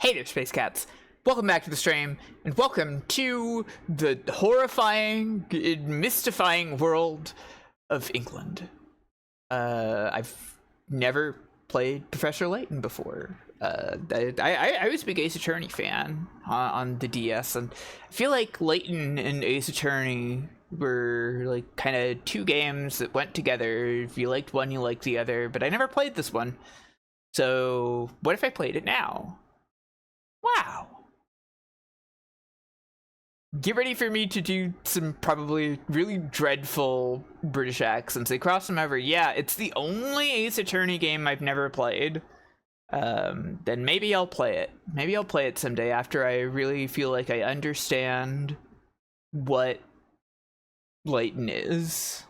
Hey there, Space Cats. Welcome back to the stream, and welcome to the horrifying, mystifying world of England. I've never played Professor Layton before. I was a big Ace Attorney fan on the DS, and I feel like Layton and Ace Attorney were like kind of two games that went together. If you liked one, you liked the other, but I never played this one. So what if I played it now? Wow. Get ready for me to do some probably really dreadful British accents. They cross them over. Yeah, it's the only Ace Attorney game I've never played. Then maybe I'll play it. Maybe I'll play it someday after I really feel like I understand what Layton is.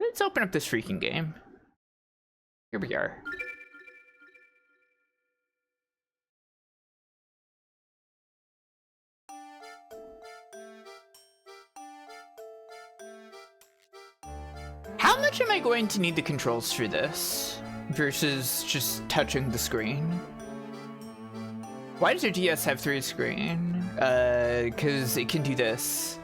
Let's open up this freaking game. Here we are. How much am I going to need the controls for this versus just touching the screen? Why does your DS have 3 screen? Because it can do this.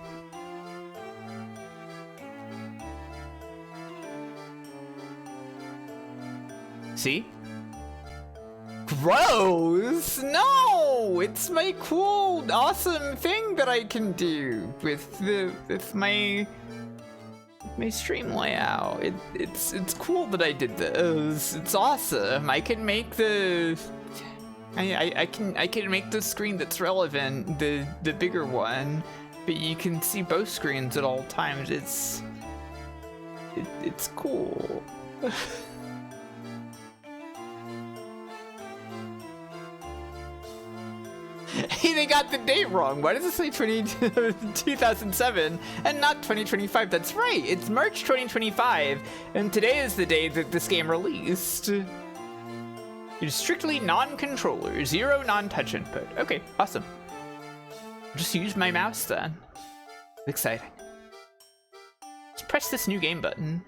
See? Gross! No! It's my cool, awesome thing that I can do with my stream layout. It's cool that I did this. It's awesome. I can make the I can make the screen that's relevant the bigger one, but you can see both screens at all times. It's cool. Hey, they got the date wrong. Why does it say 2007 and not 2025? That's right, it's March 2025, and today is the day that this game released. It's strictly non-controller, 0 non-touch input. Okay, awesome. Just use my mouse then. Exciting. Let's press this new game button.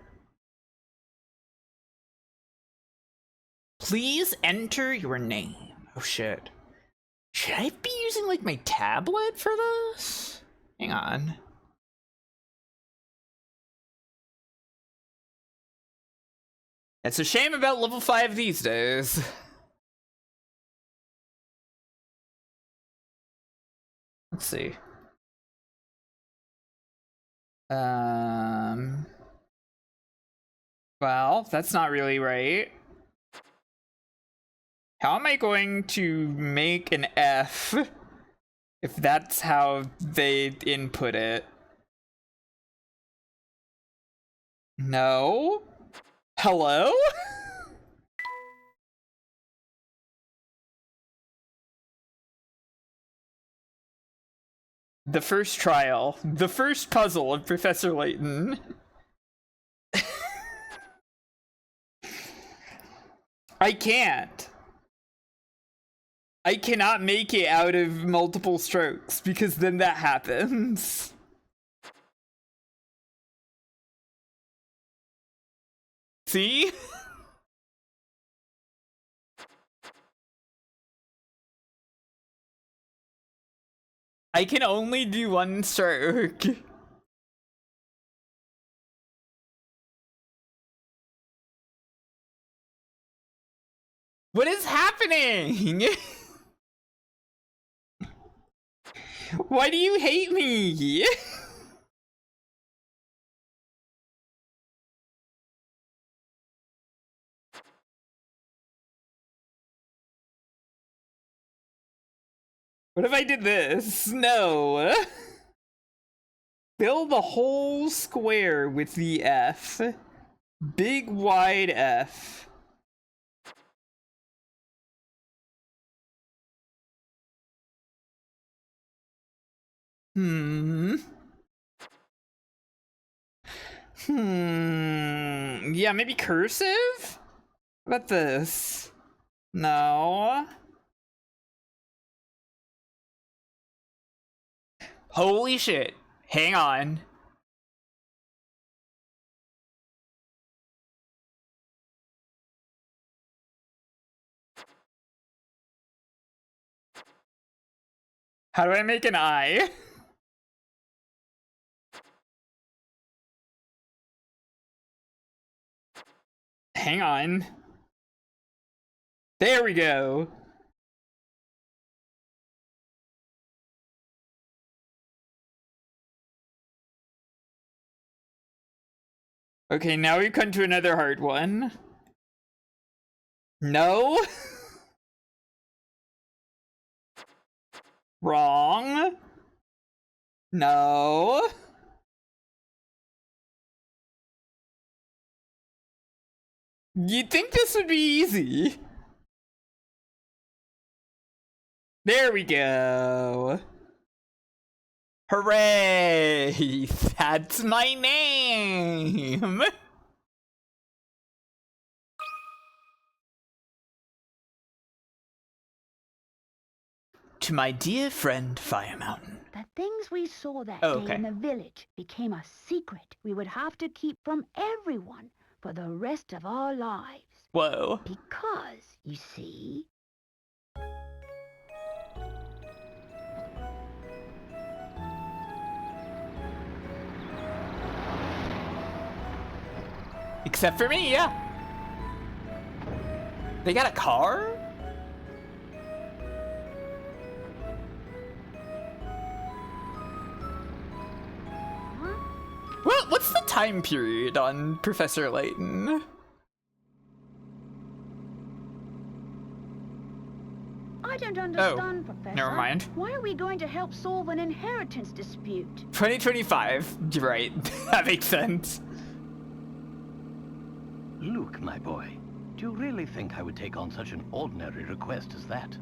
Please enter your name. Oh shit. Should I be using, like, my tablet for this? Hang on. It's a shame about level 5 these days. Let's see. Well, that's not really right. How am I going to make an F if that's how they input it? No? Hello? The first trial. The first puzzle of Professor Layton. I can't. I cannot make it out of multiple strokes because then that happens. See? I can only do 1 stroke. What is happening? Why do you hate me? What if I did this? No. Fill the whole square with the F. Big wide F. Yeah, maybe cursive? What about this? No. Holy shit. Hang on. How do I make an eye? Hang on. There we go. Okay, now we've come to another hard one. No? Wrong. No. You'd think this would be easy. There we go. Hooray! That's my name! To my dear friend Fire Mountain. The things we saw that Oh, day okay. in the village became a secret we would have to keep from everyone for the rest of our lives. Whoa. Because, you see... Except for me, yeah. They got a car? What's the time period on Professor Layton? I don't understand, Oh, Professor. never mind. Why are we going to help solve an inheritance dispute? 2025. You're right. That makes sense. Luke, my boy, do you really think I would take on such an ordinary request as that?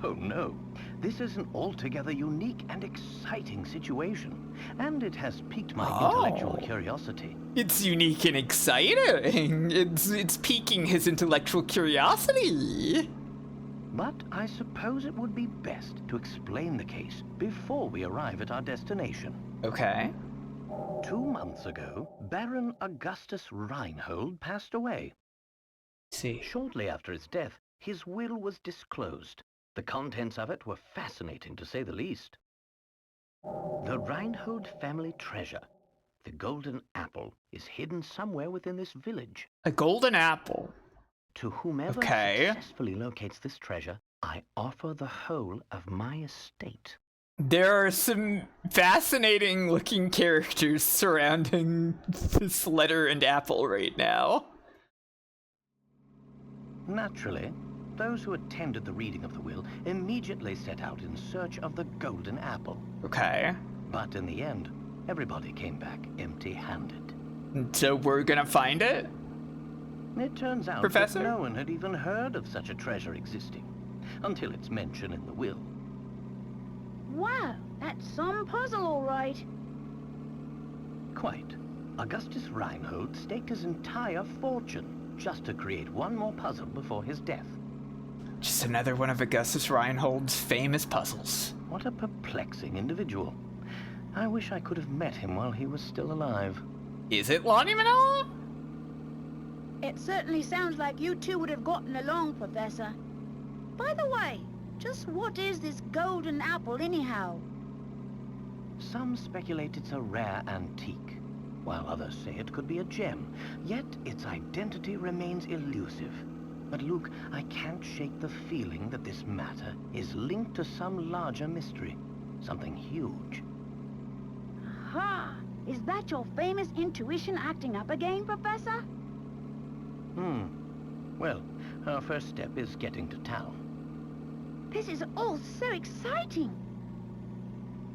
Oh no, this is an altogether unique and exciting situation, and it has piqued my intellectual curiosity. It's unique and exciting. It's piquing his intellectual curiosity. But I suppose it would be best to explain the case before we arrive at our destination. Okay. 2 months ago, Baron Augustus Reinhold passed away. See. Shortly after his death, his will was disclosed. The contents of it were fascinating, to say the least. The Reinhold family treasure, the golden apple, is hidden somewhere within this village. A golden apple. To whomever successfully locates this treasure, I offer the whole of my estate. There are some fascinating looking characters surrounding this letter and apple right now. Naturally, those who attended the reading of the will immediately set out in search of the golden apple. Okay. But in the end, everybody came back empty-handed. So we're gonna find it? It turns out Professor? that no one had even heard of such a treasure existing, until its mention in the will. Wow, that's some puzzle, all right. Quite. Augustus Reinhold staked his entire fortune just to create one more puzzle before his death. Just another one of Augustus Reinhold's famous puzzles. What a perplexing individual. I wish I could have met him while he was still alive. Is it Lonnie Manila? It certainly sounds like you two would have gotten along, Professor. By the way, just what is this golden apple anyhow? Some speculate it's a rare antique, while others say it could be a gem. Yet its identity remains elusive. But Luke, I can't shake the feeling that this matter is linked to some larger mystery. Something huge. Aha! Is that your famous intuition acting up again, Professor? Well, our first step is getting to town. This is all so exciting.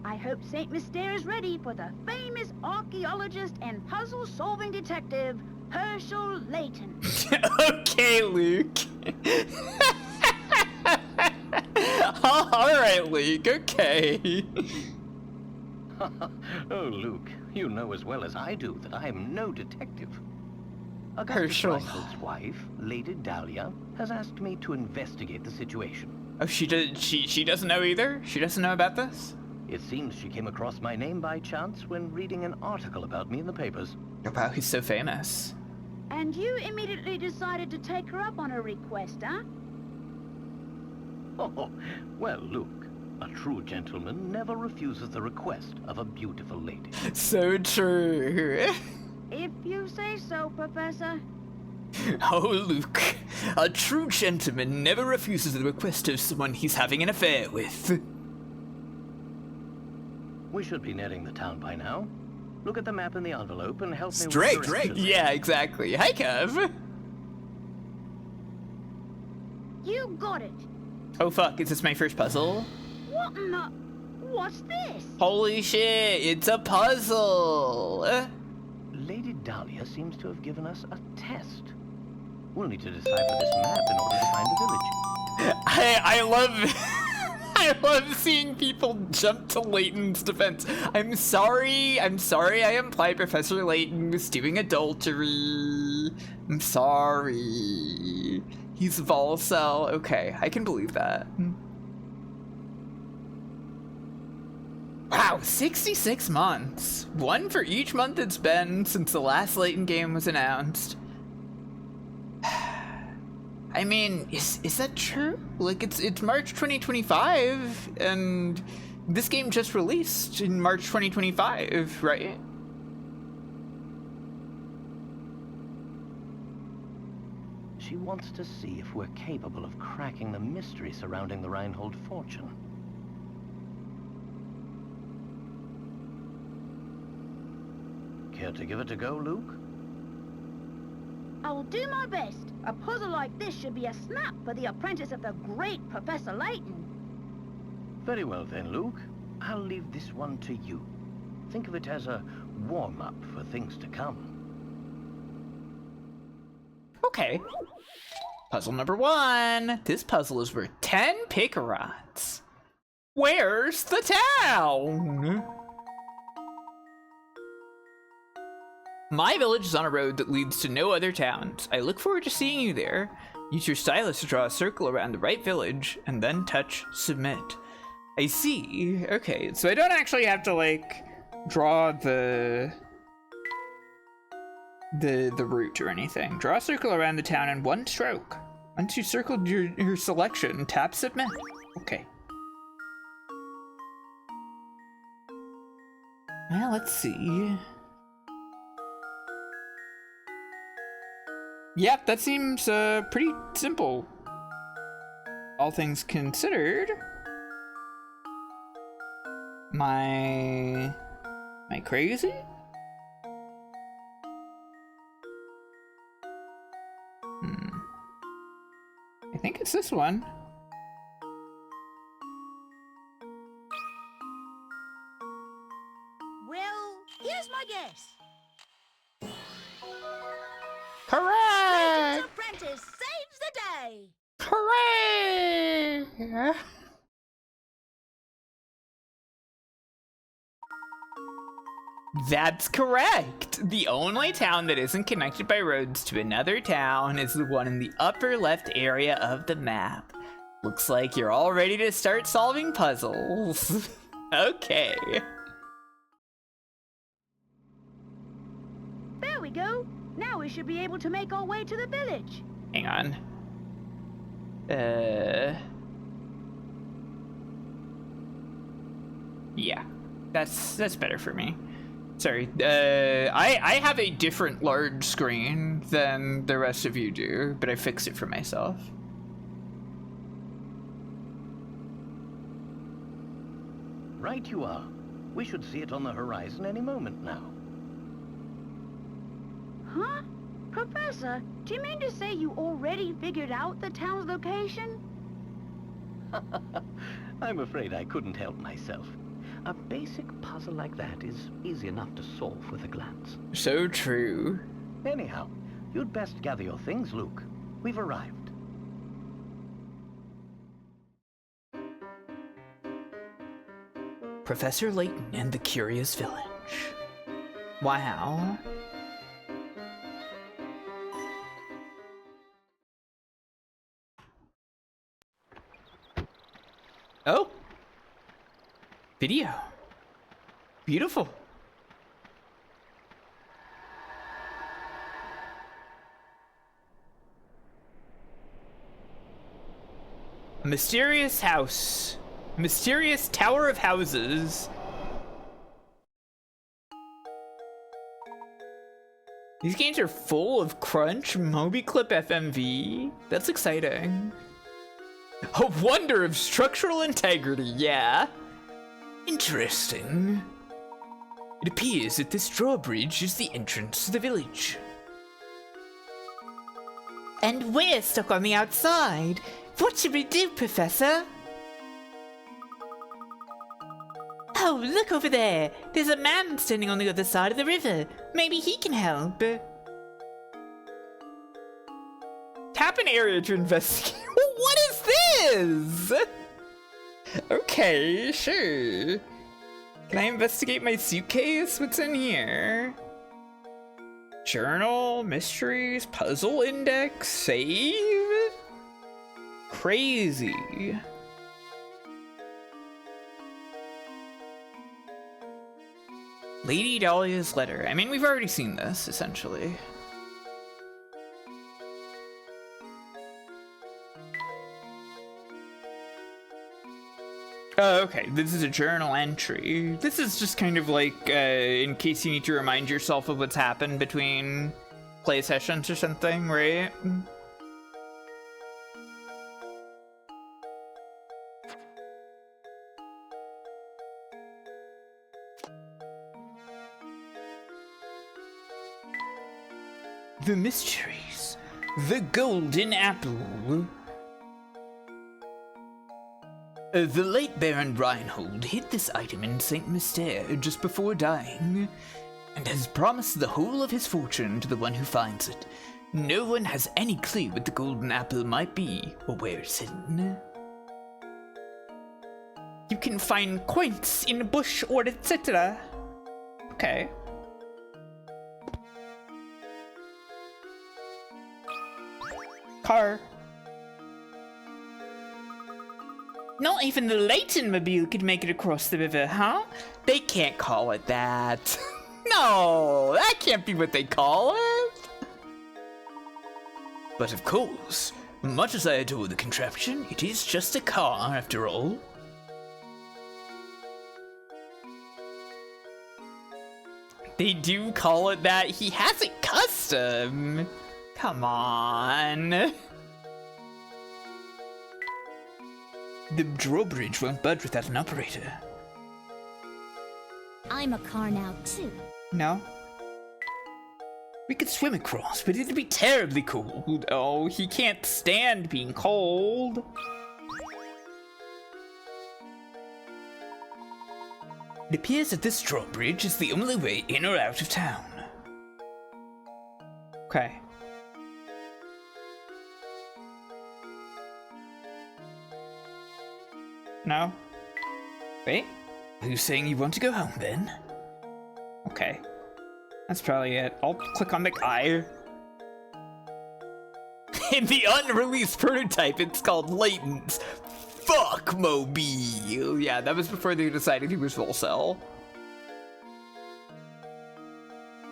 I hope St. Mystere is ready for the famous archaeologist and puzzle-solving detective, Herschel Layton. Okay, Luke. Alright, Luke, okay. Oh, Luke, you know as well as I do that I am no detective. Augustus Herschel. Reinhold's wife, Lady Dahlia, has asked me to investigate the situation. Oh, she doesn't know either? She doesn't know about this? It seems she came across my name by chance when reading an article about me in the papers. Oh, wow, he's so famous. And you immediately decided to take her up on her request, huh? Oh, well, Luke, A true gentleman never refuses the request of a beautiful lady. So true. If you say so, Professor. Oh, Luke. A true gentleman never refuses the request of someone he's having an affair with. We should be nearing the town by now. Look at the map in the envelope and help me Straight, with directions. Yeah, exactly. Hi, Kev. You got it. Oh, fuck. Is this my first puzzle? What in the... What's this? Holy shit. It's a puzzle. Lady Dahlia seems to have given us a test. We'll need to decipher this map in order to find the village. I love... I love seeing people jump to Layton's defense. I'm sorry I implied Professor Layton was doing adultery. I'm sorry. He's Volcel. Okay, I can believe that. Wow, 66 months. One for each month it's been since the last Layton game was announced. I mean, is that true? Like, it's March 2025, and this game just released in March 2025, right? She wants to see if we're capable of cracking the mystery surrounding the Reinhold fortune. Care to give it a go, Luke? I will do my best. A puzzle like this should be a snap for the apprentice of the great Professor Layton. Very well then, Luke. I'll leave this one to you. Think of it as a warm-up for things to come. Okay. Puzzle number 1. This puzzle is worth 10 picarots. Where's the town? My village is on a road that leads to no other towns. I look forward to seeing you there. Use your stylus to draw a circle around the right village, and then touch submit. I see. Okay, so I don't actually have to, like, draw the route or anything. Draw a circle around the town in one stroke. Once you've circled your selection, tap submit. Okay. Well, let's see. Yep, that seems pretty simple. All things considered. Am I crazy? I think it's this one. Well, here's my guess. Hooray! Apprentice saves the day. Hooray! That's correct! The only town that isn't connected by roads to another town is the one in the upper left area of the map. Looks like you're all ready to start solving puzzles. Okay. There we go. Now we should be able to make our way to the village. Hang on. Yeah. That's better for me. Sorry. I have a different large screen than the rest of you do, but I fixed it for myself. Right you are. We should see it on the horizon any moment now. Huh? Professor, do you mean to say you already figured out the town's location? I'm afraid I couldn't help myself. A basic puzzle like that is easy enough to solve with a glance. So true. Anyhow, you'd best gather your things, Luke. We've arrived. Professor Layton and the Curious Village. Wow. Oh. Video. Beautiful. A mysterious house Mysterious Tower of Houses. These games are full of crunch, Moby Clip FMV. That's exciting. A wonder of structural integrity, yeah. Interesting. It appears that this drawbridge is the entrance to the village. And we're stuck on the outside. What should we do, Professor? Oh, look over there. There's a man standing on the other side of the river. Maybe he can help. Tap an area to investigate. What is this? Okay, sure. Can I investigate my suitcase? What's in here? Journal, mysteries, puzzle index, save? Crazy. Lady Dahlia's letter. I mean, we've already seen this, essentially. Oh, okay. This is a journal entry. This is just kind of like, in case you need to remind yourself of what's happened between play sessions or something, right? The mysteries. The golden apple. The late Baron Reinhold hid this item in St. Mystere just before dying, and has promised the whole of his fortune to the one who finds it. No one has any clue what the golden apple might be, or where it's hidden. You can find coins in a bush or etc. Okay. Car. Not even the Layton mobile could make it across the river, huh? They can't call it that. No, that can't be what they call it. But of course, much as I adore the contraption, it is just a car after all. They do call it that. He has it custom. Come on. The drawbridge won't budge without an operator. I'm a car now, too. No? We could swim across, but it'd be terribly cold. Oh, he can't stand being cold. It appears that this drawbridge is the only way in or out of town. Okay. No? Wait? Are you saying you want to go home then? Okay. That's probably it. I'll click on the guy. In the unreleased prototype, it's called Layton's Fuck Mobile. Yeah, that was before they decided he was full cell.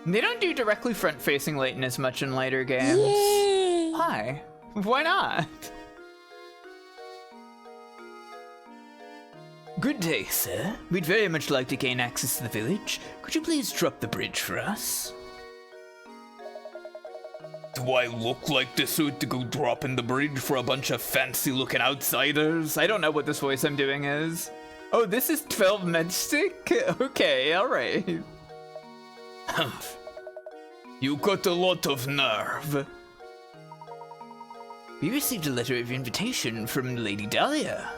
They don't do directly front-facing Layton as much in later games. Yay! Why? Why not? Good day, sir. We'd very much like to gain access to the village. Could you please drop the bridge for us? Do I look like the suit to go dropping the bridge for a bunch of fancy-looking outsiders? I don't know what this voice I'm doing is. Oh, this is 12 Medstick? Okay, alright. Humph. You got a lot of nerve. We received a letter of invitation from Lady Dahlia.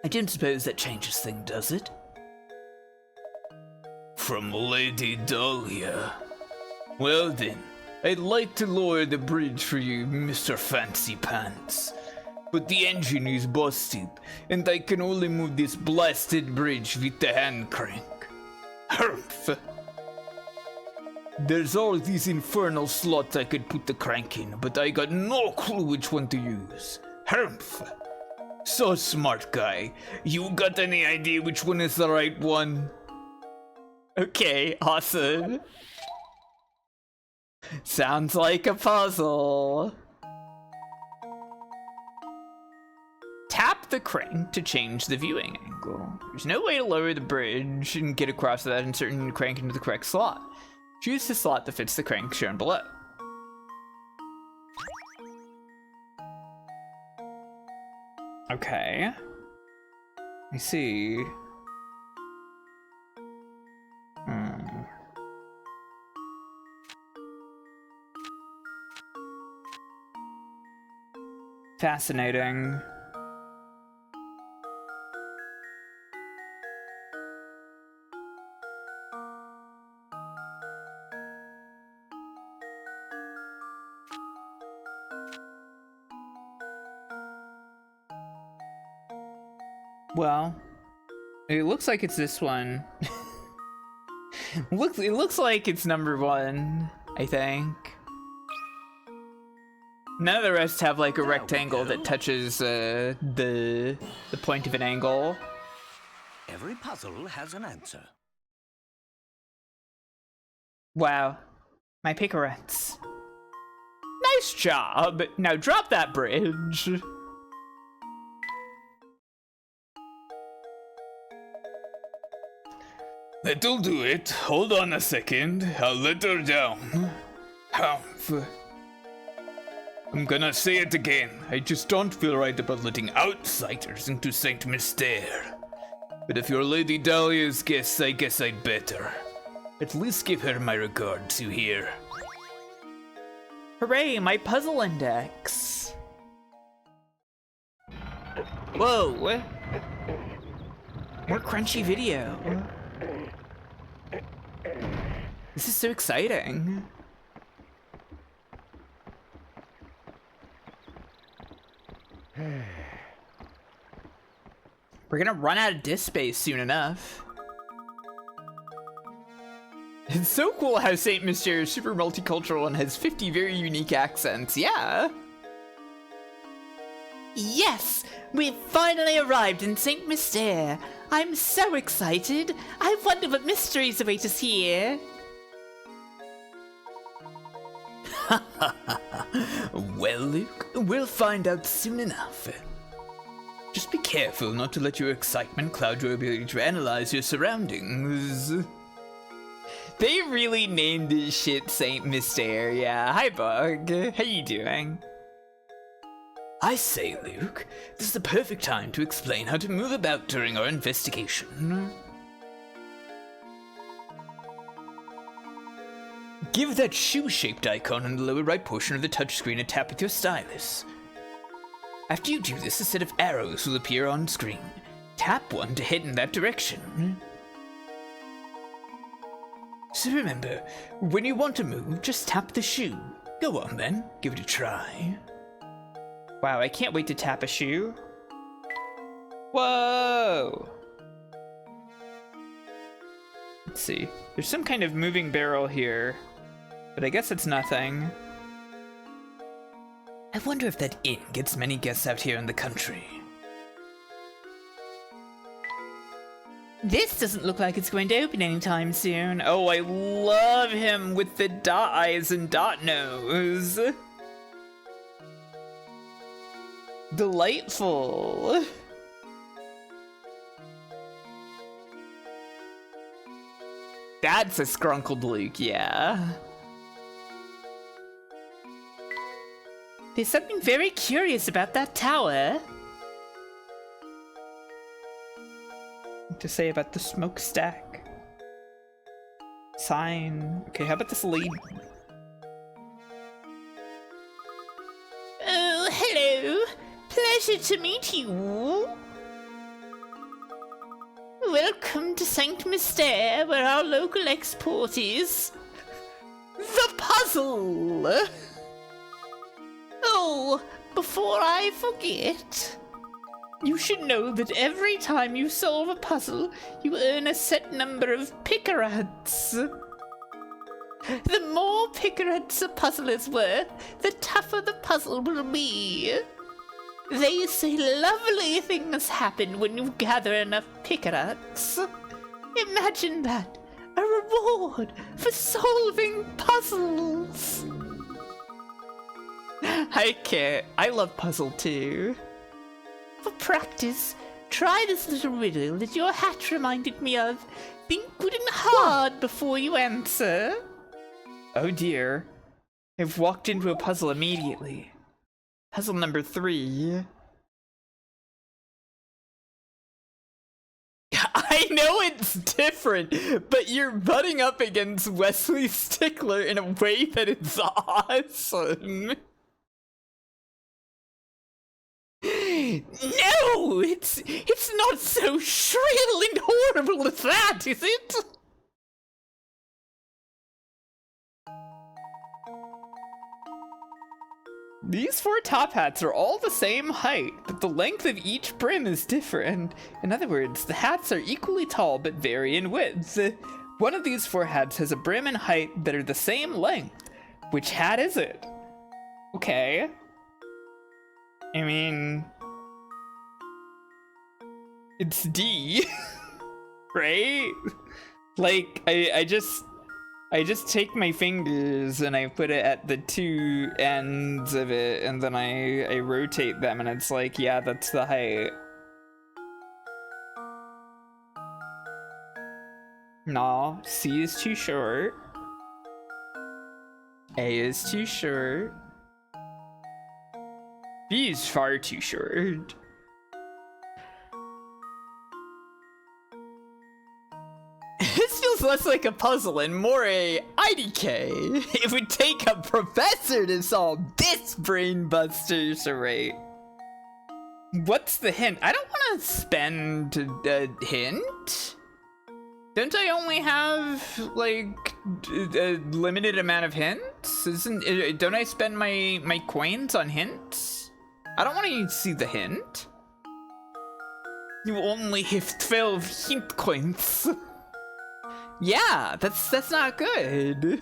I don't suppose that changes things, does it? From Lady Dahlia. Well then, I'd like to lower the bridge for you, Mr. Fancy Pants. But the engine is busted, and I can only move this blasted bridge with the hand crank. Humph! There's all these infernal slots I could put the crank in, but I got no clue which one to use. Humph! So smart guy. You got any idea which one is the right one? Okay, awesome. Sounds like a puzzle. tap the crank to change the viewing angle. There's no way to lower the bridge and get across without inserting the crank into the correct slot. Choose the slot that fits the crank shown below. Okay. I see. Fascinating. Well, it looks like it's this one. It looks like it's number 1, I think. None of the rest have like a rectangle that touches the point of an angle. Every puzzle has an answer. Wow, my picarettes. Nice job. Now drop that bridge. That'll do it. Hold on a second. I'll let her down. Humph. I'm gonna say it again. I just don't feel right about letting outsiders into Saint Mystere. But if you're Lady Dahlia's guest, I guess I'd better. At least give her my regards, you hear? Hooray, my puzzle index. Whoa. More crunchy video. This is so exciting. We're gonna run out of disk space soon enough. It's so cool how Saint Mystere is super multicultural and has 50 very unique accents, yeah. Yes, we've finally arrived in Saint Mystere. I'm so excited. I wonder what mysteries await us here. Well, Luke, we'll find out soon enough. Just be careful not to let your excitement cloud your ability to analyze your surroundings. They really named this shit Saint Mystere, yeah. Hi, Bug. How you doing? I say, Luke, this is the perfect time to explain how to move about during our investigation. Give that shoe-shaped icon in the lower right portion of the touchscreen a tap with your stylus. After you do this, a set of arrows will appear on screen. Tap one to head in that direction. So remember, when you want to move, just tap the shoe. Go on then, give it a try. Wow, I can't wait to tap a shoe. Whoa! Let's see. There's some kind of moving barrel here, but I guess it's nothing. I wonder if that inn gets many guests out here in the country. This doesn't look like it's going to open anytime soon. Oh, I love him with the dot eyes and dot nose. Delightful. That's a scrunkled Luke, yeah. There's something very curious about that tower. What to say about the smokestack? Sign. Okay, how about this lead? Oh, hello. Pleasure to meet you. Welcome to Saint Mystere, where our local export is the puzzle. Oh, before I forget, you should know that every time you solve a puzzle, you earn a set number of picarettes. The more picarettes a puzzle is worth, the tougher the puzzle will be. They say lovely things happen when you gather enough picarettes. Imagine that, a reward for solving puzzles. I can't. I love puzzle too. for practice, try this little riddle that your hat reminded me of. Think good and hard before you answer. Oh dear. I've walked into a puzzle immediately. Puzzle number 3. I know it's different, but you're butting up against Wesley Stickler in a way that is awesome. No, it's not so shrill and horrible as that, is it? These 4 top hats are all the same height, but the length of each brim is different. In other words, the hats are equally tall but vary in width. One of these 4 hats has a brim and height that are the same length. Which hat is it? Okay. I mean... it's D. Right? Like, I just take my fingers and I put it at the 2 ends of it, and then I rotate them, and it's like, yeah, that's the height. No, C is too short. A is too short. B is far too short. This feels less like a puzzle and more a IDK. It would take a professor to solve this brainbuster charade. What's the hint? I don't want to spend a hint. Don't I only have, like, a limited amount of hints? Don't I spend my coins on hints? I don't want to see the hint. You only have 12 hint coins. Yeah, that's not good.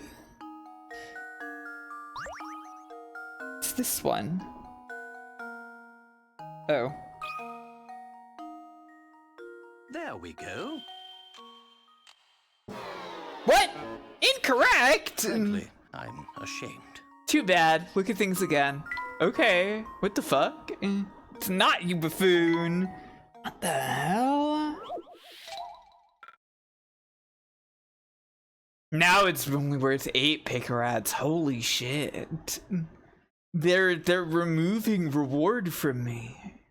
It's this one. Oh. There we go. What? Incorrect! Frankly, I'm ashamed. Too bad. Look at things again. Okay. What the fuck? It's not, you buffoon. What the hell? Now it's only worth 8 picarats. Holy shit. They're removing reward from me.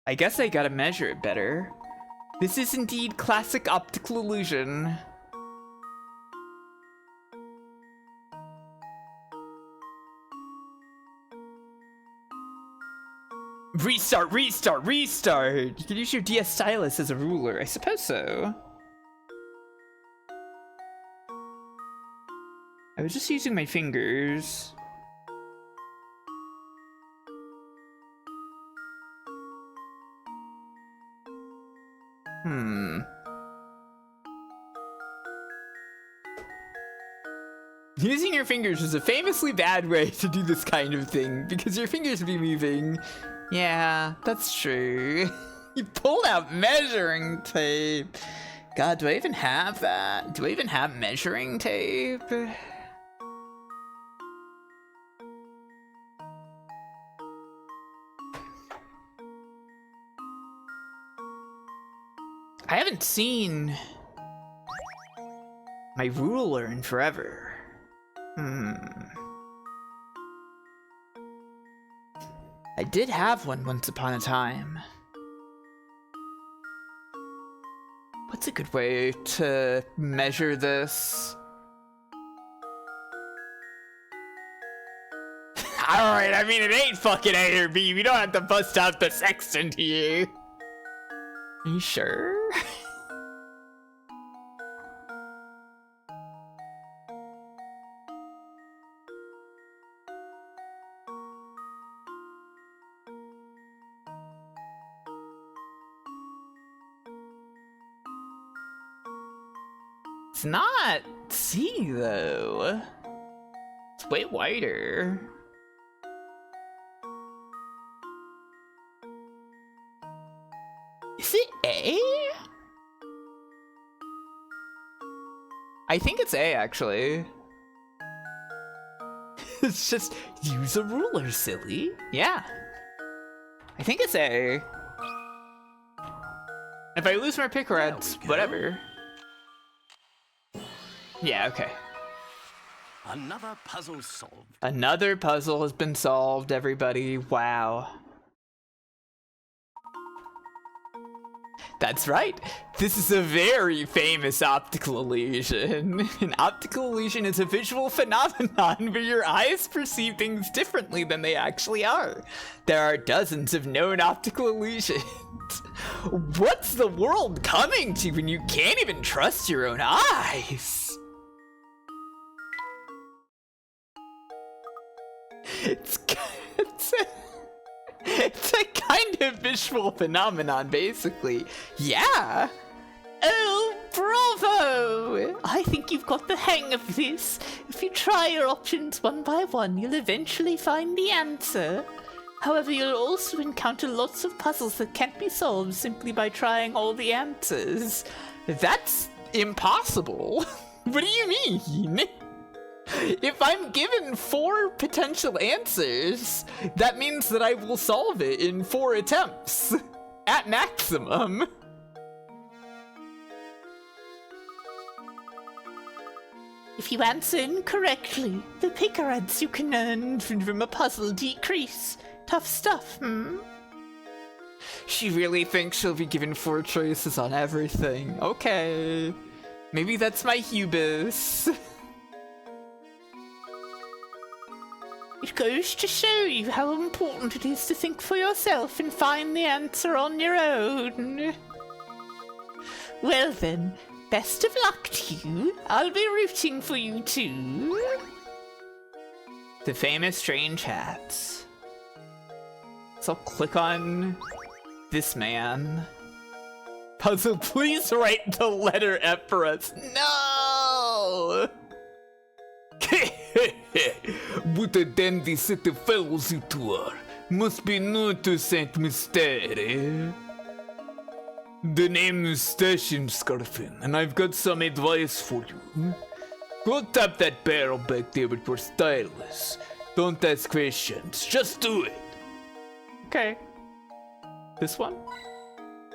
I guess I gotta measure it better. This is indeed classic optical illusion. Restart, restart, restart! You can use your DS stylus as a ruler. I suppose so. I was just using my fingers. Using your fingers is a famously bad way to do this kind of thing, because your fingers would be moving. Yeah, that's true. You pulled out measuring tape. God, do I even have that? Do I even have measuring tape? I haven't seen my ruler in forever. I did have one once upon a time. What's a good way to measure this? Alright, I mean, it ain't fucking A or B. We don't have to bust out the sextant here. Are you sure? It's not C though. It's way wider. Is it A? I think it's A actually. It's just use a ruler, silly. Yeah. I think it's A. If I lose my picarets, whatever. Yeah, okay. Another puzzle solved. Another puzzle has been solved, everybody. Wow. That's right. This is a very famous optical illusion. An optical illusion is a visual phenomenon where your eyes perceive things differently than they actually are. There are dozens of known optical illusions. What's the world coming to when you can't even trust your own eyes? It's a kind of visual phenomenon, basically. Yeah. Oh, bravo! I think you've got the hang of this. If you try your options one by one, you'll eventually find the answer. However, you'll also encounter lots of puzzles that can't be solved simply by trying all the answers. That's impossible. What do you mean? If I'm given 4 potential answers, that means that I will solve it in 4 attempts, at maximum. If you answer incorrectly, the picarets you can earn from a puzzle decrease. Tough stuff, hmm? She really thinks she'll be given 4 choices on everything. Okay. Maybe that's my hubris. It goes to show you how important it is to think for yourself and find the answer on your own. Well then, best of luck to you. I'll be rooting for you too. The famous strange hats. So I'll click on this man. Puzzle, please write the letter F for us. No! What a dandy set of fellows you two are. Must be new to Saint Mystere, eh? The name is Stashin Scarfin, and I've got some advice for you. Go tap that barrel back there with your stylus. Don't ask questions, just do it. Okay. This one?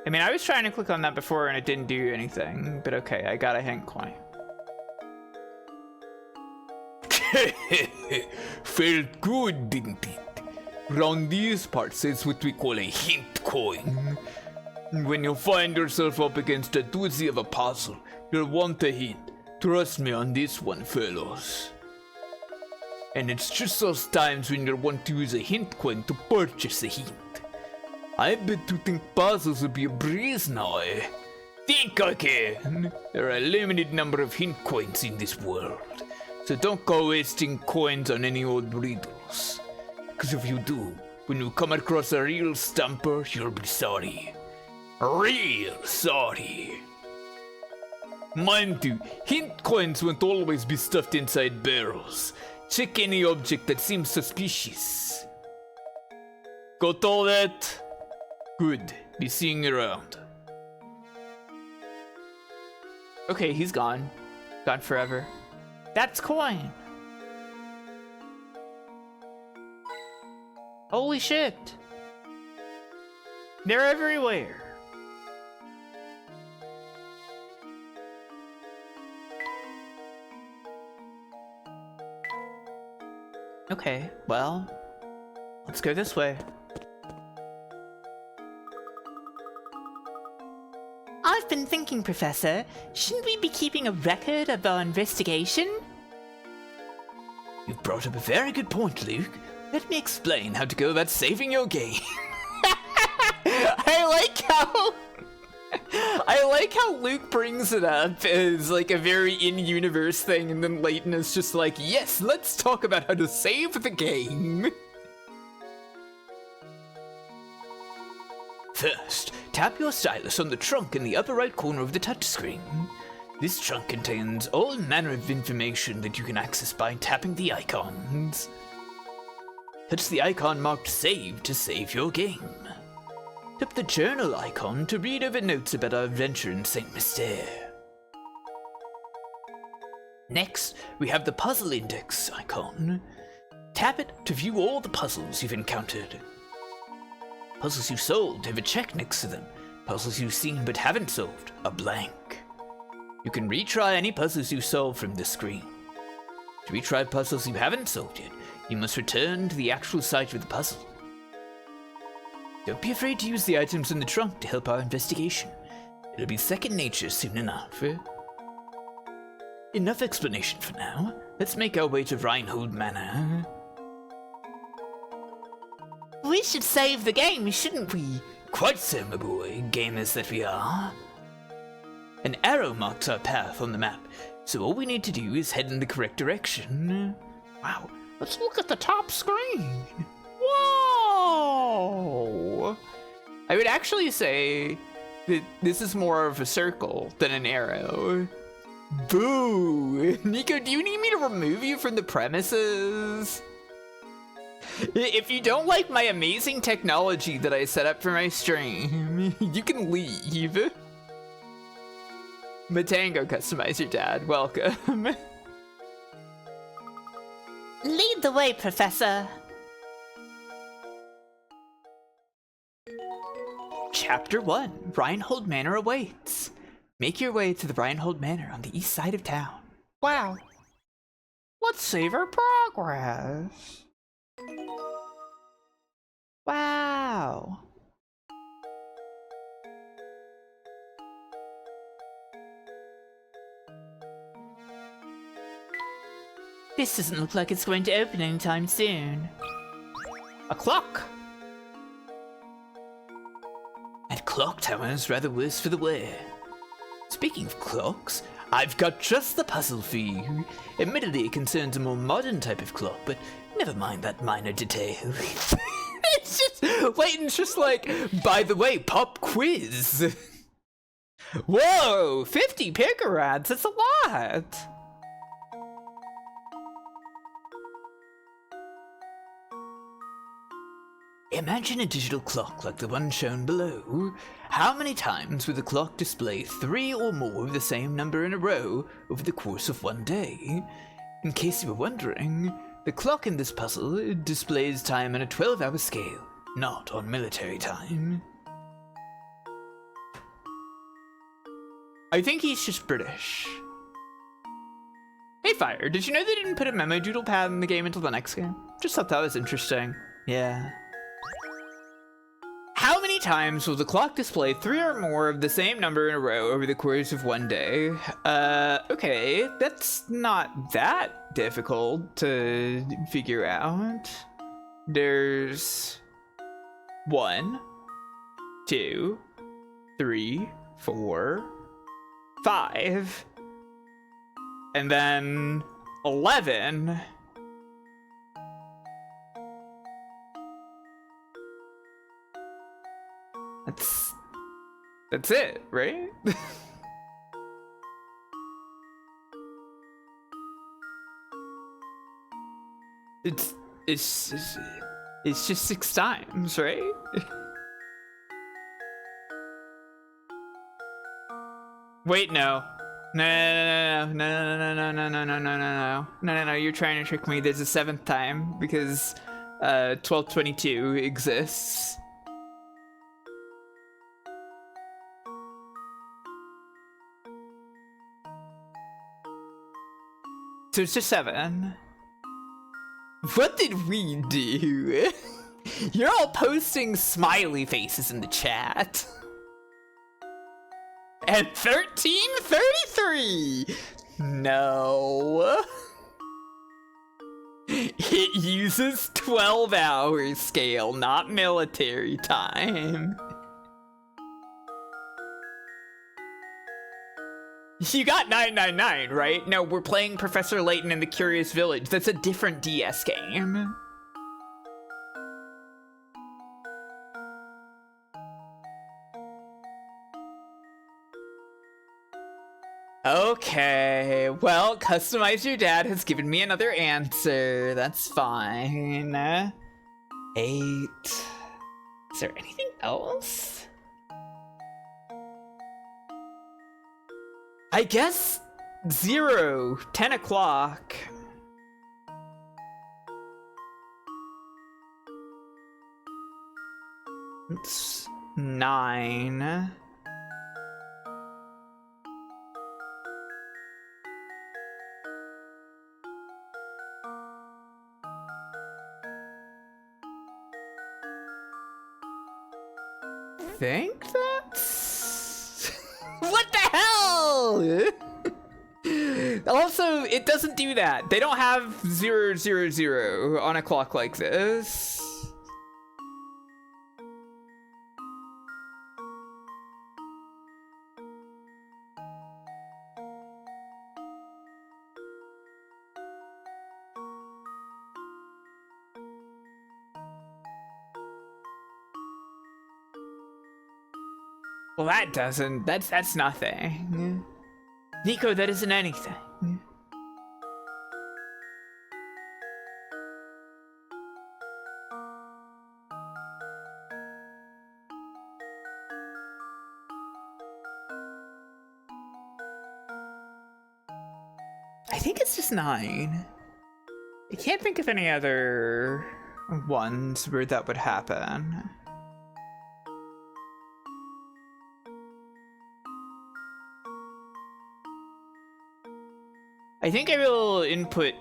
I mean, I was trying to click on that before and it didn't do anything, but okay, I got a hint coin. Felt good, didn't it? Round these parts, it's what we call a hint coin. When you find yourself up against a doozy of a puzzle, you'll want a hint. Trust me on this one, fellows. And it's just those times when you'll want to use a hint coin to purchase a hint. I bet you think puzzles will be a breeze now, eh? Think again! There are a limited number of hint coins in this world. So don't go wasting coins on any old riddles. Because if you do, when you come across a real stumper, you'll be sorry. Real sorry. Mind you, hint coins won't always be stuffed inside barrels. Check any object that seems suspicious. Got all that? Good. Be seeing you around. Okay, he's gone. Gone forever. That's coin. Holy shit. They're everywhere. Okay, well, let's go this way. I've been thinking, Professor, shouldn't we be keeping a record of our investigation? You've brought up a very good point, Luke. Let me explain how to go about saving your game. I like how Luke brings it up as like a very in-universe thing, and then Layton is just like, yes, let's talk about how to save the game. First, tap your stylus on the trunk in the upper right corner of the touchscreen. This trunk contains all manner of information that you can access by tapping the icons. Touch the icon marked Save to save your game. Tap the journal icon to read over notes about our adventure in Saint Mystere. Next, we have the puzzle index icon. Tap it to view all the puzzles you've encountered. Puzzles you solved have a check next to them. Puzzles you've seen but haven't solved, a blank. You can retry any puzzles you solve from this screen. To retry puzzles you haven't solved yet, you must return to the actual site of the puzzle. Don't be afraid to use the items in the trunk to help our investigation. It'll be second nature soon enough. Enough explanation for now. Let's make our way to Reinhold Manor. We should save the game, shouldn't we? Quite so, my boy, gamers that we are. An arrow marks our path on the map, so all we need to do is head in the correct direction. Wow, let's look at the top screen. Whoa! I would actually say that this is more of a circle than an arrow. Boo! Nico, do you need me to remove you from the premises? If you don't like my amazing technology that I set up for my stream, you can leave. Matango, customize your dad. Welcome. Lead the way, Professor. Chapter 1, Reinhold Manor awaits. Make your way to the Reinhold Manor on the east side of town. Wow. Let's save our progress. Wow. This doesn't look like it's going to open anytime soon. A clock! That clock tower is rather worse for the wear. Speaking of clocks, I've got just the puzzle for you. Admittedly, it concerns a more modern type of clock, but never mind that minor detail. It's just, Layton's just like, by the way, pop quiz. Whoa, 50 picarats, that's a lot. Imagine a digital clock like the one shown below. How many times would the clock display 3 or more of the same number in a row over the course of one day? In case you were wondering, the clock in this puzzle displays time on a 12-hour scale, not on military time. I think he's just British. Hey Fire, did you know they didn't put a memo doodle pad in the game until the next game? Just thought that was interesting. Yeah. How many times will the clock display 3 or more of the same number in a row over the course of one day? Okay, that's not that difficult to figure out. There's 1, 2, 3, 4, 5, and then 11. That's it, right? It's just 6 times, right? Wait, no. No, you're trying to trick me. There's a 7th time because 1222 exists. So it's just 7. What did we do? You're all posting smiley faces in the chat. At 13:33. No. It uses 12-hour scale, not military time. You got 999, right? No, we're playing Professor Layton in the Curious Village. That's a different DS game. Okay, well, Customize Your Dad has given me another answer. That's fine. 8. Is there anything else? I guess 0, 10 o'clock. It's 9. Think that's what the hell? Also, it doesn't do that. They don't have 000 on a clock like this. Well, that doesn't. That's nothing. Nico, that isn't anything. I think it's just 9. I can't think of any other ones where that would happen. I think I will input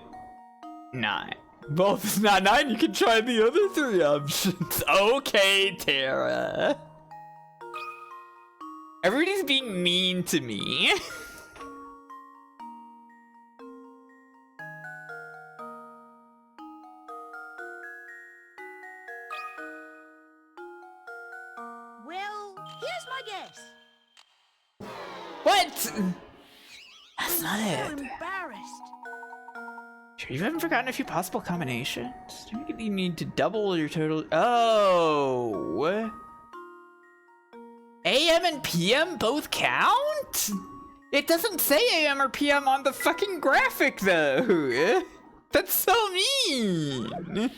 9. Well, if it's not 9, you can try the other 3 options. Okay, Tara. Everybody's being mean to me. Well, here's my guess. What? That's not So it. embarrassed. Sure, you haven't forgotten a few possible combinations? You need to double your total. Oh. AM and PM both count? It doesn't say AM or PM on the fucking graphic, though. That's so mean.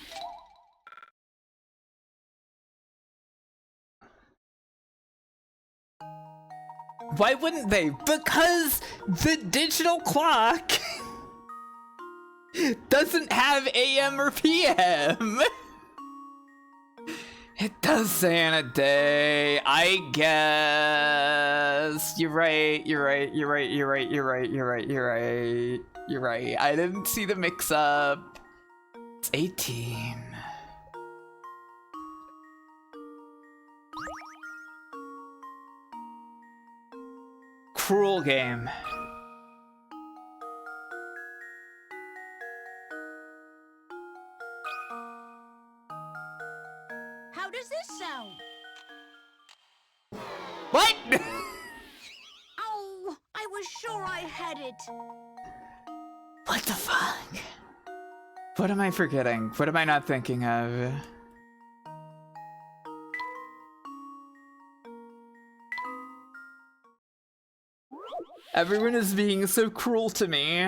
Why wouldn't they? Because the digital clock doesn't have AM or PM. It does say in a day, I guess. You're right. I didn't see the mix up. It's 18. Cruel game. How does this sound? What? Oh, I was sure I had it. What the fuck? What am I forgetting? What am I not thinking of? Everyone is being so cruel to me.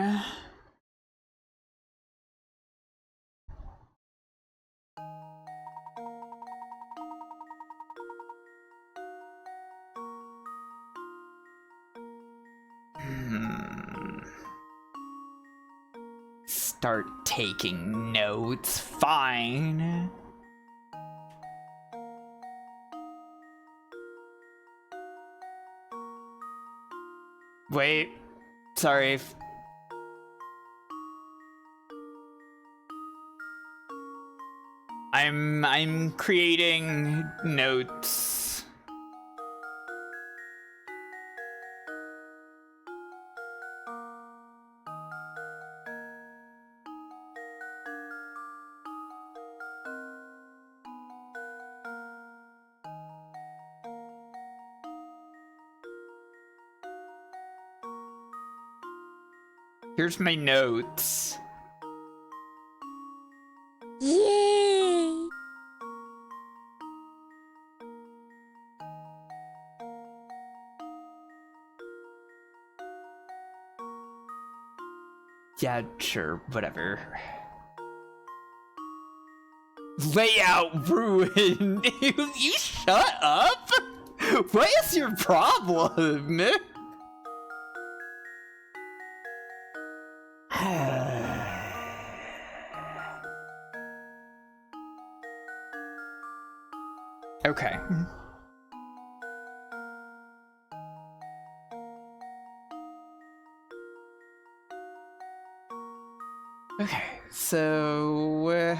Start taking notes. Fine. Wait. Sorry. I'm creating notes. Here's my notes. Yay! Yeah, sure, whatever. Layout ruined. You shut up? What is your problem? I Okay. Okay, so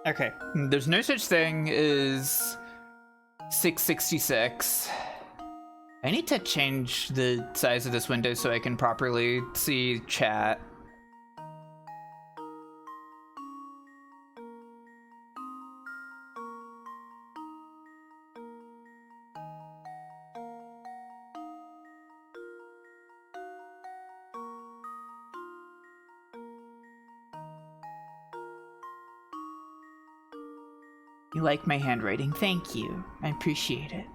okay, there's no such thing as 666. I need to change the size of this window so I can properly see chat. You like my handwriting? Thank you. I appreciate it.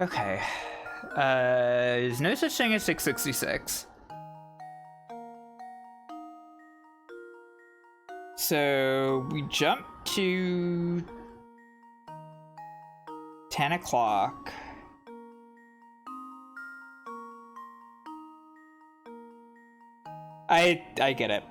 Okay. There's no such thing as 666. So we jump to 10 o'clock. I get it.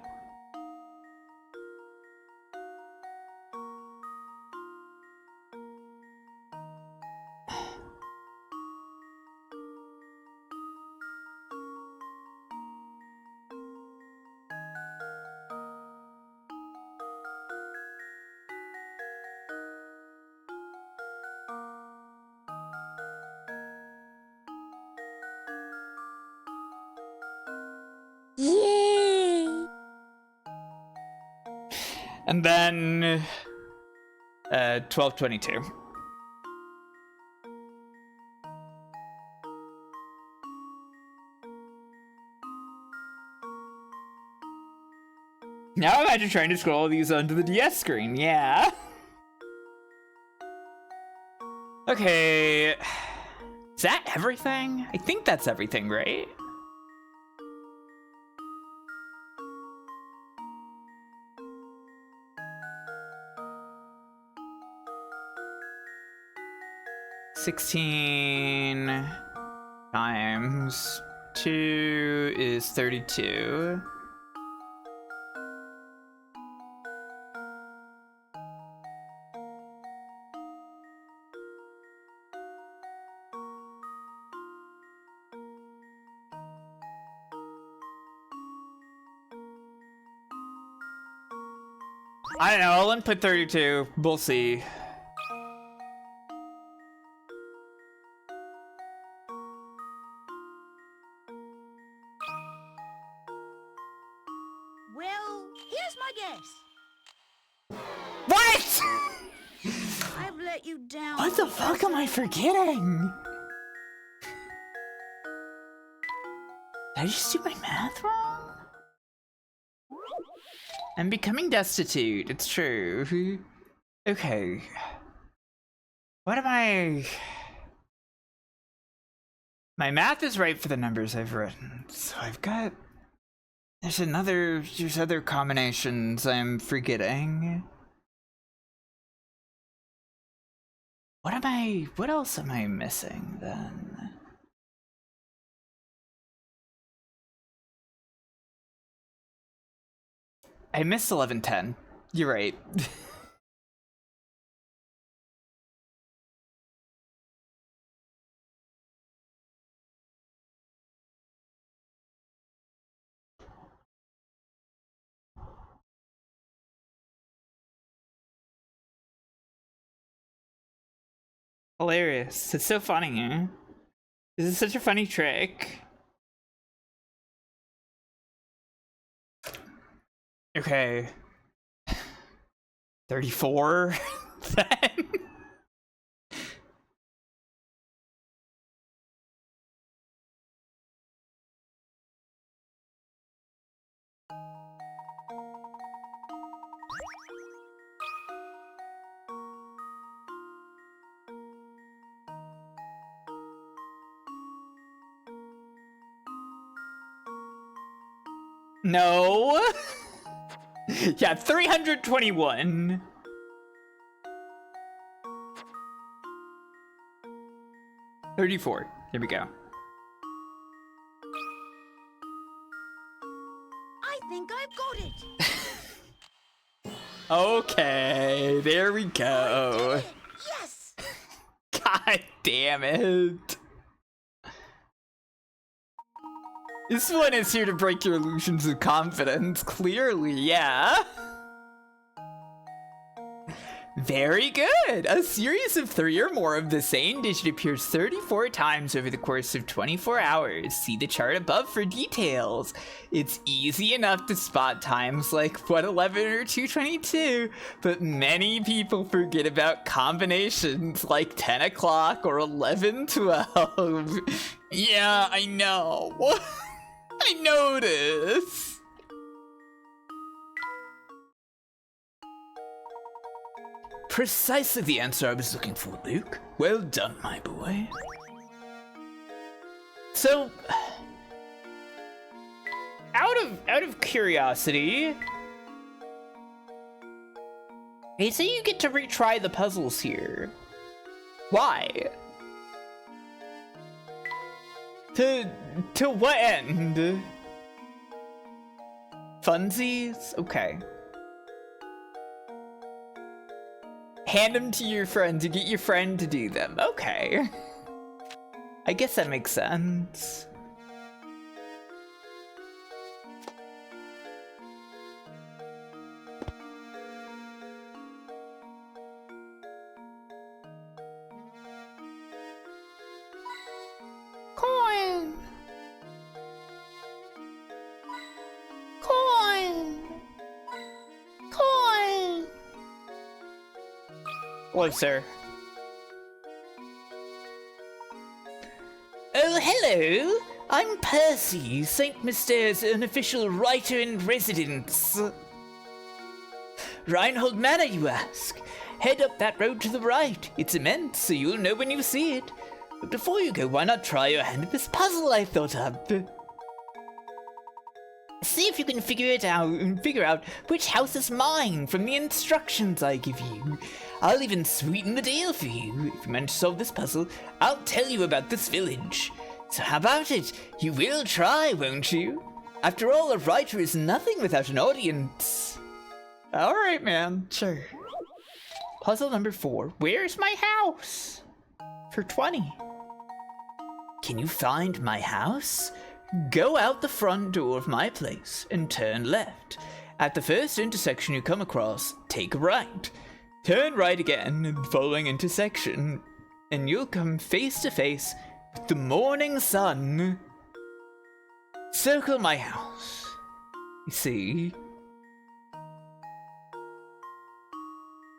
Yay! And then 12:22. Now imagine trying to scroll these onto the DS screen, yeah. Okay. Is that everything? I think that's everything, right? $16 times 2 is 32. I don't know, I'll input 32. We'll see. Well, here's my guess. What? I've let you down. What the fuck am I forgetting? Did I just do my math wrong? I'm becoming destitute, it's true. Okay. What am I... My math is right for the numbers I've written. So I've got... There's other combinations I'm forgetting. What else am I missing then? I missed 1110. You're right. Hilarious. It's so funny, eh? This is such a funny trick. Okay. 34 then? No. Yeah, 321. $34. Here we go. I think I've got it. Okay, there we go. Yes. God damn it. This one is here to break your illusions of confidence, clearly, yeah. Very good! A series of 3 or more of the same digit appears 34 times over the course of 24 hours. See the chart above for details. It's easy enough to spot times like 111 or 222, but many people forget about combinations like 10 o'clock or 11:12. Yeah, I know. I noticed. Precisely the answer I was looking for, Luke. Well done, my boy. So, out of curiosity, they say you get to retry the puzzles here. Why? To what end? Funsies? Okay. Hand them to your friend to get your friend to do them. Okay. I guess that makes sense. Coin. Coin. Coin. Hello, sir. Oh, hello. I'm Percy, St. Myster's unofficial writer-in-residence. Reinhold Manor, you ask? Head up that road to the right. It's immense, so you'll know when you see it. But before you go, why not try your hand at this puzzle I thought up? See if you can figure out which house is mine from the instructions I give you. I'll even sweeten the deal for you. If you manage to solve this puzzle, I'll tell you about this village. So how about it? You will try, won't you? After all, a writer is nothing without an audience. Alright, man. Sure. Puzzle number 4. Where's my house? For 20. Can you find my house? Go out the front door of my place and turn left. At the first intersection you come across, take a right. Turn right again in the following intersection, and you'll come face to face with the morning sun. Circle my house. You see?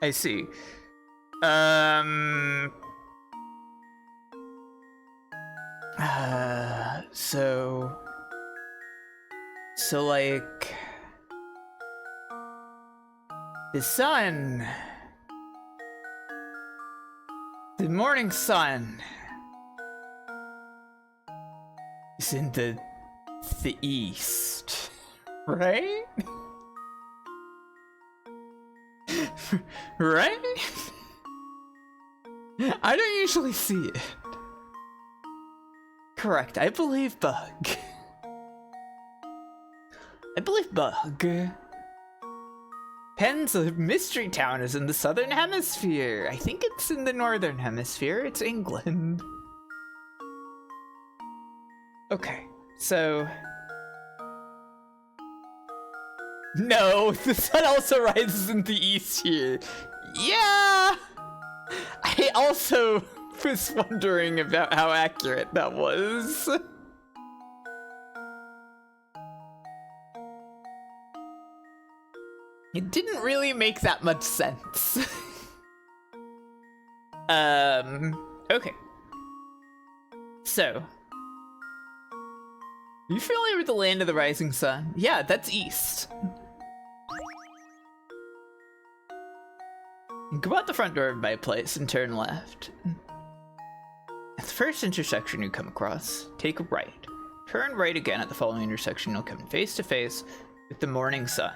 I see. So like, the sun, the morning sun is in the east, right? Right? I don't usually see it. Correct, I believe Bug. I believe Bug. Penn's a mystery town is in the southern hemisphere. I think it's in the northern hemisphere. It's England. Okay, so... No, the sun also rises in the east here. Yeah! I also was wondering about how accurate that was. It didn't really make that much sense. Okay. So, are you familiar with the land of the rising sun? Yeah, that's east. Go out the front door of my place and turn left. At the first intersection you come across, take a right. Turn right again at the following intersection, you'll come face to face with the morning sun.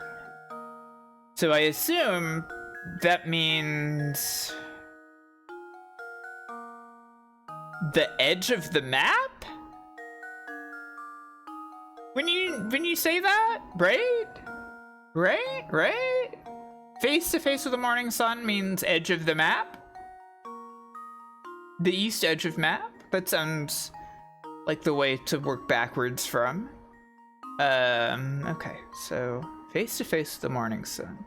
So I assume that means the edge of the map? When you say that, right? Right? Face to face with the morning sun means edge of the map? The east edge of map? That sounds like the way to work backwards from. Okay, so face to face with the morning sun.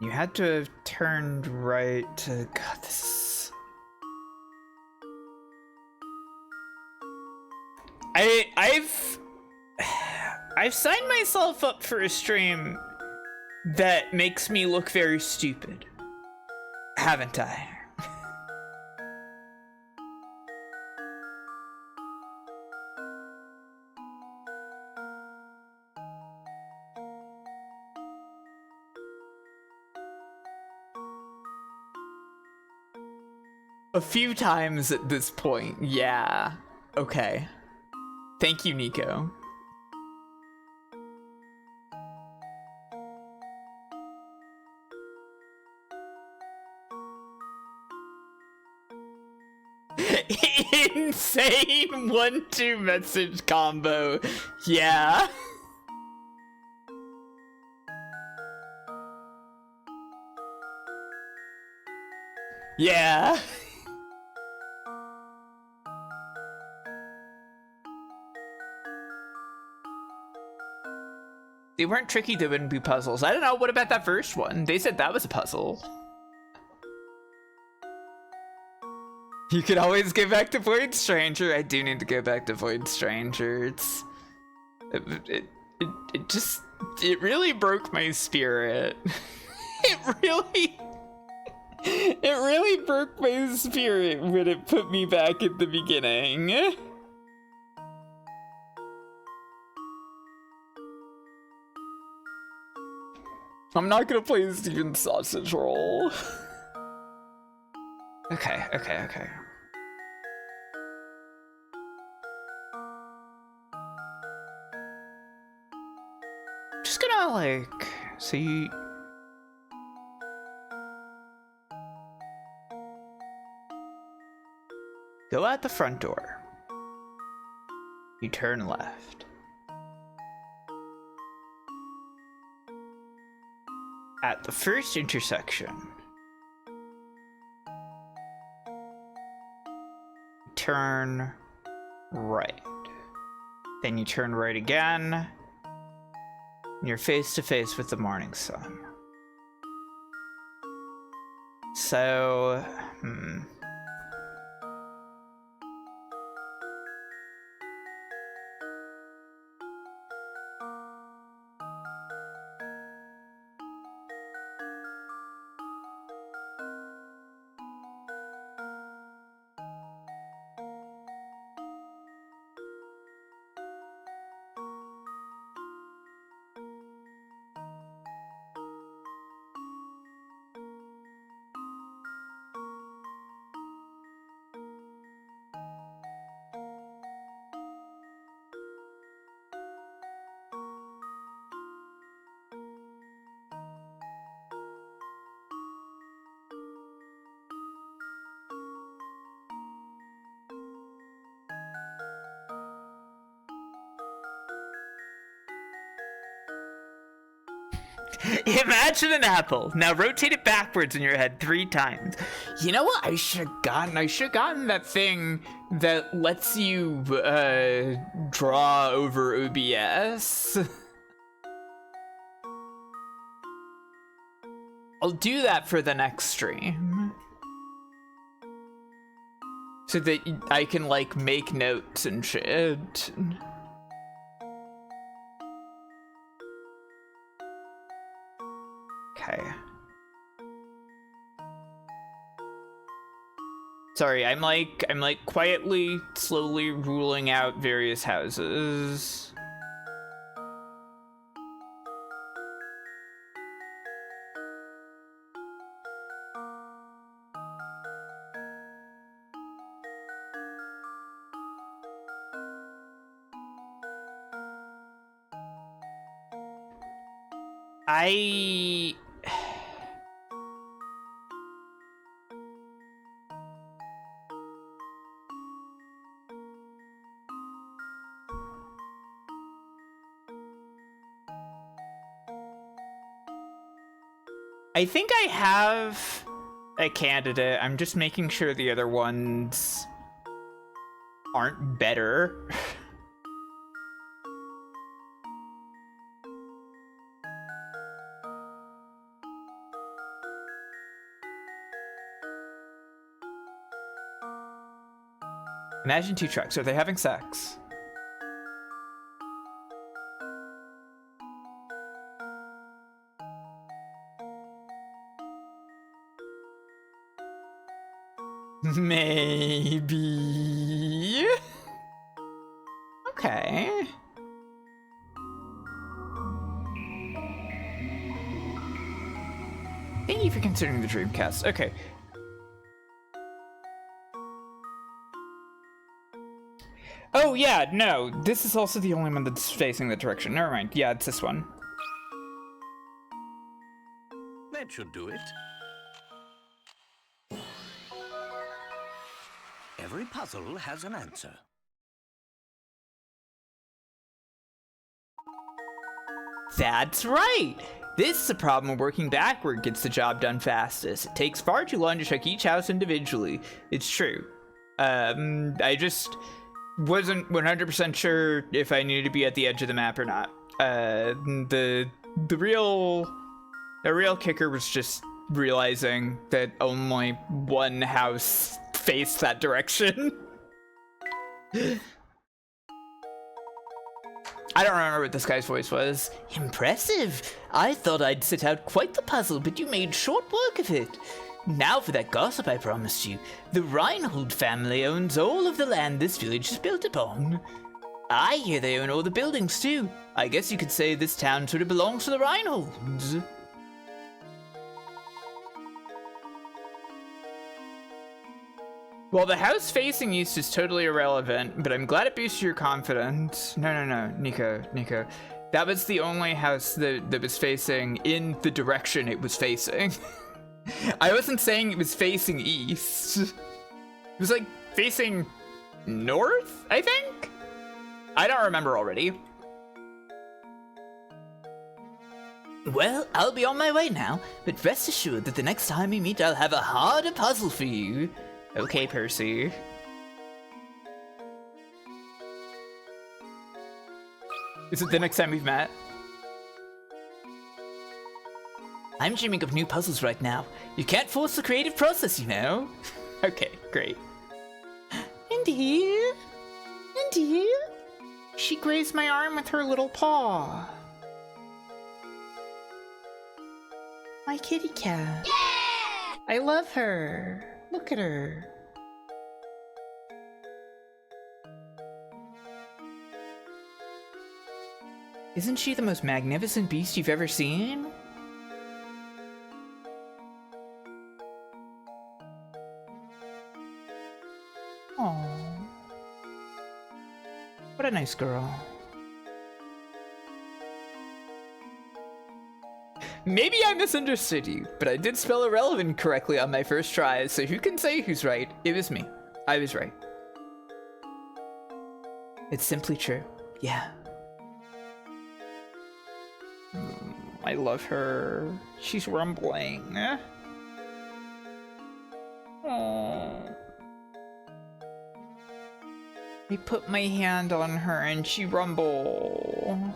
You had to have turned right to... God, this is... I've signed myself up for a stream that makes me look very stupid, haven't I? A few times at this point, yeah. Okay. Thank you, Nico. Insane 1-2 message combo. Yeah. Yeah. They weren't tricky, they wouldn't be puzzles. I don't know, what about that first one? They said that was a puzzle. You could always get back to Void Stranger. I do need to go back to Void Stranger. It really broke my spirit. It really broke my spirit when it put me back at the beginning. I'm not gonna play Steven's sausage roll. Okay. Just gonna like, so you... Go out the front door. You turn left. At the first intersection, turn right. Then you turn right again, and you're face to face with the morning sun. So, imagine an apple. Now rotate it backwards in your head 3 times. You know what I should have gotten? I should have gotten that thing that lets you draw over OBS. I'll do that for the next stream. So that I can like make notes and shit. Sorry, I'm like quietly, slowly ruling out various houses. I think I have a candidate. I'm just making sure the other ones aren't better. Imagine two trucks. Are they having sex? Maybe. Okay. Thank you for considering the Dreamcast. Okay. Oh, yeah, no. This is also the only one that's facing the direction. Never mind. Yeah, it's this one. That should do it. Every puzzle has an answer. That's right! This is a problem where working backward gets the job done fastest. It takes far too long to check each house individually. It's true. I just wasn't 100% sure if I needed to be at the edge of the map or not. The real kicker was just realizing that only one house faced that direction. I don't remember what this guy's voice was. Impressive. I thought I'd set out quite the puzzle, but you made short work of it. Now for that gossip I promised you. The Reinhold family owns all of the land this village is built upon. I hear they own all the buildings too. I guess you could say this town sort of belongs to the Reinholds. Well, the house facing east is totally irrelevant, but I'm glad it boosted your confidence. No, Nico. That was the only house that was facing in the direction it was facing. I wasn't saying it was facing east. It was like facing north, I think? I don't remember already. Well, I'll be on my way now, but rest assured that the next time we meet, I'll have a harder puzzle for you. Okay, Percy. Is it the next time we've met? I'm dreaming of new puzzles right now. You can't force the creative process, you know. Okay, great. And here? She grazed my arm with her little paw. My kitty cat. Yeah! I love her. Look at her. Isn't she the most magnificent beast you've ever seen? Aww. What a nice girl. Maybe I misunderstood you, but I did spell irrelevant correctly on my first try, so who can say who's right? It was me. I was right. It's simply true. Yeah. I love her. She's rumbling. Aww. I put my hand on her and she rumbled.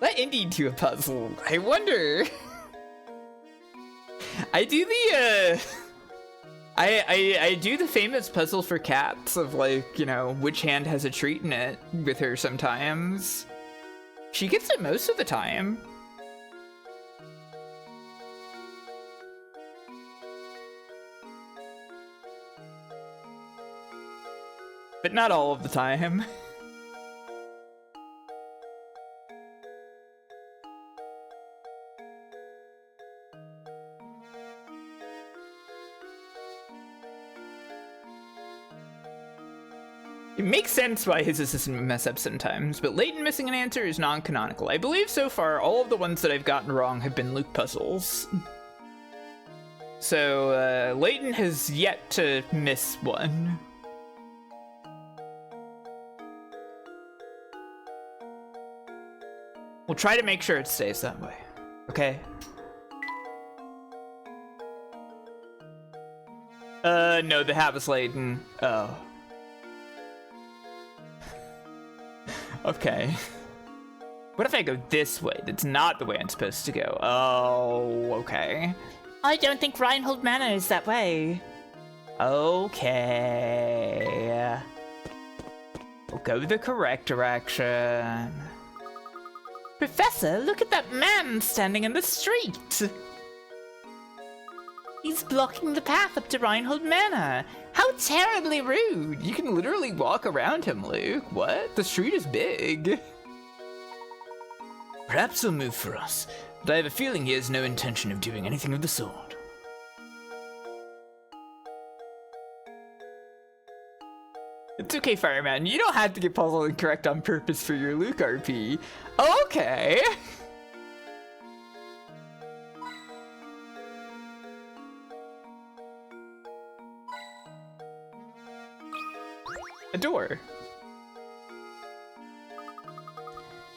Let Indy do a puzzle. I wonder. I do the I do the famous puzzle for cats of like, you know, which hand has a treat in it with her sometimes. She gets it most of the time. but not all of the time. It makes sense why his assistant would mess up sometimes, but Layton missing an answer is non-canonical. I believe so far all of the ones that I've gotten wrong have been Luke puzzles. So, Layton has yet to miss one. We'll try to make sure it stays that way, okay? No, the hat was Layton. Oh. Okay. What if I go this way? That's not the way I'm supposed to go. Oh, okay. I don't think Reinhold Manor is that way. Okay. We'll go the correct direction. Professor, look at that man standing in the street. He's blocking the path up to Reinhold Manor. How terribly rude. You can literally walk around him, Luke. What? The street is big. Perhaps he'll move for us, but I have a feeling he has no intention of doing anything of the sort. It's okay, Fireman. You don't have to get puzzled incorrect on purpose for your Luke RP. Okay. A door.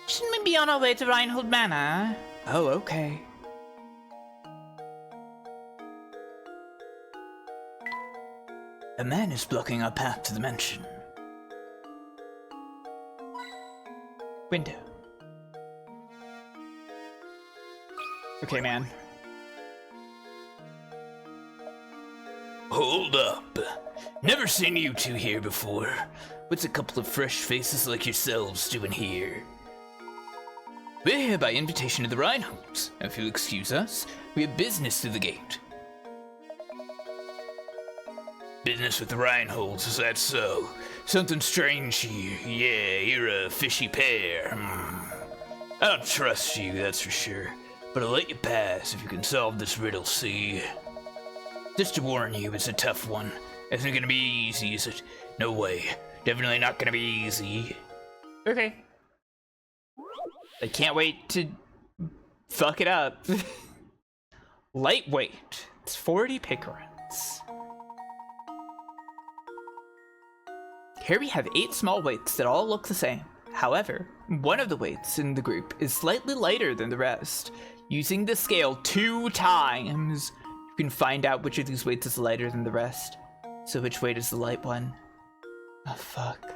Shouldn't we be on our way to Reinhold Manor? Oh, okay. A man is blocking our path to the mansion. Window. Okay, man. Hold up. Never seen you two here before. What's a couple of fresh faces like yourselves doing here? We're here by invitation of the Reinholds. If you'll excuse us, we have business through the gate. Business with the Reinholds, is that so? Something strange here. Yeah, you're a fishy pair. I don't trust you, that's for sure. But I'll let you pass if you can solve this riddle, see? Just to warn you, it's a tough one. It's not gonna be easy, is it? No way. Definitely not gonna be easy. Okay. I can't wait to fuck it up. Lightweight. It's 40 picarats. Here we have 8 small weights that all look the same. However, one of the weights in the group is slightly lighter than the rest. Using the scale 2 times, you can find out which of these weights is lighter than the rest. So which weight is the light one? Oh, fuck.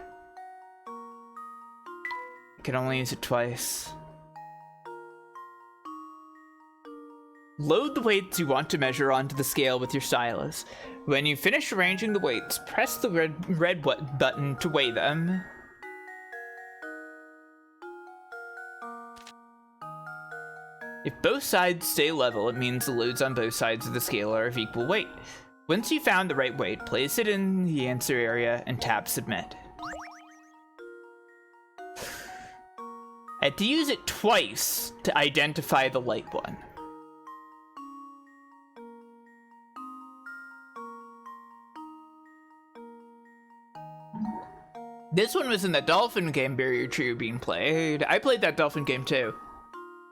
I can only use it twice. Load the weights you want to measure onto the scale with your stylus. When you finish arranging the weights, press the red button to weigh them. If both sides stay level, it means the loads on both sides of the scale are of equal weight. Once you've found the right weight, place it in the answer area and tap submit. I had to use it twice to identify the light one. This one was in the Dolphin game Barrier Trio being played. I played that Dolphin game too.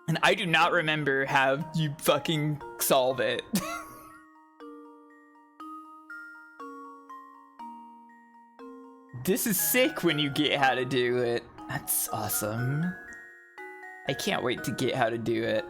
And I do not remember how you fucking solve it. This is sick when you get how to do it. That's awesome. I can't wait to get how to do it.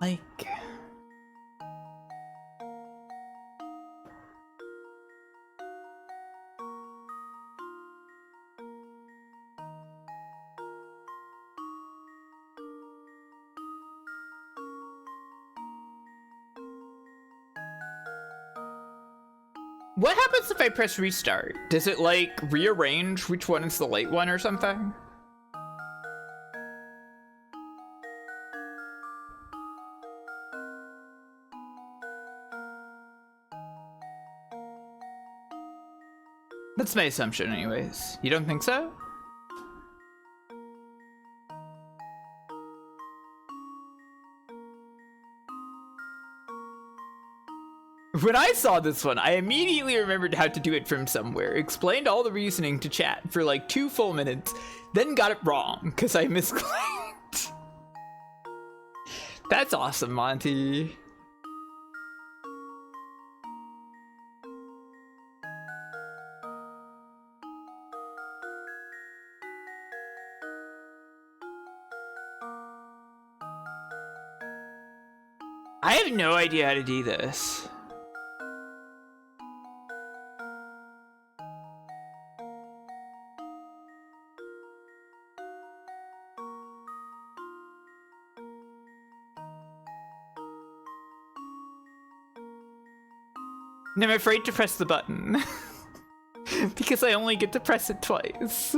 Like... What happens if I press restart? Does it like rearrange which one is the late one or something? That's my assumption anyways. You don't think so? When I saw this one, I immediately remembered how to do it from somewhere, explained all the reasoning to chat for like 2 full minutes, then got it wrong because I misclicked. That's awesome, Monty. I have no idea how to do this. And I'm afraid to press the button because I only get to press it twice.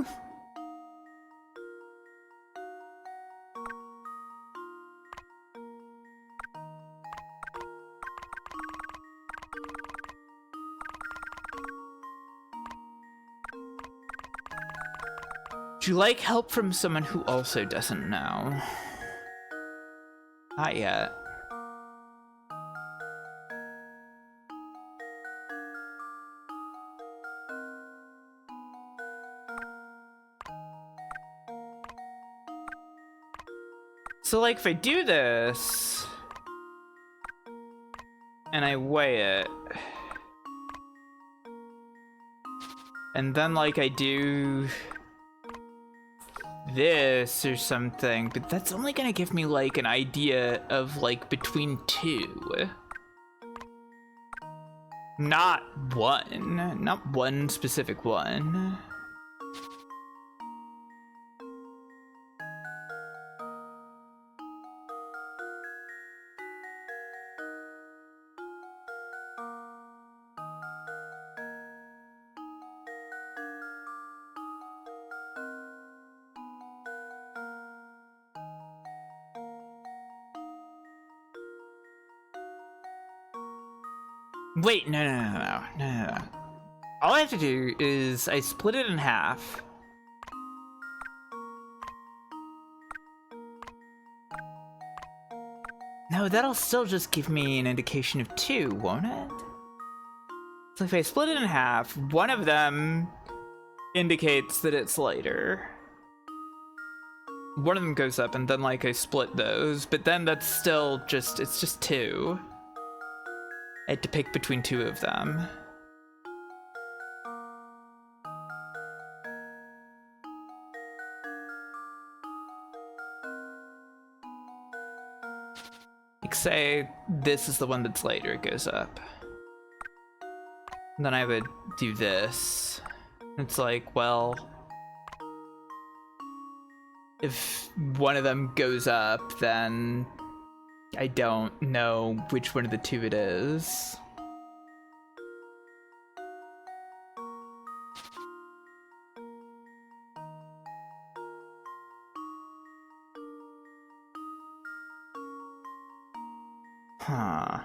Would you like help from someone who also doesn't know? Not yet. So like if I do this and I weigh it and then like I do this or something, but that's only gonna give me like an idea of like between 2. Not one specific one. Wait, no. All I have to do is I split it in half. No, that'll still just give me an indication of 2, won't it? So if I split it in half, one of them indicates that it's lighter. One of them goes up and then like I split those, but then that's still just, it's just 2. I had to pick between 2 of them. Like say this is the one that's later, it goes up. And then I would do this. It's like, well, if one of them goes up, then I don't know which one of the 2 it is. Huh.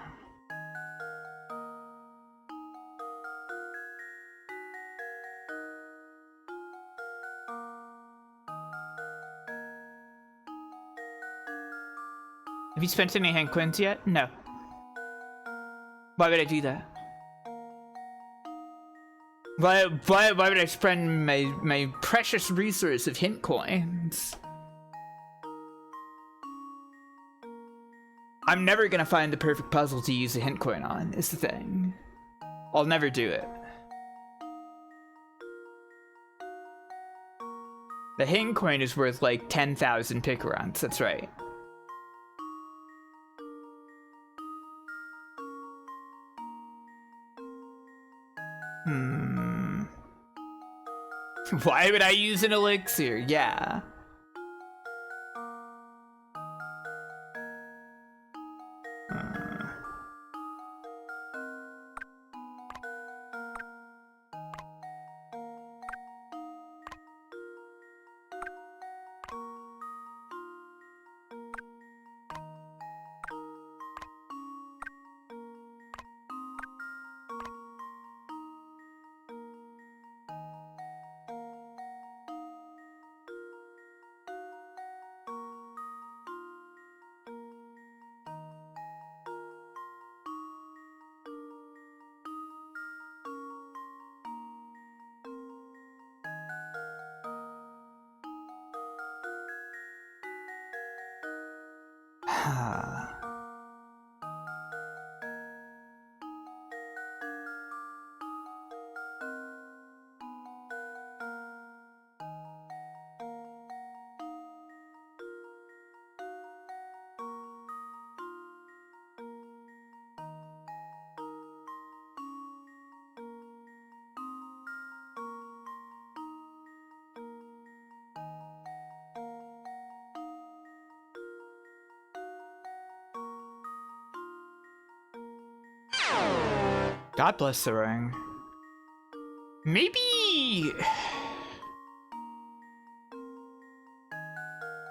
Have you spent any hand coins yet? No. Why would I do that? Why would I spend my precious resource of hint coins? I'm never gonna find the perfect puzzle to use a hint coin on, is the thing. I'll never do it. The hint coin is worth like 10,000 picarons, that's right. Why would I use an elixir? Yeah. God bless the ring. Maybe...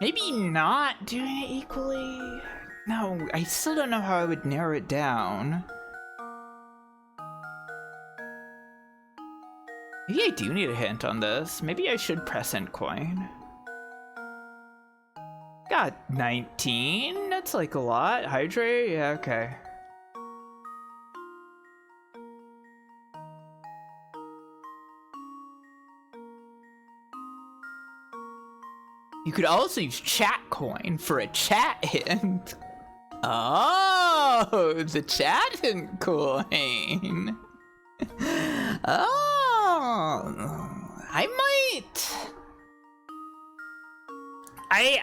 Maybe not doing it equally? No, I still don't know how I would narrow it down. Maybe I do need a hint on this. Maybe I should press int coin. Got 19. That's like a lot. Hydrate? Yeah, okay. You could also use chat coin for a chat hint. Oh, the chat hint coin. Oh, I might. I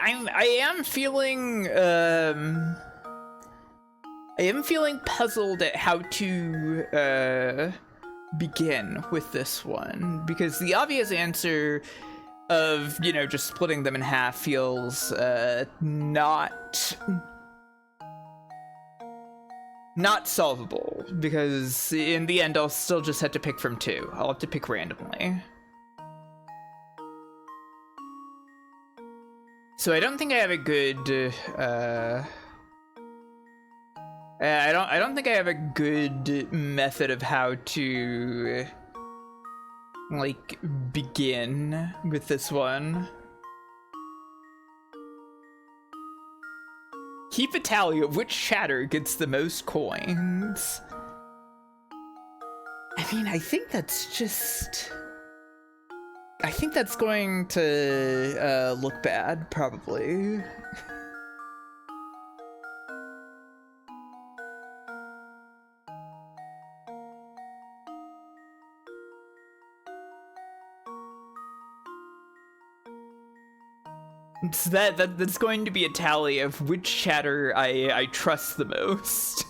am feeling puzzled at how to begin with this one, because the obvious answer of, you know, just splitting them in half feels not solvable, because in the end I'll still just have to pick from two. I'll have to pick randomly. So I don't think I have a good I don't think I have a good method of how to like begin with this one. Keep a tally of which chatter gets the most coins. I mean, I think that's just... I think that's going to look bad, probably. It's that's going to be a tally of which chatter I trust the most.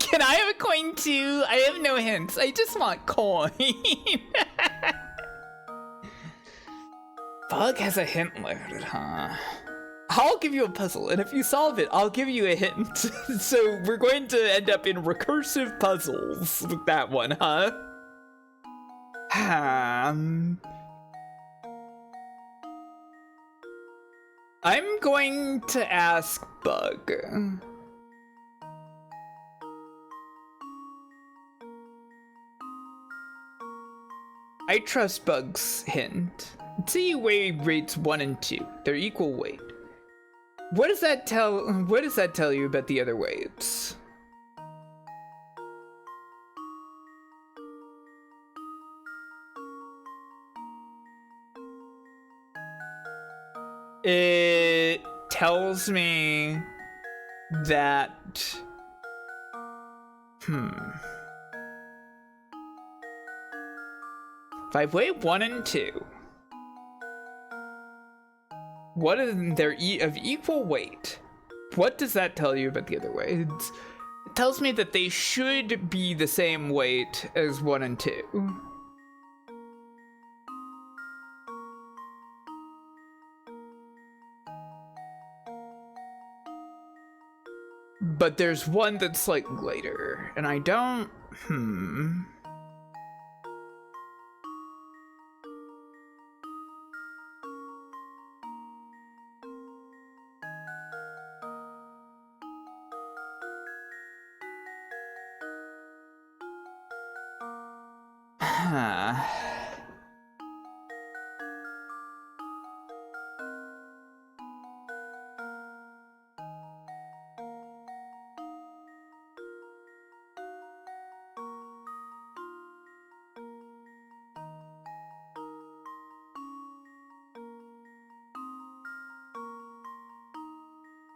Can I have a coin too? I have no hints. I just want coin. Bug has a hint loaded, huh? I'll give you a puzzle, and if you solve it, I'll give you a hint. So we're going to end up in recursive puzzles with that one, huh? I'm going to ask Bug. I trust Bug's hint. See, weight rates 1 and 2. They're equal weight. What does that tell you about the other weights? It tells me that if I weigh 1 and 2, what is their of equal weight? What does that tell you about the other weights? It tells me that they should be the same weight as 1 and 2. But there's one that's like lighter, and I don't,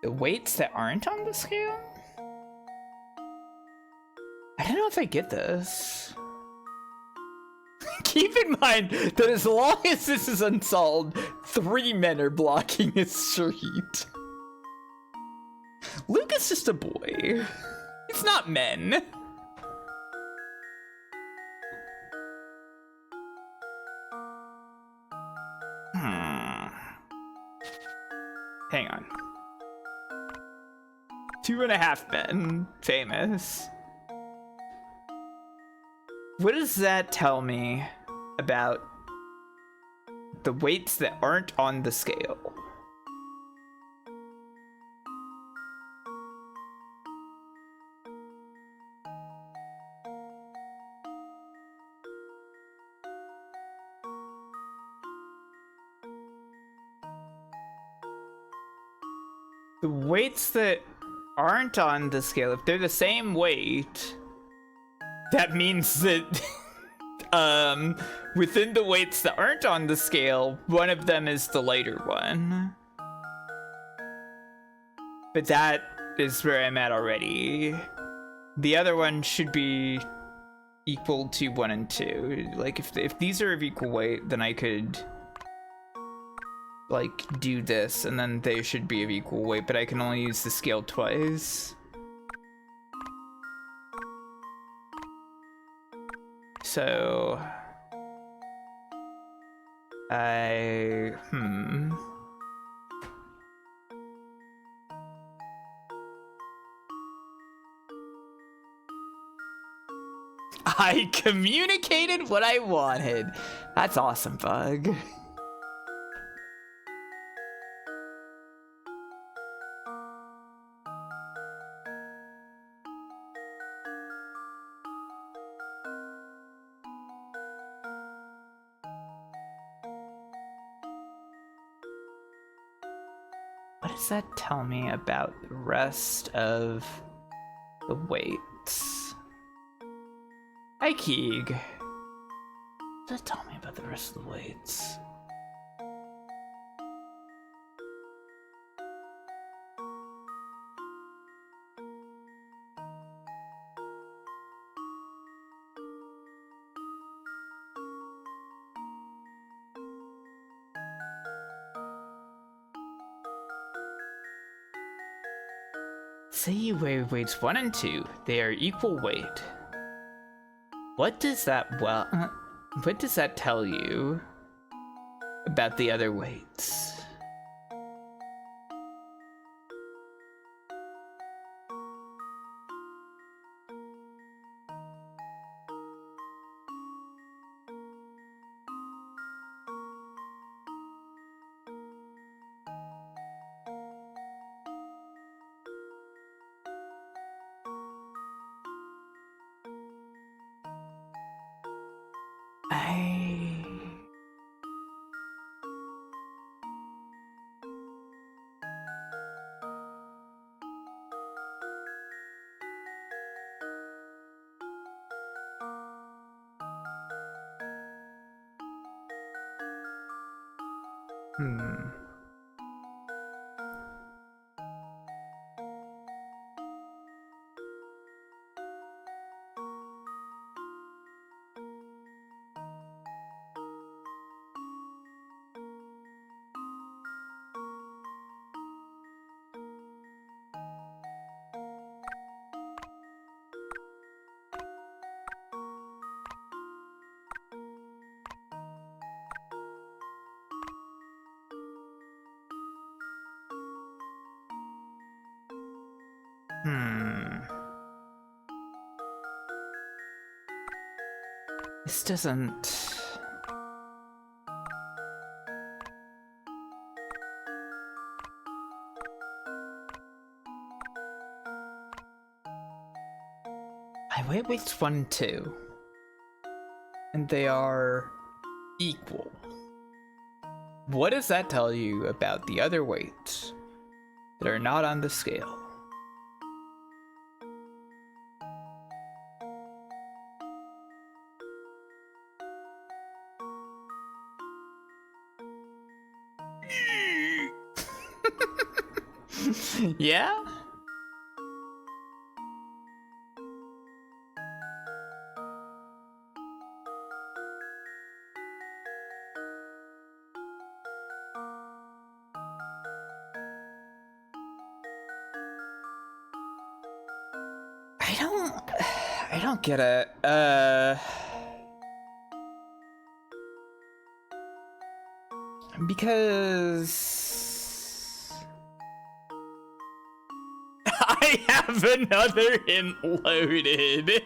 the weights that aren't on the scale? I don't know if I get this. Keep in mind that as long as this is unsolved, 3 men are blocking his street. Luke is just a boy. It's not men. hang on. 2.5 men. Famous. What does that tell me about the weights that aren't on the scale? The weights that aren't on the scale, if they're the same weight, that means that within the weights that aren't on the scale, one of them is the lighter one. But that is where I'm at already. The other one should be equal to 1 and 2. Like, if these are of equal weight, then I could like do this, and then they should be of equal weight, but I can only use the scale twice. So I I communicated what I wanted. That's awesome, Bug. What does that tell me about the rest of the weights? Hi, Keeg. What does that tell me about the rest of the weights? Say you weigh weights 1 and 2. They are equal weight. What does that tell you about the other weights? This doesn't... I weigh weights 1 and 2. And they are equal. What does that tell you about the other weights that are not on the scale? Yeah? I don't get it. Because I have another hint loaded.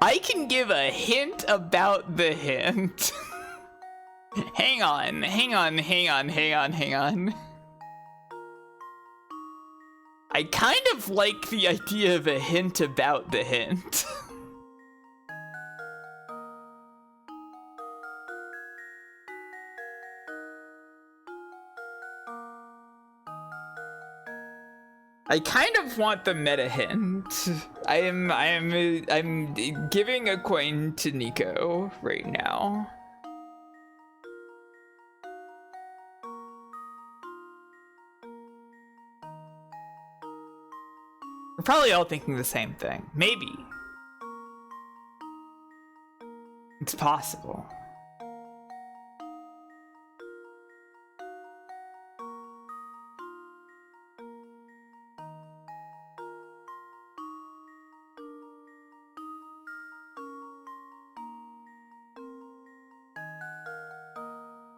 I can give a hint about the hint. Hang on. I kind of like the idea of a hint about the hint. I kind of want the meta hint. I'm giving a coin to Nico right now. We're probably all thinking the same thing. Maybe. It's possible.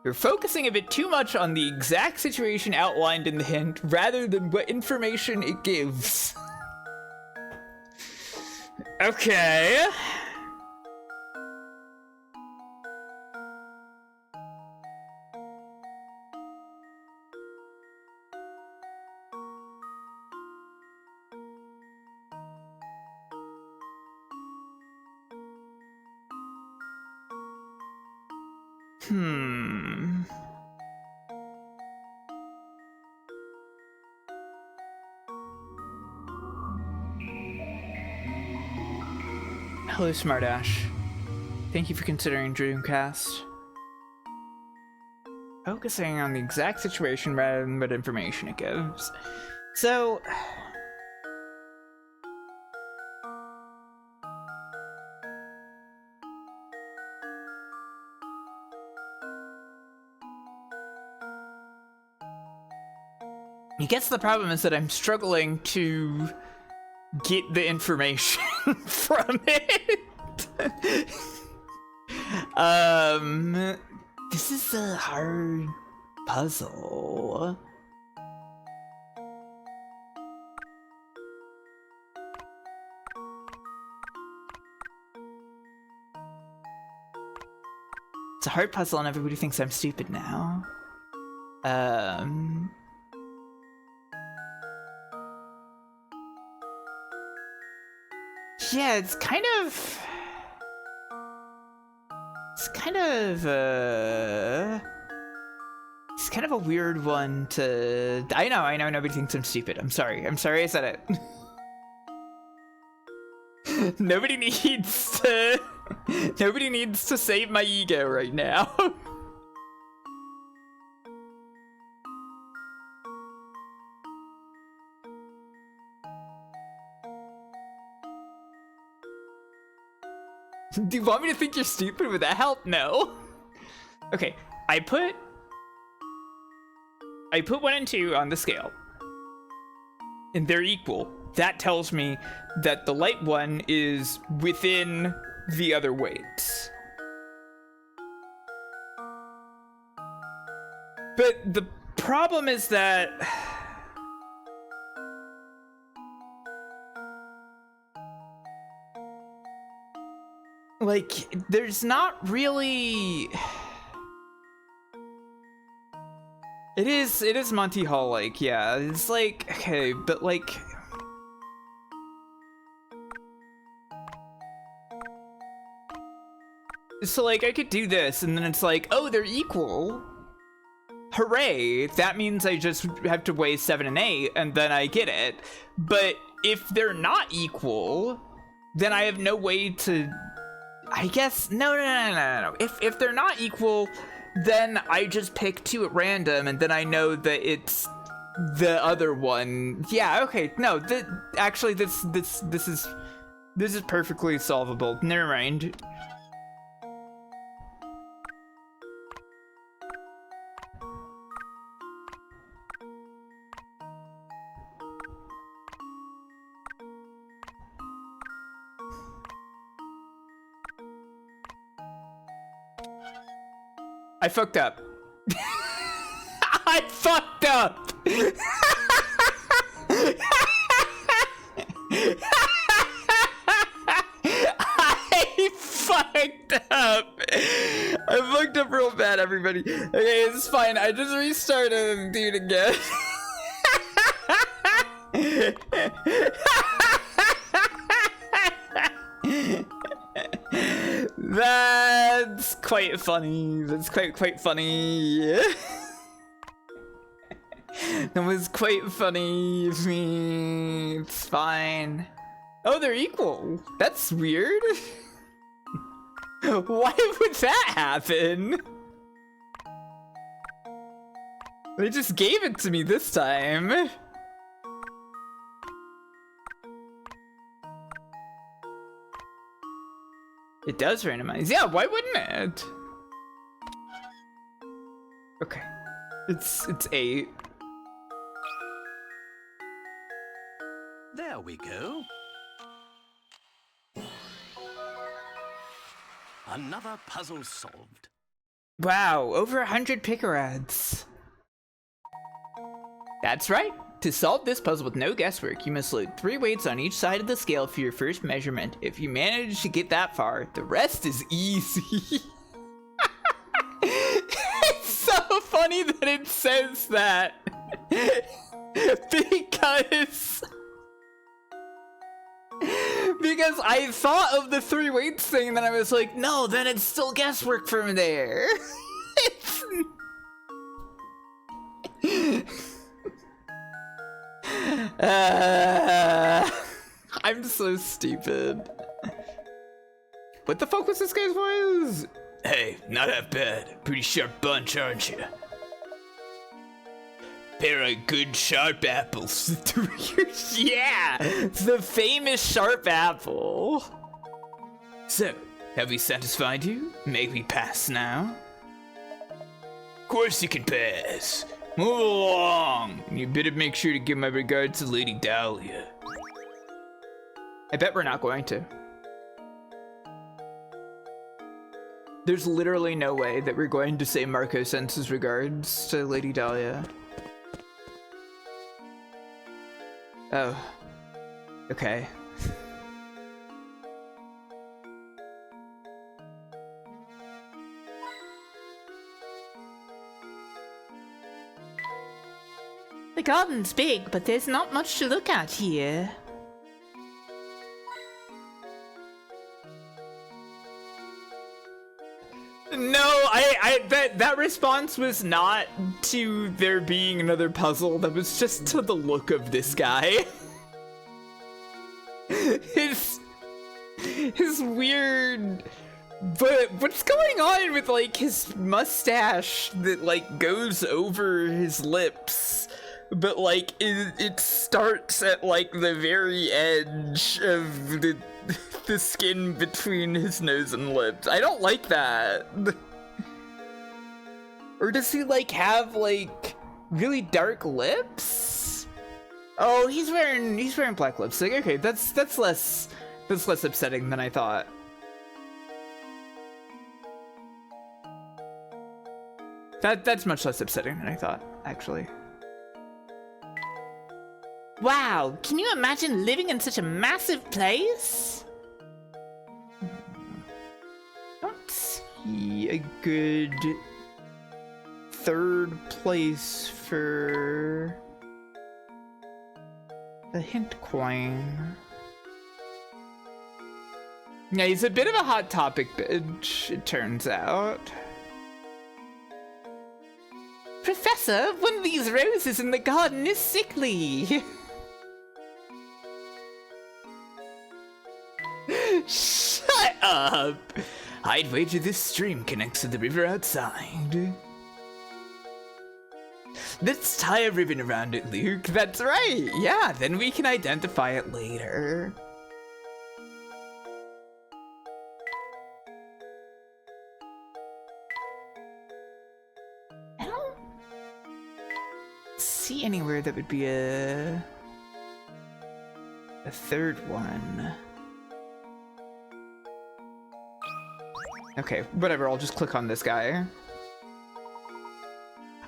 You're focusing a bit too much on the exact situation outlined in the hint rather than what information it gives. Okay. Hello, Smartash. Thank you for considering Dreamcast. Focusing on the exact situation rather than what information it gives. So... I guess the problem is that I'm struggling to get the information from it. This is a hard puzzle. It's a hard puzzle and everybody thinks I'm stupid now. Yeah, it's kind of a weird one to... I know nobody thinks I'm stupid. I'm sorry I said it. Nobody needs to save my ego right now. Do you want me to think you're stupid? Would that help? No. Okay, I put 1 and 2 on the scale, and they're equal. That tells me that the light one is within the other weights. But the problem is that... like, there's not really... It is Monty Hall, like, yeah. It's like, okay, but like... So, like, I could do this, and then it's like, oh, they're equal. Hooray! That means I just have to weigh 7 and 8, and then I get it. But if they're not equal, then I have no way to... I guess, no. If they're not equal, then I just pick 2 at random, and then I know that it's the other one. Yeah, okay, no, actually, this is perfectly solvable. Never mind. I fucked up. I fucked up. I fucked up. I fucked up real bad, everybody. Okay, it's fine. I just restarted and do it again. That's quite funny. That's quite funny. That was quite funny of me. It's fine. Oh, they're equal. That's weird. Why would that happen? They just gave it to me this time. It does randomize. Yeah, why wouldn't it? Okay. It's 8. There we go. Another puzzle solved. Wow, over 100 picker ads. That's right. To solve this puzzle with no guesswork, you must load 3 weights on each side of the scale for your first measurement. If you manage to get that far, the rest is easy. It's so funny that it says that. Because I thought of the 3 weights thing and then I was like, no, then it's still guesswork from there. I'm so stupid. What the fuck was this guy's voice? Hey, not that bad. Pretty sharp bunch, aren't you? Pair of good sharp apples. Yeah, the famous sharp apple. So, have we satisfied you? May we pass now? Of course you can pass. Move along. You better make sure to give my regards to Lady Dahlia. I bet we're not going to. There's literally no way that we're going to say Marco sends his regards to Lady Dahlia. Oh. Okay. The garden's big, but there's not much to look at here. No, that response was not to there being another puzzle. That was just to the look of this guy. His weird. But what's going on with like his mustache that like goes over his lips? But like it starts at like the very edge of the skin between his nose and lips. I don't like that. Or does he like have like really dark lips? Oh, he's wearing black lipstick. Okay, that's less upsetting than I thought. That's much less upsetting than I thought, actually. Wow, can you imagine living in such a massive place? Don't see a good third place for the hint coin. Yeah, he's a bit of a hot topic bitch, it turns out. Professor, one of these roses in the garden is sickly. Shut up! I'd wager this stream connects to the river outside. Let's tie a ribbon around it, Luke. That's right. Yeah, then we can identify it later. I don't see anywhere that would be a third one. Okay, whatever, I'll just click on this guy.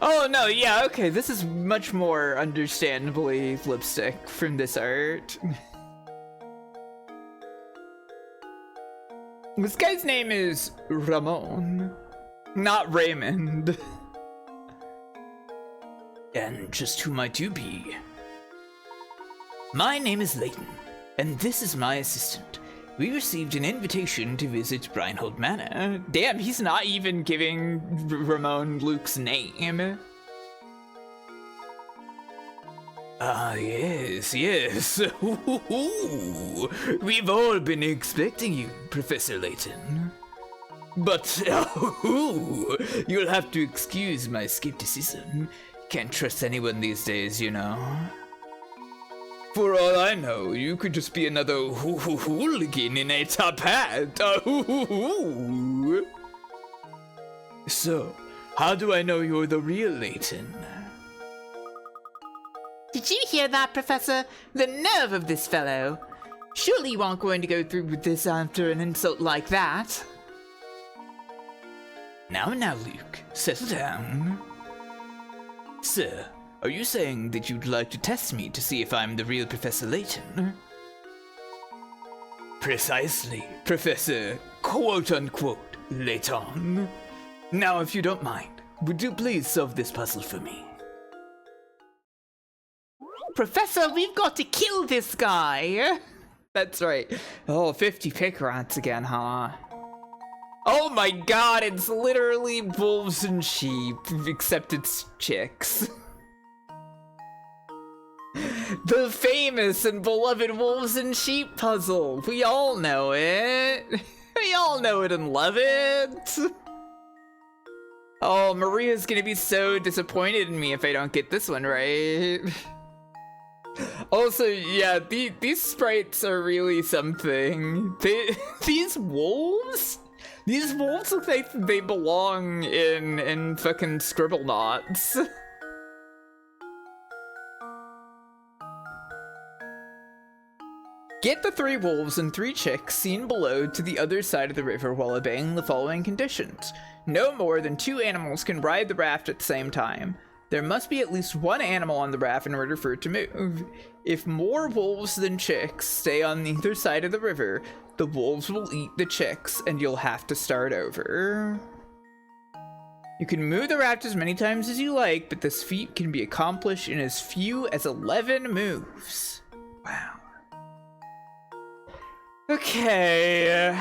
Oh no, yeah, okay, this is much more understandably lipstick from this art. This guy's name is Ramon, not Raymond. And just who might you be? My name is Layton, and this is my assistant. We received an invitation to visit Breinhold Manor. Damn, he's not even giving Ramon Luke's name. Ah, yes. We've all been expecting you, Professor Layton. But, you'll have to excuse my skepticism. Can't trust anyone these days, you know. For all I know, you could just be another hooligan in a top hat. So, how do I know you're the real Layton? Did you hear that, Professor? The nerve of this fellow. Surely you aren't going to go through with this after an insult like that. Now, Luke, settle down. Sir, are you saying that you'd like to test me to see if I'm the real Professor Layton? Precisely, Professor quote-unquote Layton. Now, if you don't mind, would you please solve this puzzle for me? Professor, we've got to kill this guy! That's right. Oh, 50 pick rats again, huh? Oh my god, it's literally wolves and sheep, except it's chicks. The famous and beloved wolves and sheep puzzle. We all know it. We all know it and love it. Oh, Maria's gonna be so disappointed in me if I don't get this one right. Also, yeah, these sprites are really something. These wolves look like they belong in fucking scribble knots. Get the 3 wolves and 3 chicks seen below to the other side of the river while obeying the following conditions. No more than 2 animals can ride the raft at the same time. There must be at least 1 animal on the raft in order for it to move. If more wolves than chicks stay on either side of the river, the wolves will eat the chicks and you'll have to start over. You can move the raft as many times as you like, but this feat can be accomplished in as few as 11 moves. Wow. Okay.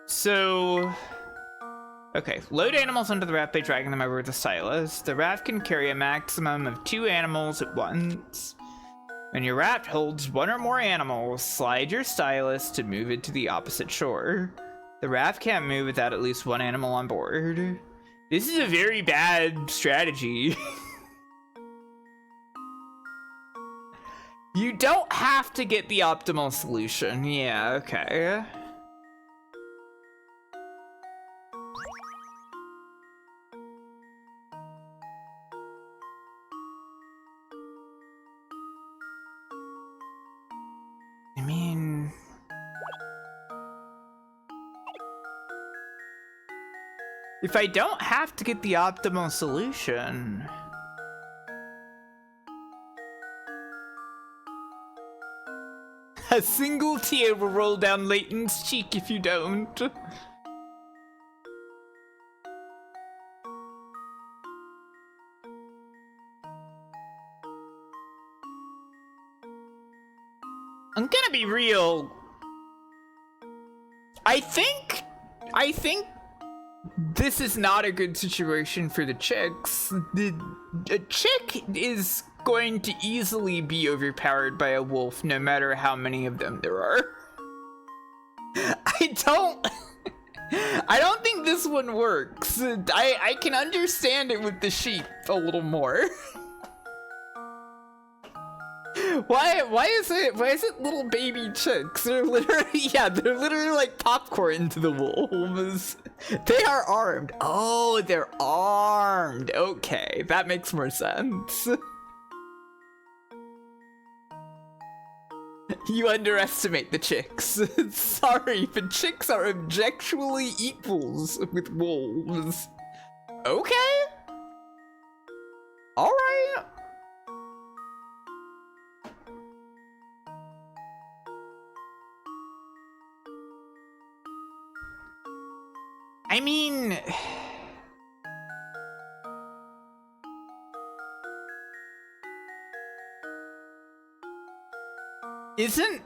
So, okay, load animals onto the raft by dragging them over with a stylus. The raft can carry a maximum of 2 animals at once. When your raft holds 1 or more animals, slide your stylus to move it to the opposite shore. The raft can't move without at least 1 animal on board. This is a very bad strategy. You don't have to get the optimal solution. Yeah, okay. I mean... if I don't have to get the optimal solution... a single tear will roll down Layton's cheek if you don't. I'm gonna be real. I think this is not a good situation for the chicks. A chick is going to easily be overpowered by a wolf no matter how many of them there are. I don't think this one works. I can understand it with the sheep a little more. Why is it little baby chicks? They're literally like popcorn to the wolves. They are armed. Oh, they're armed. Okay, that makes more sense. You underestimate the chicks. Sorry, but chicks are objectually equals with wolves. Okay. Alright. I mean... Isn't...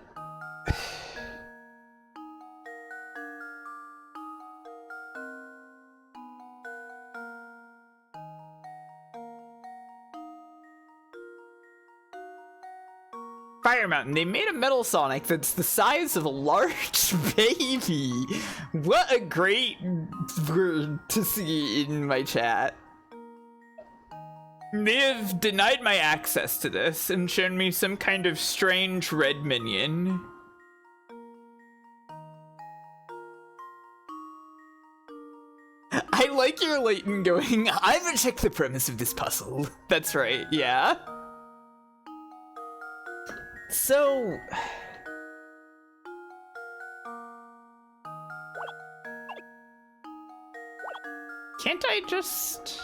Fire Mountain, they made a metal Sonic that's the size of a large baby. What a great word to see in my chat. They have denied my access to this and shown me some kind of strange red minion. I like your Layton going, I haven't checked the premise of this puzzle. That's right, yeah. So... Can't I just...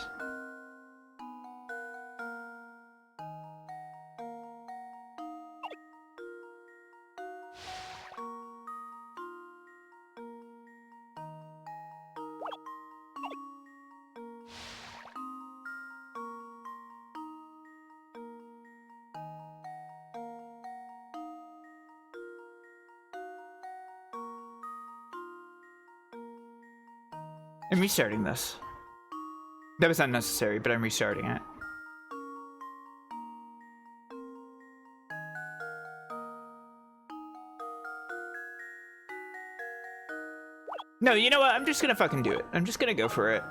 I'm restarting this. That was unnecessary, but I'm restarting it. No, you know what? I'm just gonna fucking do it. I'm just gonna go for it.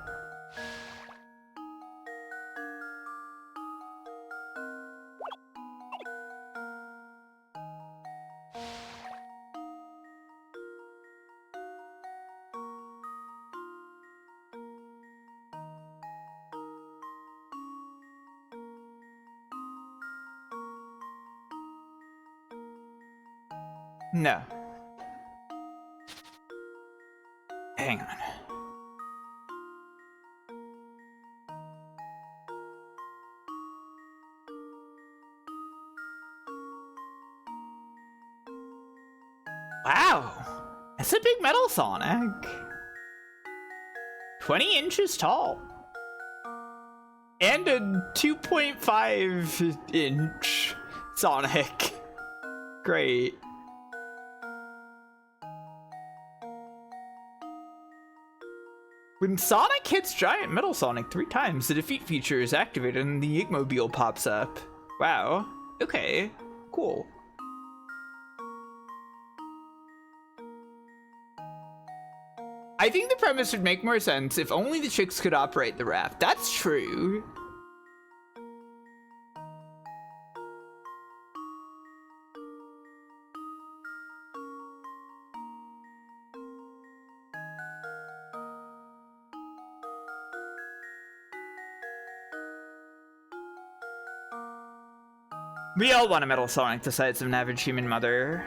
No. Hang on. Wow. That's a big metal Sonic. 20 inches tall. And a 2.5 inch Sonic. Great. When Sonic hits Giant Metal Sonic 3 times, the defeat feature is activated and the Igmobile pops up. Wow. Okay. Cool. I think the premise would make more sense if only the chicks could operate the raft. That's true. We all want a Metal Sonic the size of an average human mother.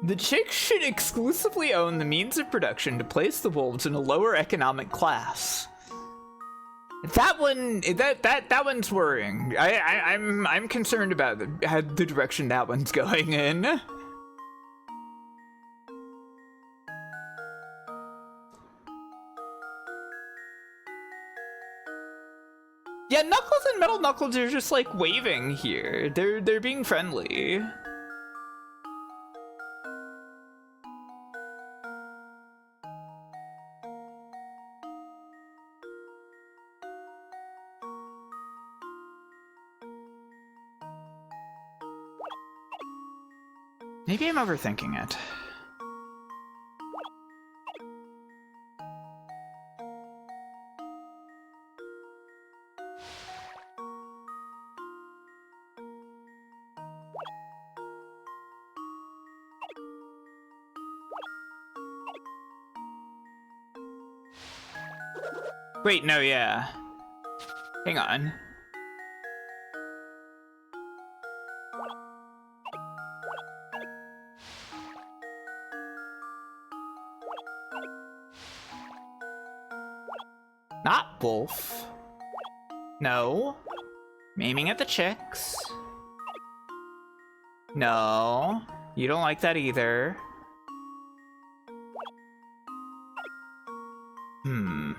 The chicks should exclusively own the means of production to place the wolves in a lower economic class. That one's worrying. I'm concerned about the direction that one's going in. Yeah, Knuckles and Metal Knuckles are just like waving here. They're being friendly. Maybe I'm overthinking it. Wait, no, yeah. Hang on. Not wolf. No. I'm aiming at the chicks. No. You don't like that either. Hmm.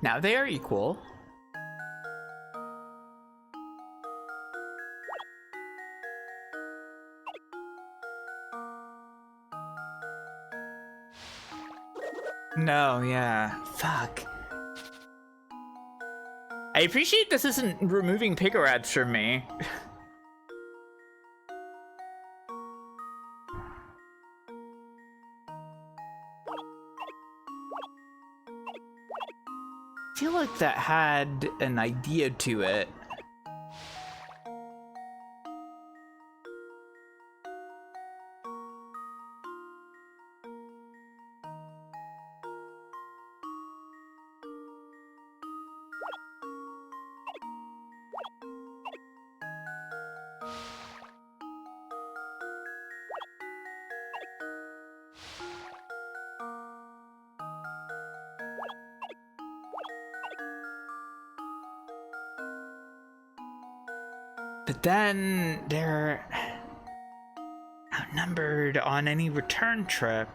Now they are equal. No, yeah. Fuck. I appreciate this isn't removing Pigorats from me. I feel like that had an idea to it. But then they're outnumbered on any return trip.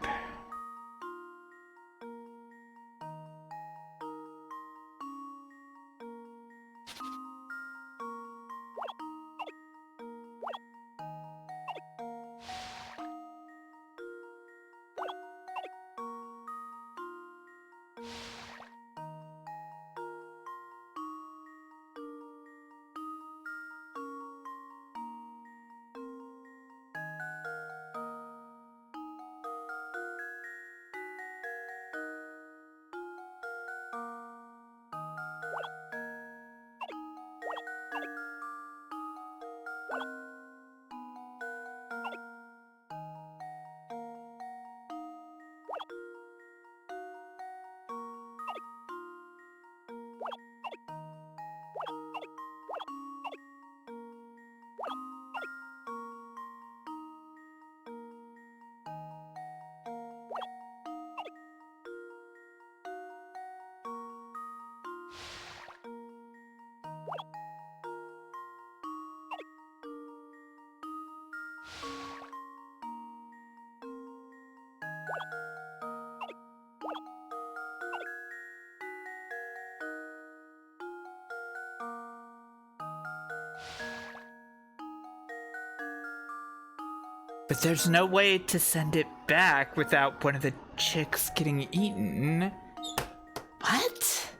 But there's no way to send it back without one of the chicks getting eaten. What?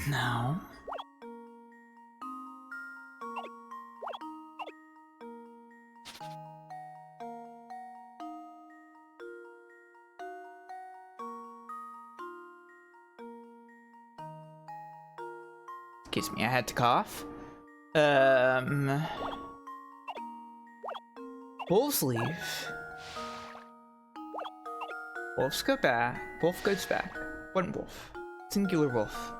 No. Excuse me, I had to cough. Wolves leave. Wolves go back. Wolf goes back. One wolf. Singular wolf.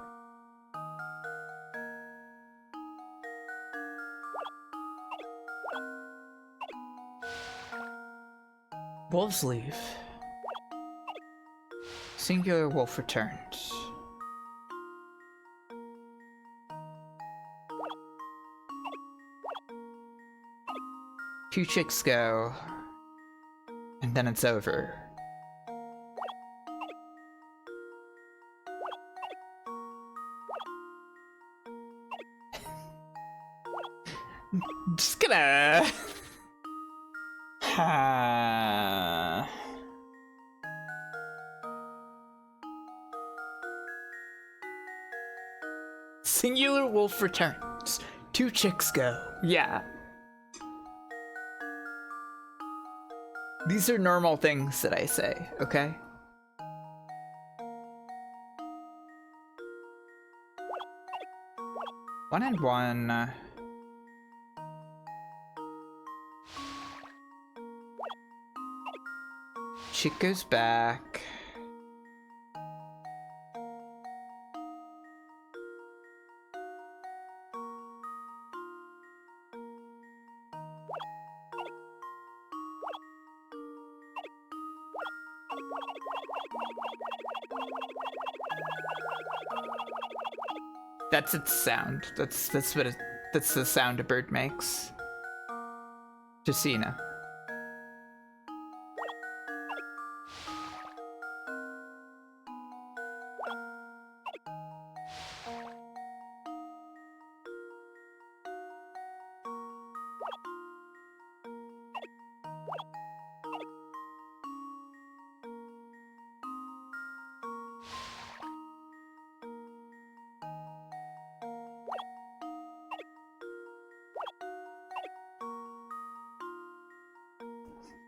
Wolves leave. Singular wolf returns. Two chicks go, and then it's over. Just gonna... Singular wolf returns. Two chicks go. Yeah. These are normal things that I say, okay? One and one. Chick goes back. That's its sound. That's the sound a bird makes. Just so you know.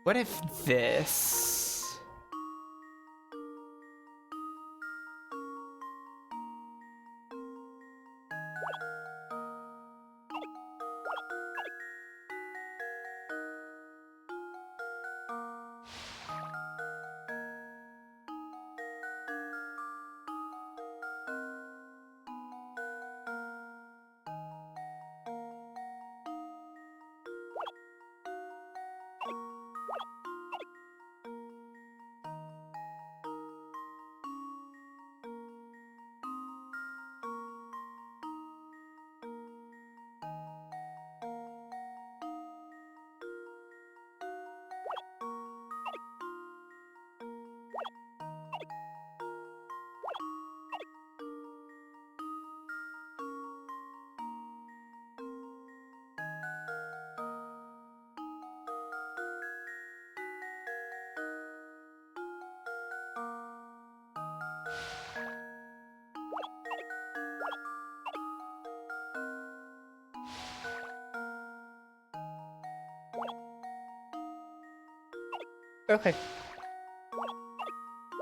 What if this... Okay.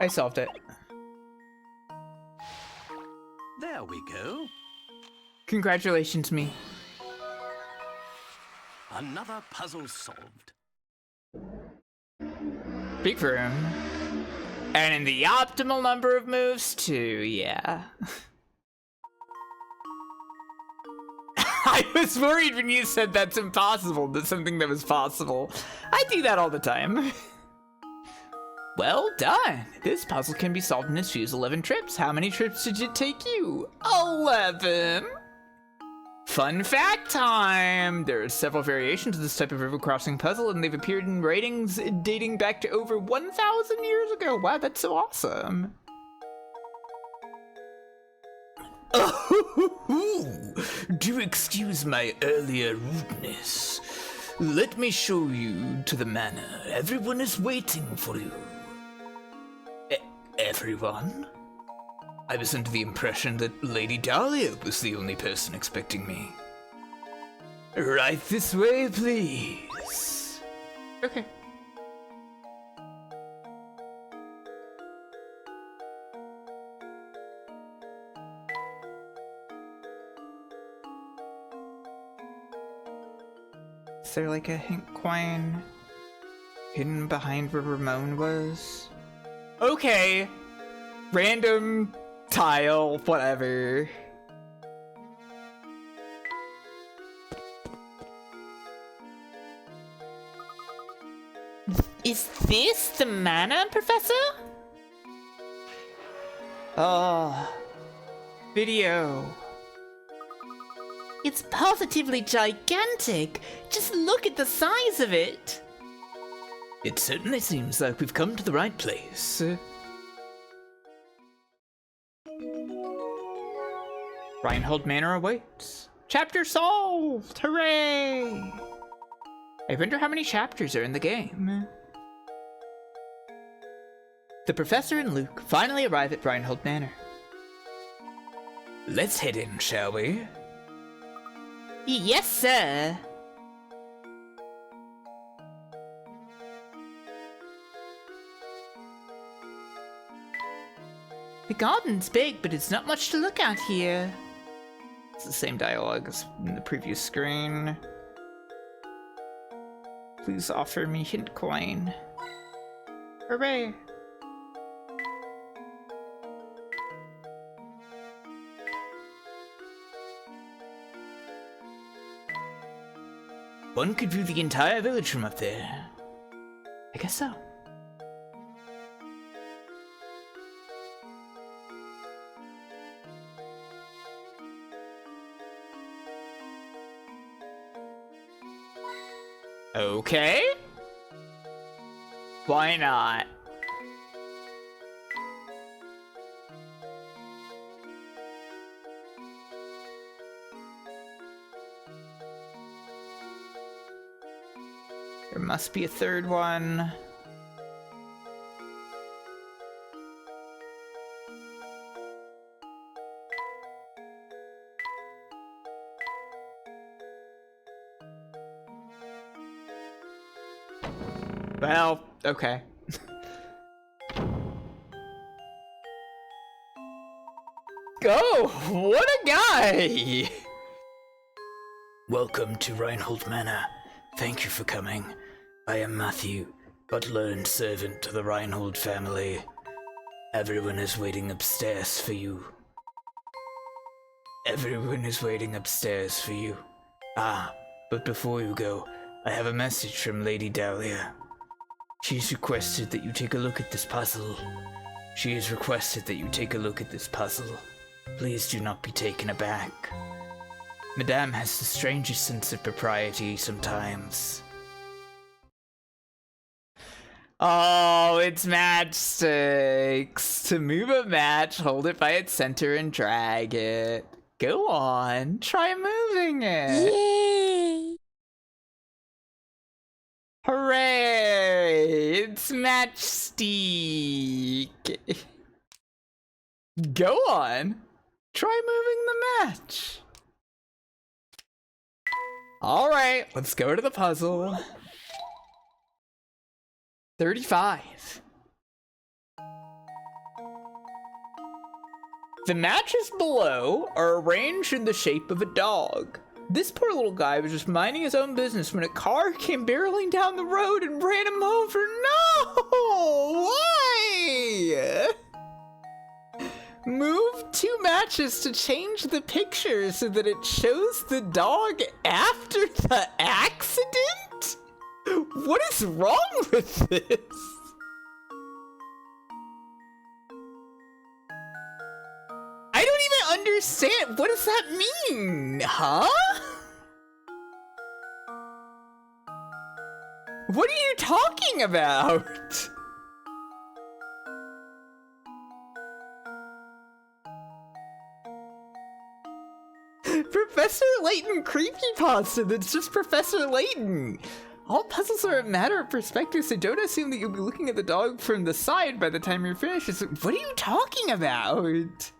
I solved it. Congratulations, me. Another puzzle solved. Big room. And in the optimal number of moves, too, yeah. I was worried when you said that's impossible, that's something that was possible. I do that all the time. Well done. This puzzle can be solved in as few as 11 trips. How many trips did it take you? 11. Fun fact time! There are several variations of this type of river crossing puzzle, and they've appeared in writings dating back to over 1,000 years ago. Wow, that's so awesome. Oh, do excuse my earlier rudeness. Let me show you to the manor. Everyone is waiting for you. Everyone? I was under the impression that Lady Dahlia was the only person expecting me. Right this way, please. Okay. Is there like a hint coin hidden behind where Ramon was? Okay. Random tile, whatever. Is this the manor, Professor? Oh, video. It's positively gigantic. Just look at the size of it. It certainly seems like we've come to the right place. Reinhold Manor awaits. Chapter solved! Hooray! I wonder how many chapters are in the game. The Professor and Luke finally arrive at Reinhold Manor. Let's head in, shall we? Yes, sir. The garden's big, but it's not much to look at here. It's the same dialogue as in the previous screen. Please offer me hint coin. Hooray! One could view the entire village from up there. I guess so. Okay. Why not? There must be a third one. Well, okay. Go! What a guy! Welcome to Reinhold Manor. Thank you for coming. I am Matthew, butler and servant to the Reinhold family. Everyone is waiting upstairs for you. Everyone is waiting upstairs for you. Ah, but before you go, I have a message from Lady Dahlia. She's requested that you take a look at this puzzle. She has requested that you take a look at this puzzle. Please do not be taken aback. Madame has the strangest sense of propriety sometimes. Oh, it's matchsticks. To move a match, hold it by its center and drag it. Go on, try moving it. Yay! Hooray! It's matchstick. Go on, try moving the match. All right, let's go to the puzzle. 35. The matches below are arranged in the shape of a dog. This poor little guy was just minding his own business when a car came barreling down the road and ran him over. No! Why? Move 2 matches to change the picture so that it shows the dog after the accident? What is wrong with this? I don't even understand. What does that mean? Huh? What are you talking about? Professor Layton creepypasta that's just Professor Layton. All puzzles are a matter of perspective, so don't assume that you'll be looking at the dog from the side by the time you're finished. What are you talking about?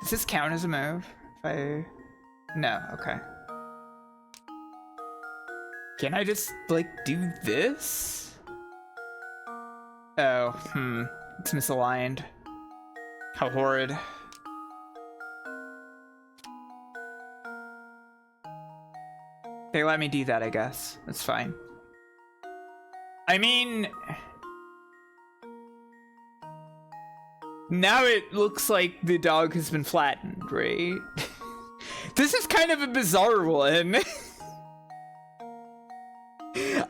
Does this count as a move? No, okay. Can I just, like, do this? Oh, it's misaligned. How horrid. They let me do that, I guess. That's fine. I mean... now it looks like the dog has been flattened, right? This is kind of a bizarre one.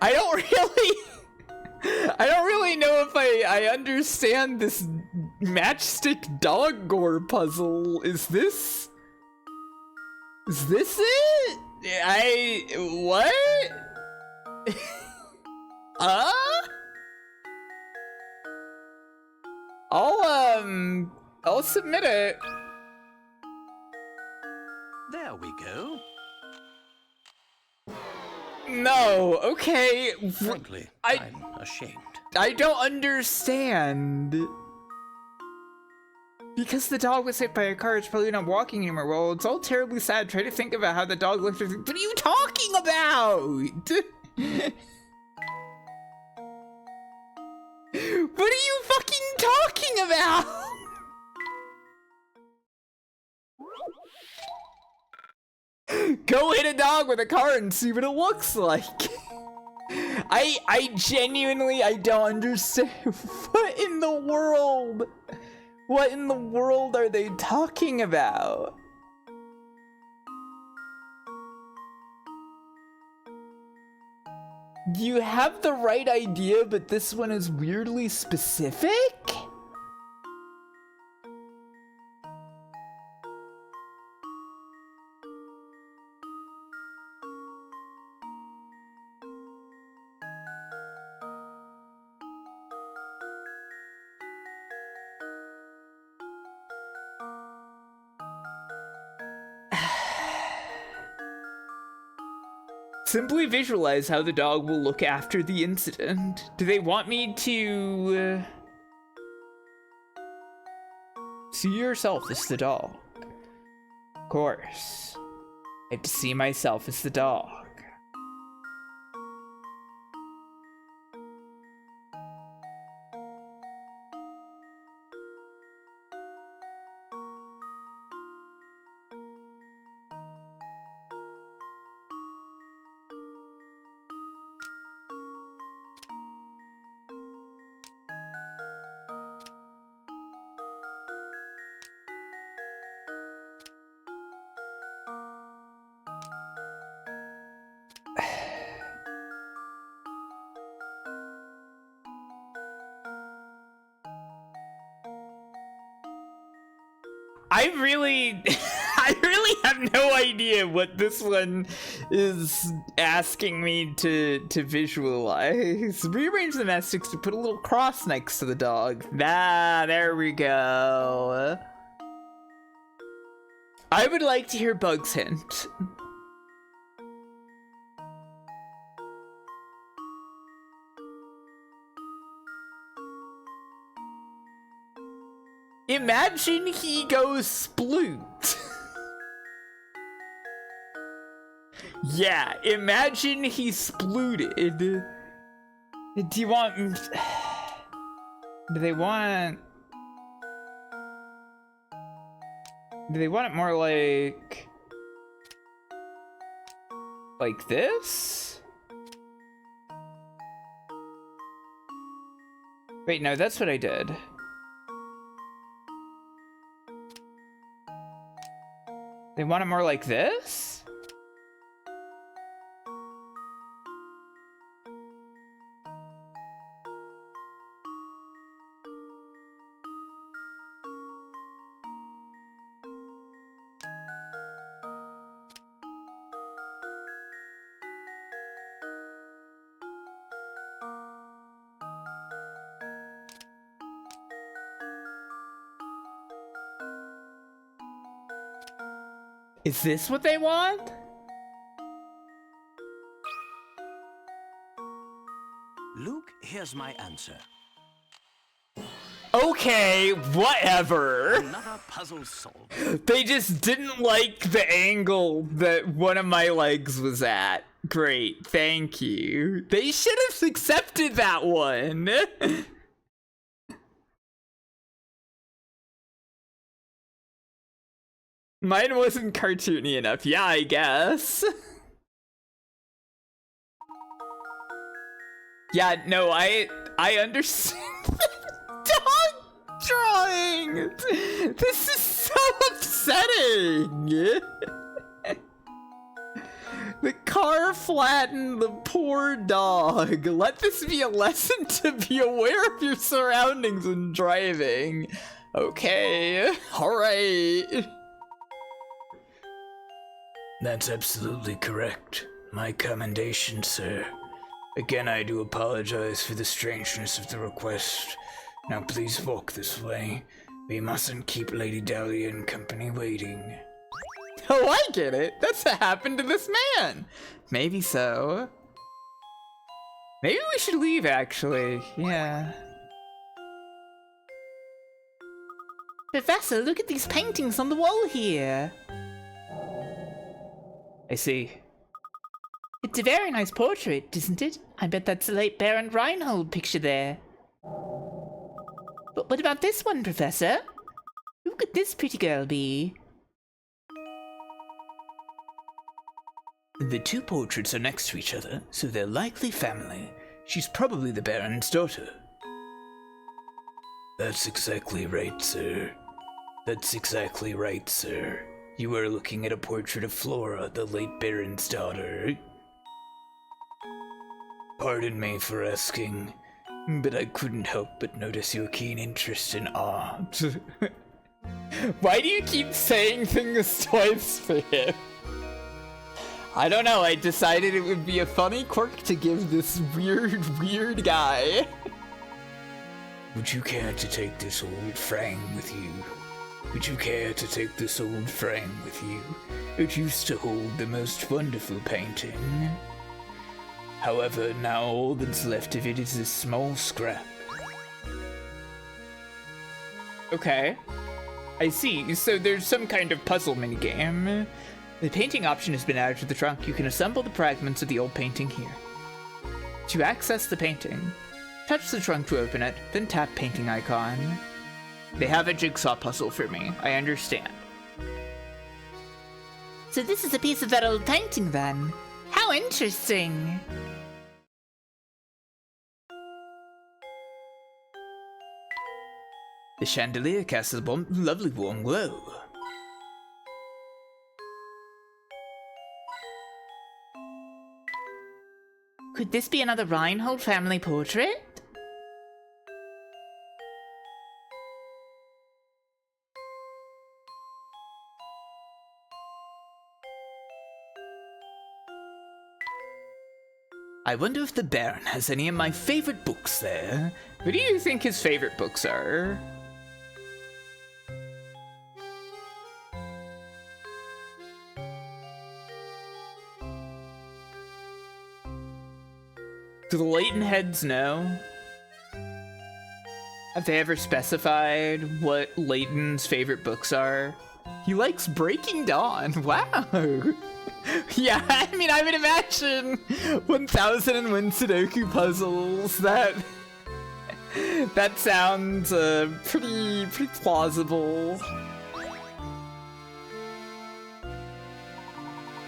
I don't really know if I understand this matchstick dog gore puzzle. Is this it? What? I'll submit it. There we go. No, okay. Frankly, I'm ashamed. I don't understand. Because the dog was hit by a car, it's probably not walking anymore. Well, it's all terribly sad. Try to think about how the dog looked. What are you talking about? What are you fucking talking about? Go hit a dog with a car and see what it looks like. I genuinely, I don't understand. What in the world? What in the world are they talking about? You have the right idea, but this one is weirdly specific? Simply visualize how the dog will look after the incident. Do they want me to... see yourself as the dog? Of course. I have to see myself as the dog. I really have no idea what this one is asking me to visualize. Rearrange the matchsticks to put a little cross next to the dog. Ah, there we go. I would like to hear Bug's hint. Imagine he goes sploot. Yeah, imagine he splooted. Do you want... Do they want it more like this? Wait, no, that's what I did. They want it more like this? Is this what they want? Luke, here's my answer. Okay, whatever. Another puzzle solved. They just didn't like the angle that one of my legs was at. Great, thank you. They should have accepted that one. Mine wasn't cartoony enough. Yeah, I guess. Yeah, no, I understand the dog drawing. This is so upsetting. The car flattened the poor dog. Let this be a lesson to be aware of your surroundings when driving. Okay, all right. That's absolutely correct. My commendation, sir. Again, I do apologize for the strangeness of the request. Now please walk this way. We mustn't keep Lady Dahlia and company waiting. Oh, I get it. That's what happened to this man. Maybe so. Maybe we should leave, actually. Yeah. Professor, look at these paintings on the wall here. I see. It's a very nice portrait, isn't it? I bet that's the late Baron Reinhold picture there. But what about this one, Professor? Who could this pretty girl be? The two portraits are next to each other, so they're likely family. She's probably the Baron's daughter. That's exactly right, sir. That's exactly right, sir. You are looking at a portrait of Flora, the late Baron's daughter. Pardon me for asking, but I couldn't help but notice your keen interest in art. Why do you keep saying things twice for him? I don't know, I decided it would be a funny quirk to give this weird guy. Would you care to take this old frame with you? Would you care to take this old frame with you? It used to hold the most wonderful painting. However, now all that's left of it is this small scrap. Okay. I see, so there's some kind of puzzle minigame. The painting option has been added to the trunk. You can assemble the fragments of the old painting here. To access the painting, touch the trunk to open it, then tap painting icon. They have a jigsaw puzzle for me, I understand. So this is a piece of that old painting then? How interesting! The chandelier casts a lovely warm glow. Could this be another Reinhold family portrait? I wonder if the Baron has any of my favorite books there. What do you think his favorite books are? Do the Layton heads know? Have they ever specified what Layton's favorite books are? He likes Breaking Dawn. Wow. Yeah, I mean, I would imagine 1001 Sudoku puzzles. That sounds pretty plausible.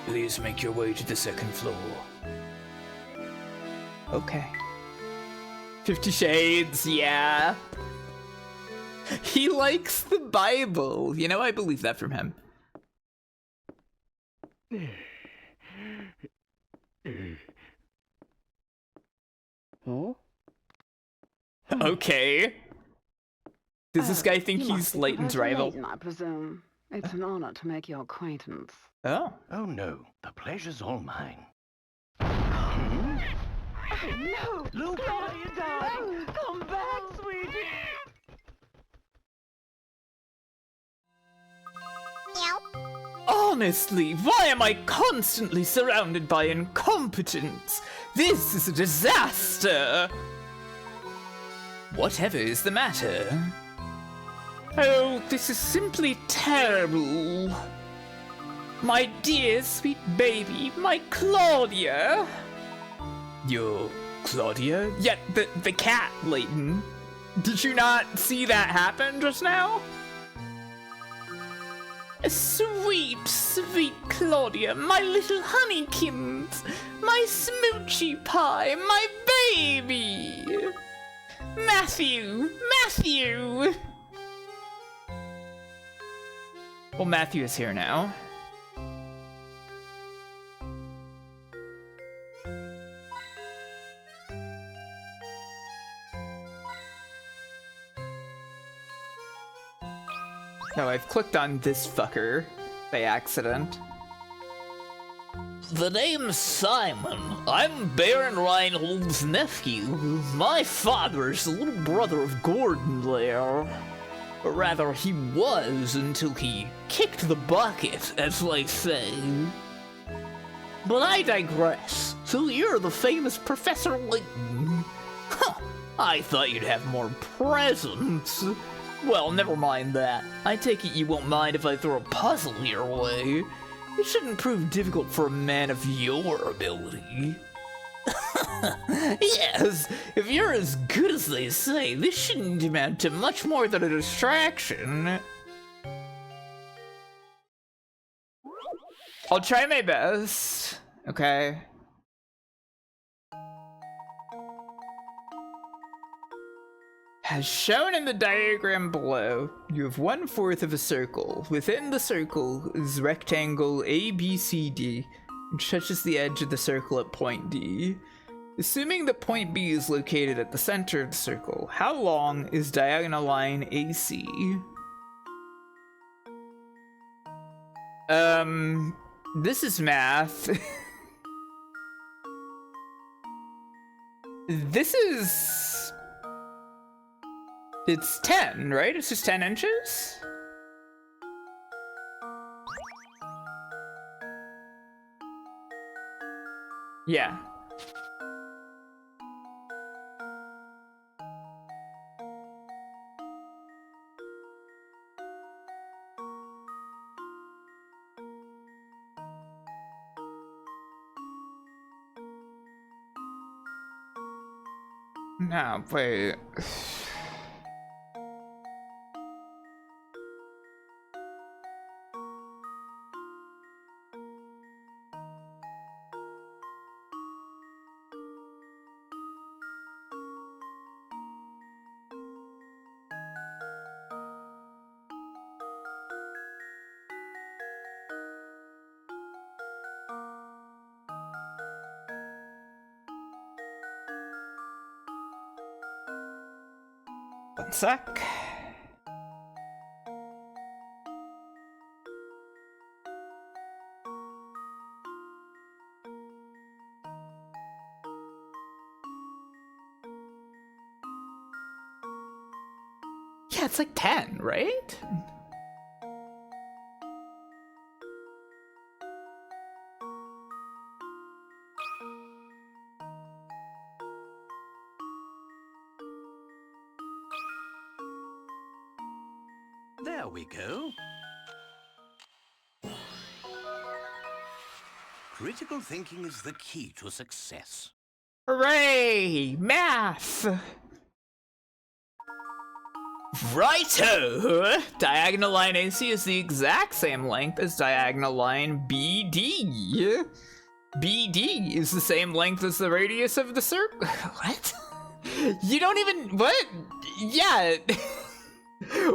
Please make your way to the second floor. Okay. 50 Shades, yeah. He likes the Bible. You know, I believe that from him. Okay. Does this guy think he's Layton's rival? Layton, I presume. It's an honor to make your acquaintance. Oh. Oh no, the pleasure's all mine. Oh, no! Luke! Darling, come back, sweetie! Honestly, why am I constantly surrounded by incompetence? This is a disaster! Whatever is the matter? Oh, this is simply terrible. My dear sweet baby, my Claudia. Your Claudia? Yeah, the cat, Layton. Did you not see that happen just now? Sweet, sweet Claudia, my little honeykins, my smoochy pie, my baby! Matthew! Matthew! Well, Matthew is here now. No, I've clicked on this fucker by accident. The name's Simon. I'm Baron Reinhold's nephew. My father's the little brother of Gordon there. Or rather, he was until he kicked the bucket, as they say. But I digress. So you're the famous Professor Layton. Huh, I thought you'd have more presence. Well, never mind that. I take it you won't mind if I throw a puzzle your way. It shouldn't prove difficult for a man of your ability. Yes, if you're as good as they say, this shouldn't amount to much more than a distraction. I'll try my best, okay? As shown in the diagram below, you have 1/4 of a circle. Within the circle is rectangle ABCD, which touches the edge of the circle at point D. Assuming that point B is located at the center of the circle, how long is diagonal line AC? This is math. This is... It's 10, right? It's just 10 inches? Yeah. No, wait. One sec. Yeah, it's like 10, right? There we go. Critical thinking is the key to success. Hooray! Math! Righto! Diagonal line AC is the exact same length as diagonal line BD. BD is the same length as the radius of the circle. What? You don't even. What? Yeah.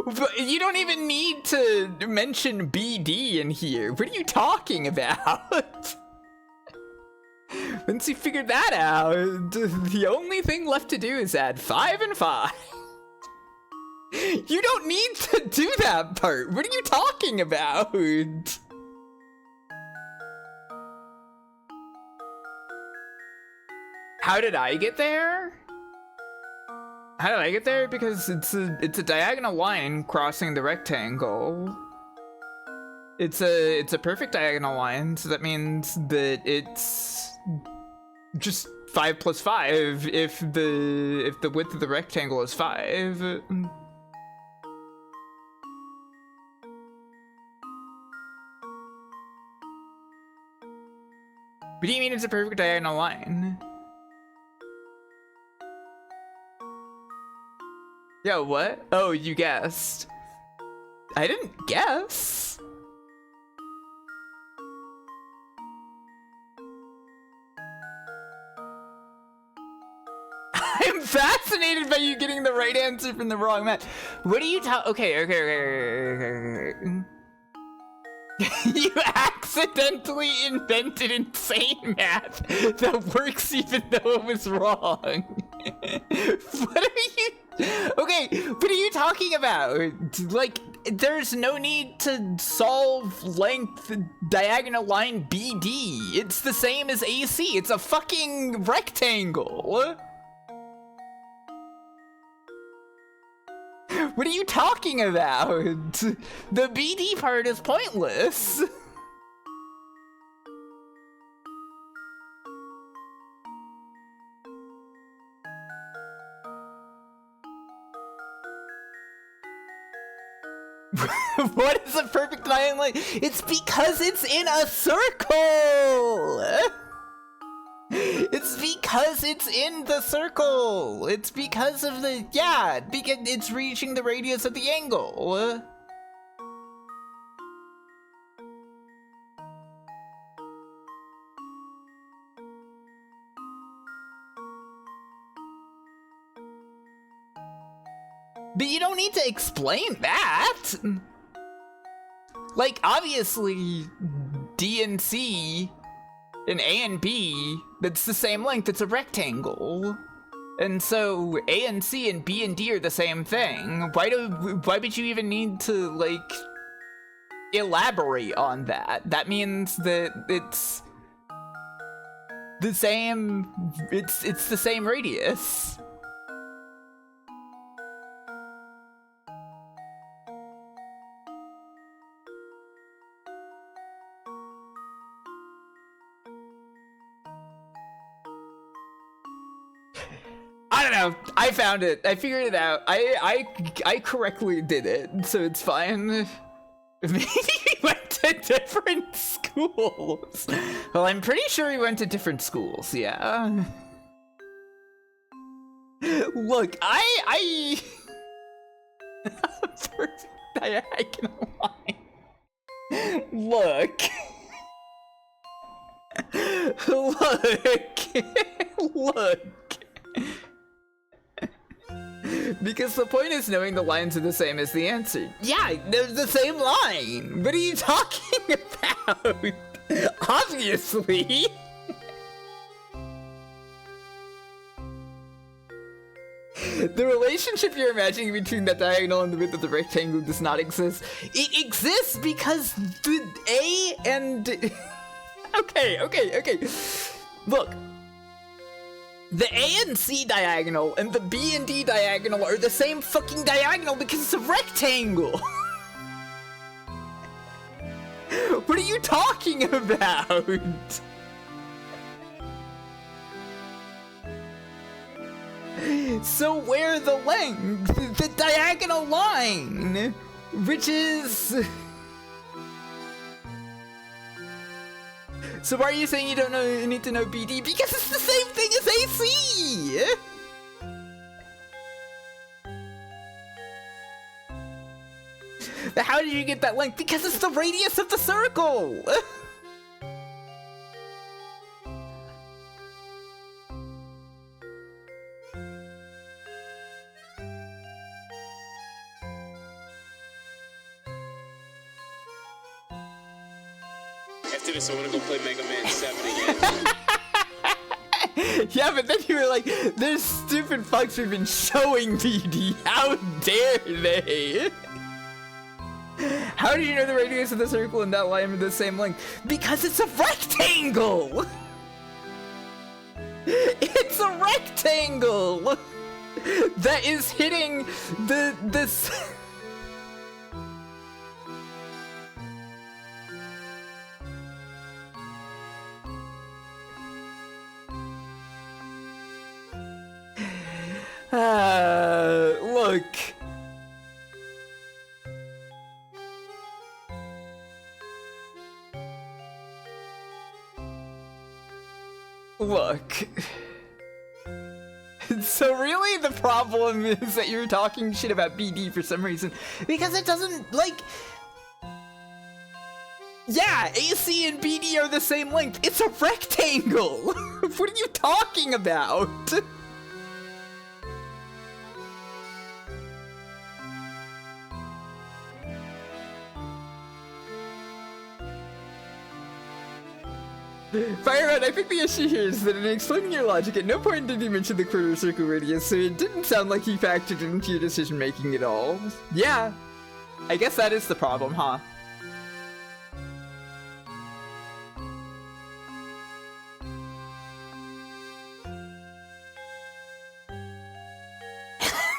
But you don't even need to mention BD in here. What are you talking about? Once you figured that out, the only thing left to do is add 5 and 5. You don't need to do that part. What are you talking about? How did I get there? How did I get there? Because it's a diagonal line crossing the rectangle. It's a perfect diagonal line, so that means that it's just 5 plus 5 if the width of the rectangle is 5. What do you mean it's a perfect diagonal line? Yeah, what? Oh, you guessed. I didn't guess. I'm fascinated by you getting the right answer from the wrong math. What are you okay. You accidentally invented insane math that works even though it was wrong. What are you... Okay, what are you talking about? Like, there's no need to solve length diagonal line BD. It's the same as AC. It's a fucking rectangle. What are you talking about? The BD part is pointless. What is a perfect diagonal line? It's because it's in a circle! It's because it's in the circle! It's because of the... Yeah, because it's reaching the radius of the angle. But you don't need to explain that! Like, obviously, D and C and A and B, that's the same length, it's a rectangle. And so A and C and B and D are the same thing. Why would you even need to, like, elaborate on that? That means that it's the same, it's the same radius. I don't know. I found it. I figured it out. I correctly did it, so it's fine. Maybe we went to different schools. Well, I'm pretty sure we went to different schools, yeah. Look, I perfect diagonal line. Look. Look. Because the point is knowing the lines are the same as the answer. Yeah, they're the same line. What are you talking about? Obviously. The relationship you're imagining between that diagonal and the width of the rectangle does not exist. It exists because the A and... Okay. Look. The A and C diagonal and the B and D diagonal are the same fucking diagonal because it's a rectangle! What are you talking about? So where the length? The diagonal line, which is... So why are you saying you don't know? You need to know BD? Because it's the same thing as AC. But how did you get that length? Because it's the radius of the circle. After this, I want to go play Mega Man 7 again. Yeah, but then you were like, "There's stupid fucks who've been showing BD. How dare they?" How did you know the radius of the circle and that line are the same length? Because it's a rectangle! It's a rectangle! That is hitting this. Look. Look. So really the problem is that you're talking shit about BD for some reason. Because it doesn't, like... Yeah, AC and BD are the same length. It's a rectangle! What are you talking about? Fireman, I think the issue here is that in explaining your logic, at no point did you mention the quarter circle radius, so it didn't sound like he factored it into your decision making at all. Yeah, I guess that is the problem, huh?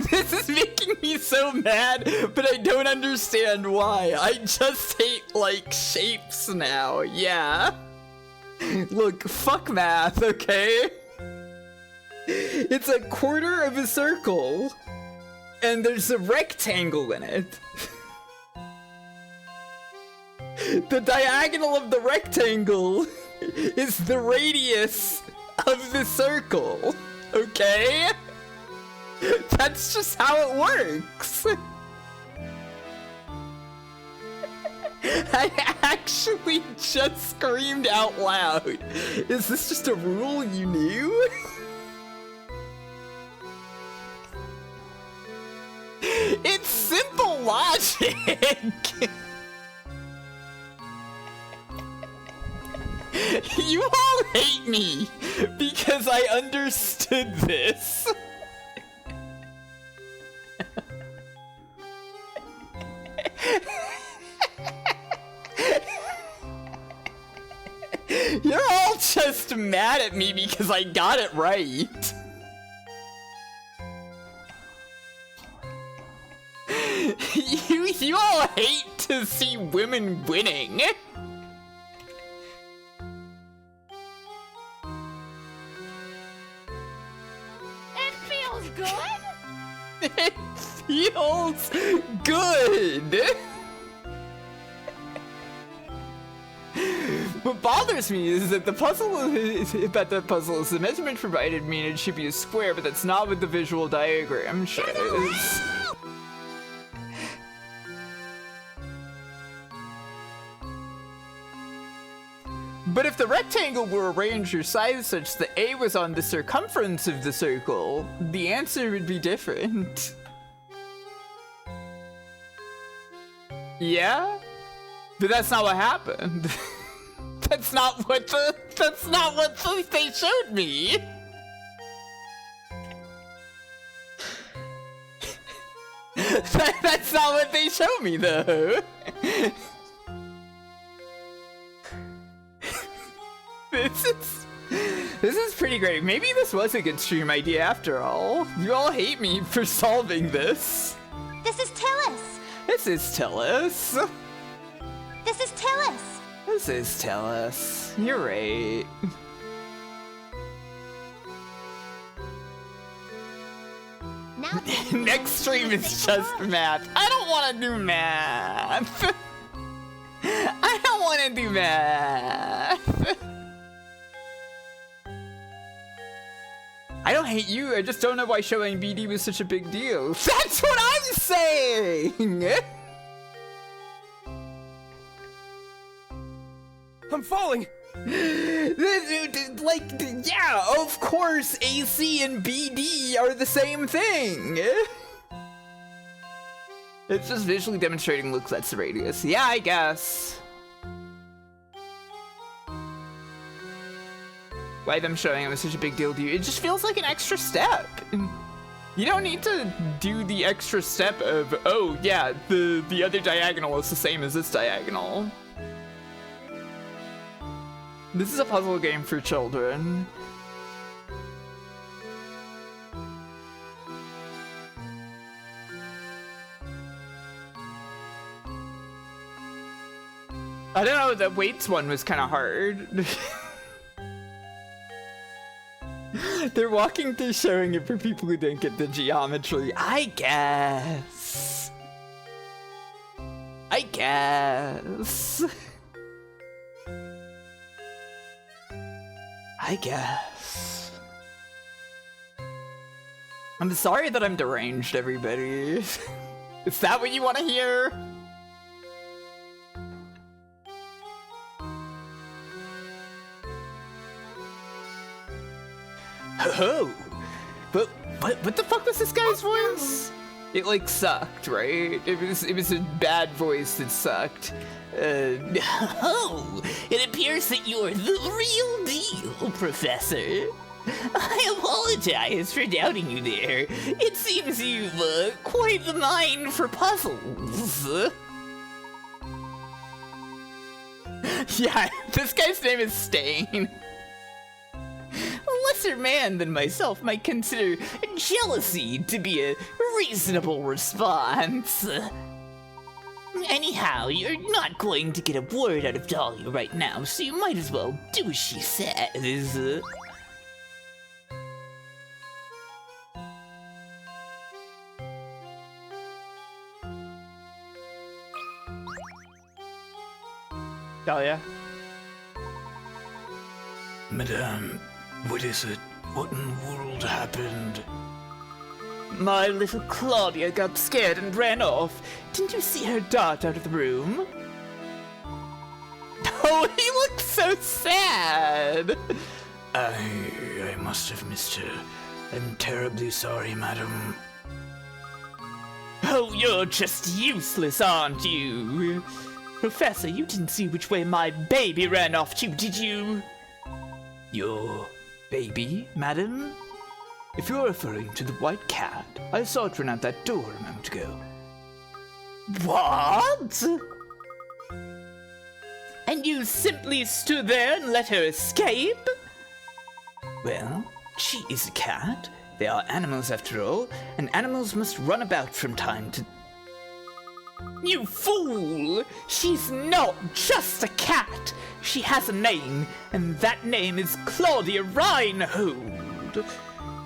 This is making me so mad, but I don't understand why. I just hate, like, shapes now, yeah. Look, fuck math, okay? It's a quarter of a circle, and there's a rectangle in it. The diagonal of the rectangle is the radius of the circle, okay? That's just how it works. I actually just screamed out loud. Is this just a rule you knew? It's simple logic. You all hate me because I understood this. You're all just mad at me because I got it right. You all hate to see women winning. It feels good. It feels good. What bothers me is that the measurement provided mean it should be a square, but that's not what the visual diagram shows. But if the rectangle were arranged or sized such that A was on the circumference of the circle, the answer would be different. Yeah? But that's not what happened. That's not what they showed me. That's not what they showed me though. This is pretty great. Maybe this was a good stream idea after all. You all hate me for solving this. This is Tillis. This is Tillis. This is Tillis. This is Tillis. You're right. Now Next stream is just math. I don't want to do math. I don't want to do math. don't hate you, I just don't know why showing BD was such a big deal. That's what I'm saying! I'm falling! Like, yeah, of course AC and BD are the same thing! It's just visually demonstrating Luke that's the radius. Yeah, I guess. Why them showing it was such a big deal to you? It just feels like an extra step. You don't need to do the extra step of, oh yeah, the other diagonal is the same as this diagonal. This is a puzzle game for children. I don't know, the weights one was kind of hard. They're walking through showing it for people who didn't get the geometry. I guess. I guess. I guess. I'm sorry that I'm deranged, everybody. Is that what you want to hear? Oh, but what the fuck was this guy's voice? It like sucked, right? It was a bad voice that sucked. Oh, it appears that you're the real deal, Professor. I apologize for doubting you there. It seems you've quite the mind for puzzles. Yeah, this guy's name is Stain. A lesser man than myself might consider jealousy to be a reasonable response. Anyhow, you're not going to get a word out of Dahlia right now, so you might as well do as she says. Dahlia. Madame, what is it? What in the world happened? My little Claudia got scared and ran off. Didn't you see her dart out of the room? Oh, he looks so sad! I must have missed her. I'm terribly sorry, madam. Oh, you're just useless, aren't you? Professor, you didn't see which way my baby ran off to, did you? Your baby, madam? If you're referring to the white cat, I saw it run out that door a moment ago. What? And you simply stood there and let her escape? Well, she is a cat. They are animals after all, and animals must run about from time to... You fool! She's not just a cat! She has a name, and that name is Claudia Reinhold.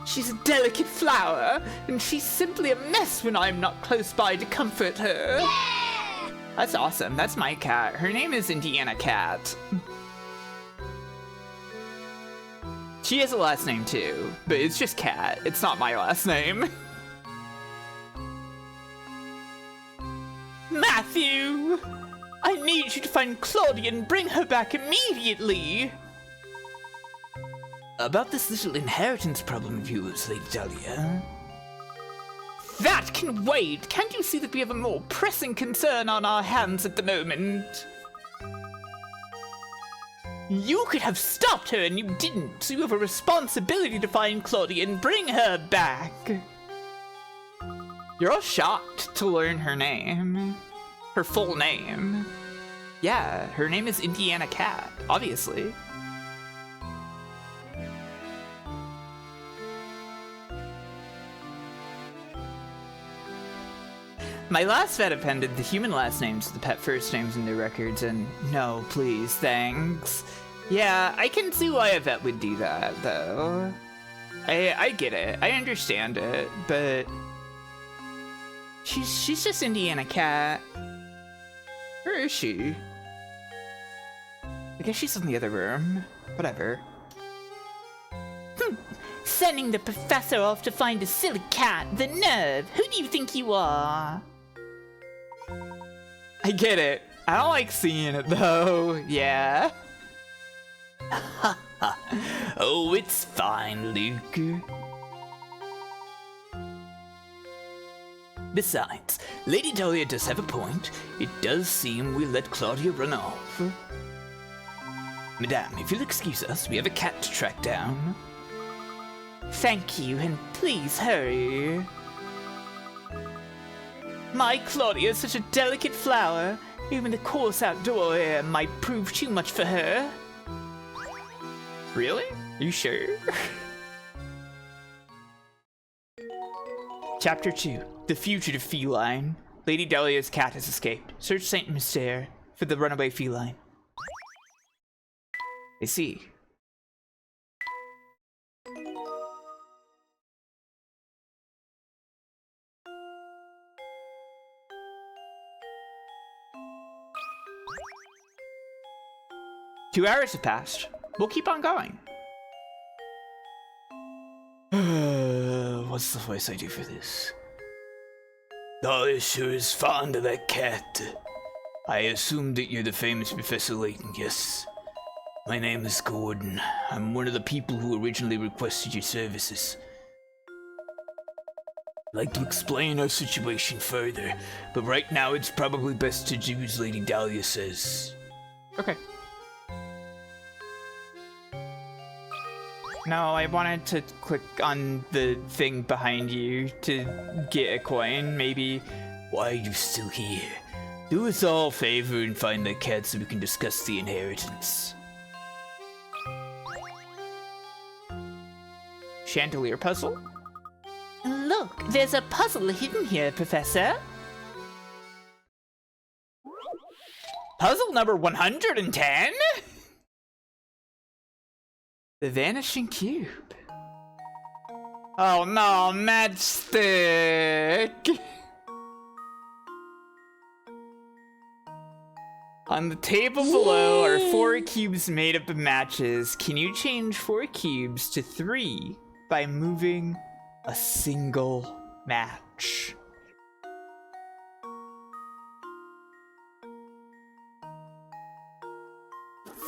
She's a delicate flower, and she's simply a mess when I'm not close by to comfort her. Yeah! That's awesome. That's my cat. Her name is Indiana Cat. She has a last name too, but it's just Cat. It's not my last name. Matthew! I need you to find Claudia and bring her back immediately! About this little inheritance problem of yours, Lady Dahlia. That can wait! Can't you see that we have a more pressing concern on our hands at the moment? You could have stopped her and you didn't, so you have a responsibility to find Claudia and bring her back. You're all shocked to learn her name. Her full name. Yeah, her name is Indiana Cat, obviously. My last vet appended the human last names to the pet first names in their records, and no, please, thanks. Yeah, I can see why a vet would do that, though. I get it. I understand it, but... She's just Indiana Cat. Where is she? I guess she's in the other room. Whatever. sending the professor off to find a silly cat. The nerve! Who do you think you are? I get it. I don't like seeing it though. Yeah. Oh, it's fine, Luke. Besides, Lady Dahlia does have a point. It does seem we let Claudia run off. Madame, if you'll excuse us, we have a cat to track down. Thank you, and please hurry. My Claudia is such a delicate flower. Even the coarse outdoor air might prove too much for her. Really? Are you sure? Chapter 2. The Fugitive Feline. Lady Dahlia's cat has escaped. Search Saint Mystere for the runaway feline. I see. Two hours have passed. We'll keep on going. What's the voice I do for this? Dahlia sure is fond of that cat. I assume that you're the famous Professor Layton, yes? My name is Gordon. I'm one of the people who originally requested your services. I'd like to explain our situation further, but right now it's probably best to do as Lady Dahlia says. Okay. No, I wanted to click on the thing behind you to get a coin, maybe. Why are you still here? Do us all a favor and find that cat so we can discuss the inheritance. Chandelier puzzle? Look, there's a puzzle hidden here, Professor. Puzzle number 110? The Vanishing Cube. Oh no, matchstick! On the table below are 4 cubes made up of matches. Can you change 4 cubes to 3 by moving a single match?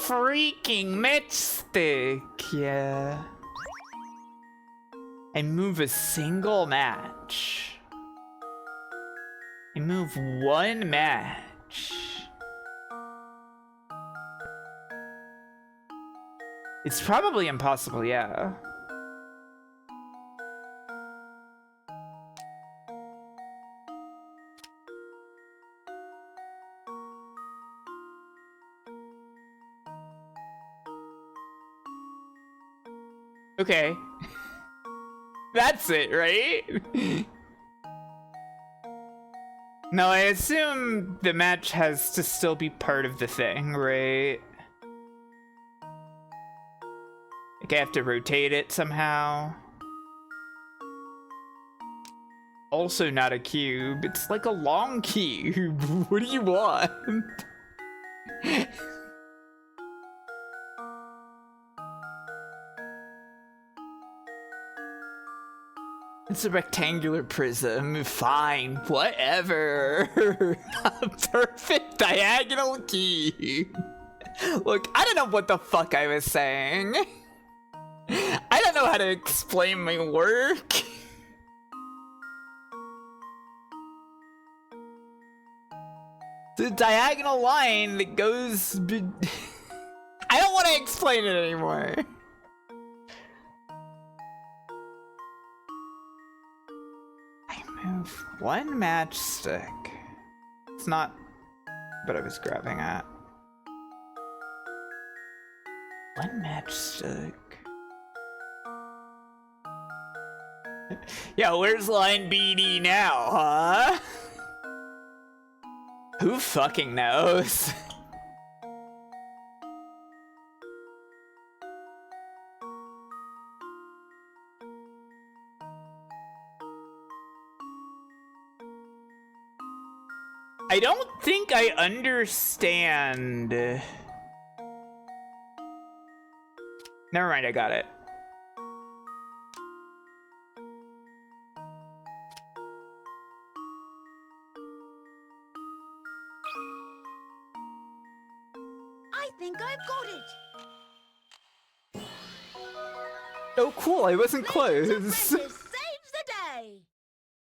Freaking matchstick, yeah. I move a single match. I move 1 match. It's probably impossible, yeah. Okay. That's it, right? No, I assume the match has to still be part of the thing, right? Like I have to rotate it somehow. Also not a cube. It's like a long cube. What do you want? It's a rectangular prism. Fine, whatever. A perfect diagonal cube. Look, I don't know what the fuck I was saying. I don't know how to explain my work. The diagonal line that goes... I don't want to explain it anymore. Move 1 matchstick. It's not what I was grabbing at. 1 matchstick. Yeah, where's line BD now, huh? Who fucking knows? I don't think I understand. Never mind, I got it. think I've got it. Oh, cool! I wasn't close. Saves the day.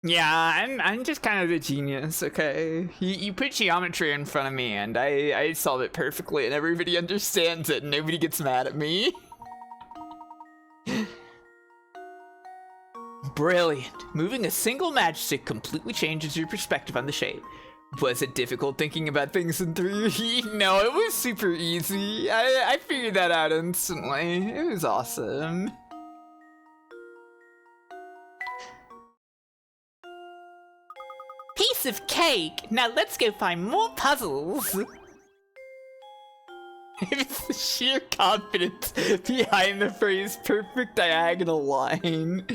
Yeah, I'm just kind of the genius, okay? You put geometry in front of me and I solve it perfectly and everybody understands it and nobody gets mad at me. Brilliant. Moving a single matchstick completely changes your perspective on the shape. Was it difficult thinking about things in 3D? No, it was super easy. I figured that out instantly. It was awesome. Piece of cake! Now let's go find more puzzles! It's the sheer confidence behind the phrase perfect diagonal line.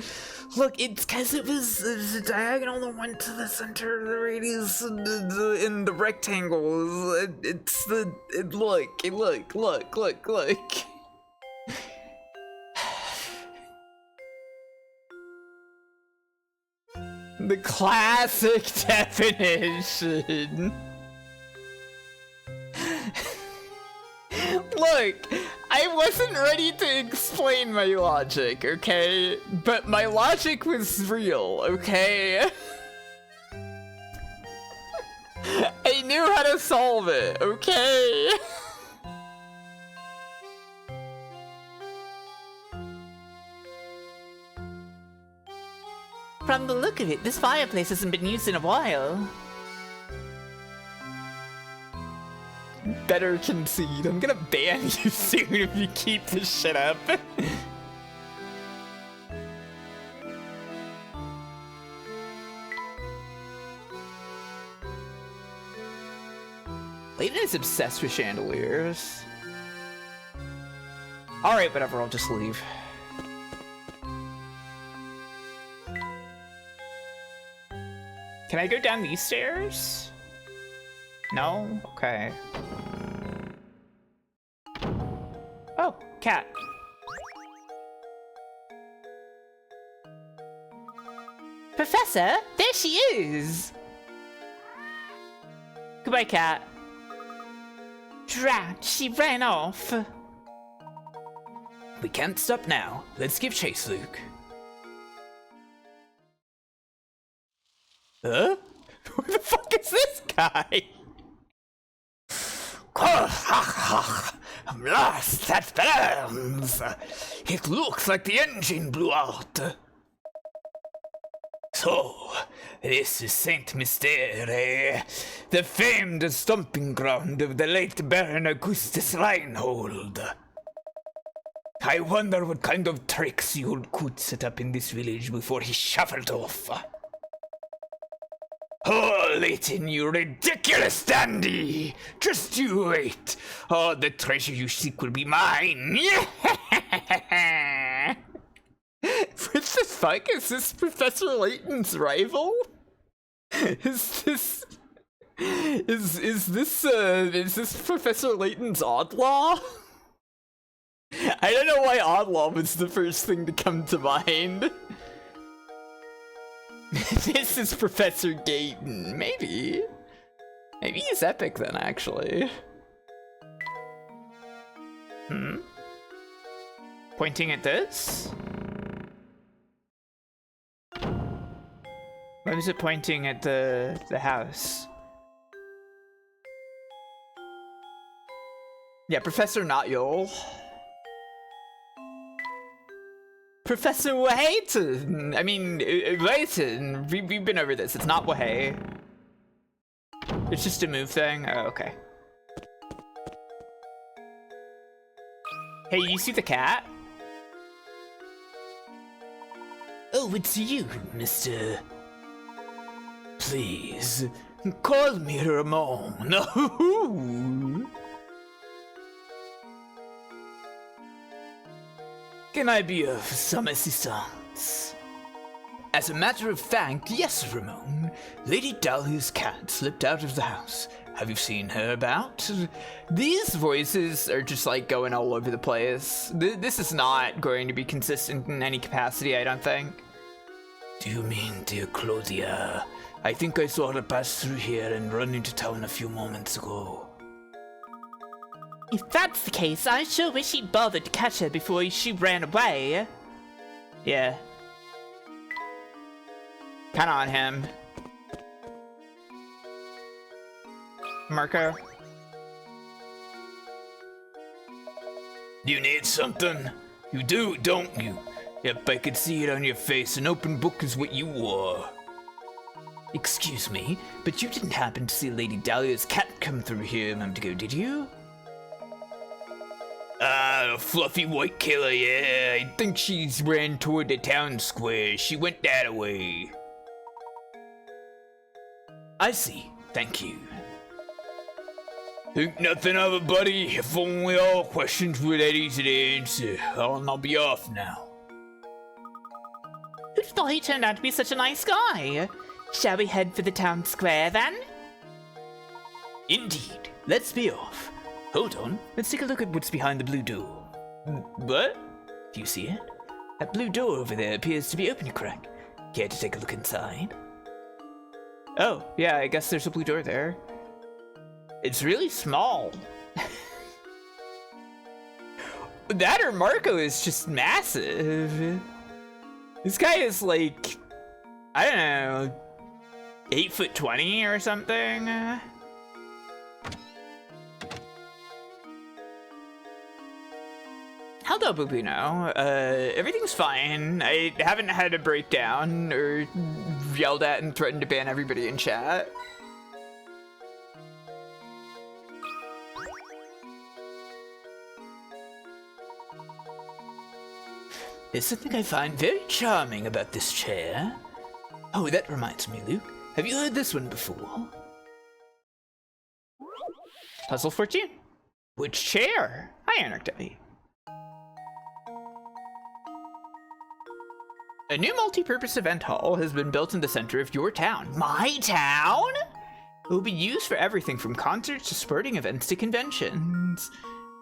Look, it's because it was a diagonal that went to the center of the radius in the rectangles. Look. The classic definition. Look, I wasn't ready to explain my logic, okay? But my logic was real, okay? I knew how to solve it, okay? From the look of it, this fireplace hasn't been used in a while. Better concede. I'm gonna ban you soon if you keep this shit up. Layton is obsessed with chandeliers. Alright, whatever, I'll just leave. Can I go down these stairs? No? Okay. Oh, cat. Professor, there she is! Goodbye, cat. Drat, she ran off. We can't stop now. Let's give chase, Luke. Huh? Who the fuck is this guy? I'm lost at Burns. It looks like the engine blew out. So, this is Saint Mystere, the famed stomping ground of the late Baron Augustus Reinhold. I wonder what kind of tricks the old coot set up in this village before he shuffled off. Oh, Layton, you ridiculous dandy! Just you wait. Oh, the treasure you seek will be mine. What the fuck? Is this Professor Layton's rival? Is this Professor Layton's Oddlaw? I don't know why Oddlaw was the first thing to come to mind. This is Professor Gayton. Maybe. Maybe he's epic then, actually. Pointing at this? Why was it pointing at the house? Yeah, Professor Not Yol. Professor Layton! I mean, Layton, we've been over this. It's not Wahey. It's just a move thing. Oh, okay. Hey, you see the cat? Oh, it's you, Mr. Please, call me Ramon. No. Can I be of some assistance? As a matter of fact, yes, Ramon. Lady Dahlia's cat slipped out of the house. Have you seen her about? These voices are just like going all over the place. This is not going to be consistent in any capacity, I don't think. Do you mean dear Claudia? I think I saw her pass through here and run into town a few moments ago. If that's the case, I sure wish he'd bothered to catch her before she ran away. Yeah. Kinda on him. Marco? You need something? You do, don't you? Yep, I could see it on your face. An open book is what you wore. Excuse me, but you didn't happen to see Lady Dahlia's cat come through here a moment ago, did you? Ah, the fluffy white killer, yeah. I think she's ran toward the town square. She went that way. I see. Thank you. Think nothing of it, buddy. If only all questions were that easy to answer. I'll be off now. Who thought he turned out to be such a nice guy? Shall we head for the town square then? Indeed. Let's be off. Hold on, let's take a look at what's behind the blue door. What? Do you see it? That blue door over there appears to be open a crack. Care to take a look inside? Oh, yeah, I guess there's a blue door there. It's really small. That or Marco is just massive. This guy is like, I don't know, 8'20" or something. Hello, Bubino. Everything's fine. I haven't had a breakdown or yelled at and threatened to ban everybody in chat. There's something I find very charming about this chair. Oh, that reminds me, Luke. Have you heard this one before? Puzzle 14. Which chair? Hi, Anarchy. A new multi-purpose event hall has been built in the center of your town. My town? It will be used for everything from concerts to sporting events to conventions.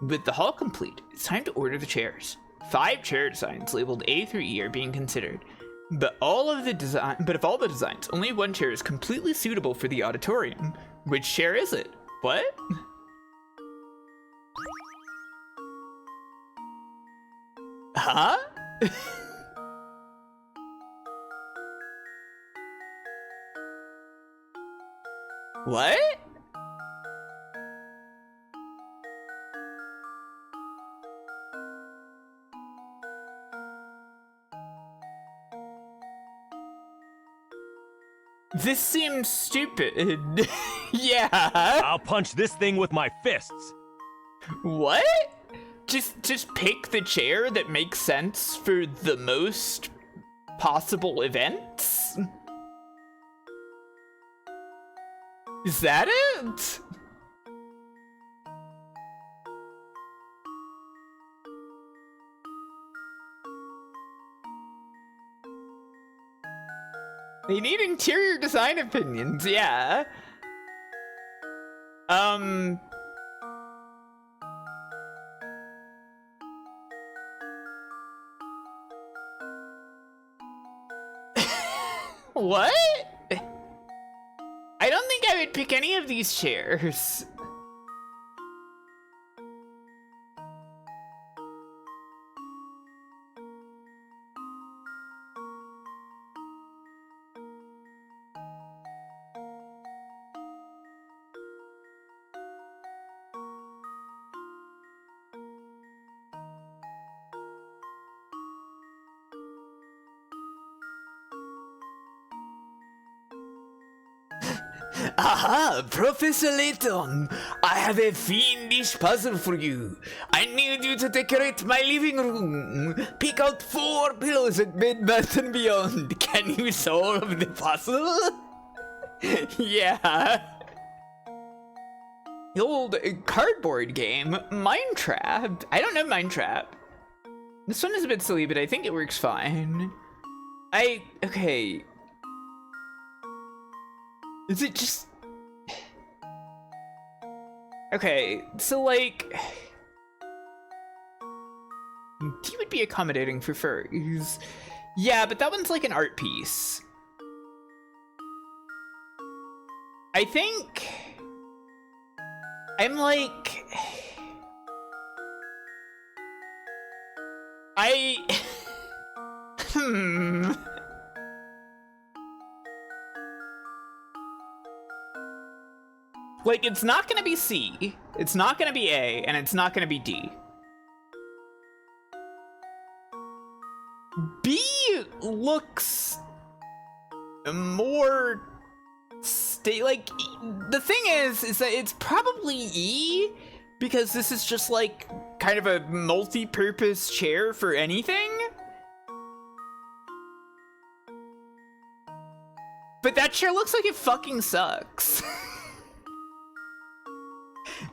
With the hall complete, it's time to order the chairs. 5 chair designs labeled A through E are being considered. But of all the designs, only one chair is completely suitable for the auditorium. Which chair is it? What? Huh? What? This seems stupid. Yeah. I'll punch this thing with my fists. What? Just pick the chair that makes sense for the most possible events? Is that it? They need interior design opinions, yeah. What? I don't think I would pick any of these chairs. Aha, Professor Layton! I have a fiendish puzzle for you. I need you to decorate my living room. Pick out 4 pillows at Bed Bath & Beyond. Can you solve the puzzle? Yeah. The old cardboard game, Mindtrap. I don't know Mindtrap. This one is a bit silly, but I think it works fine. Okay. Is it just... Okay, so like... He would be accommodating for furries. Yeah, but that one's like an art piece. I think... I'm like... Like, it's not gonna be C, it's not gonna be A, and it's not gonna be D. B looks more like, the thing is that it's probably E, because this is just like kind of a multi-purpose chair for anything. But that chair looks like it fucking sucks.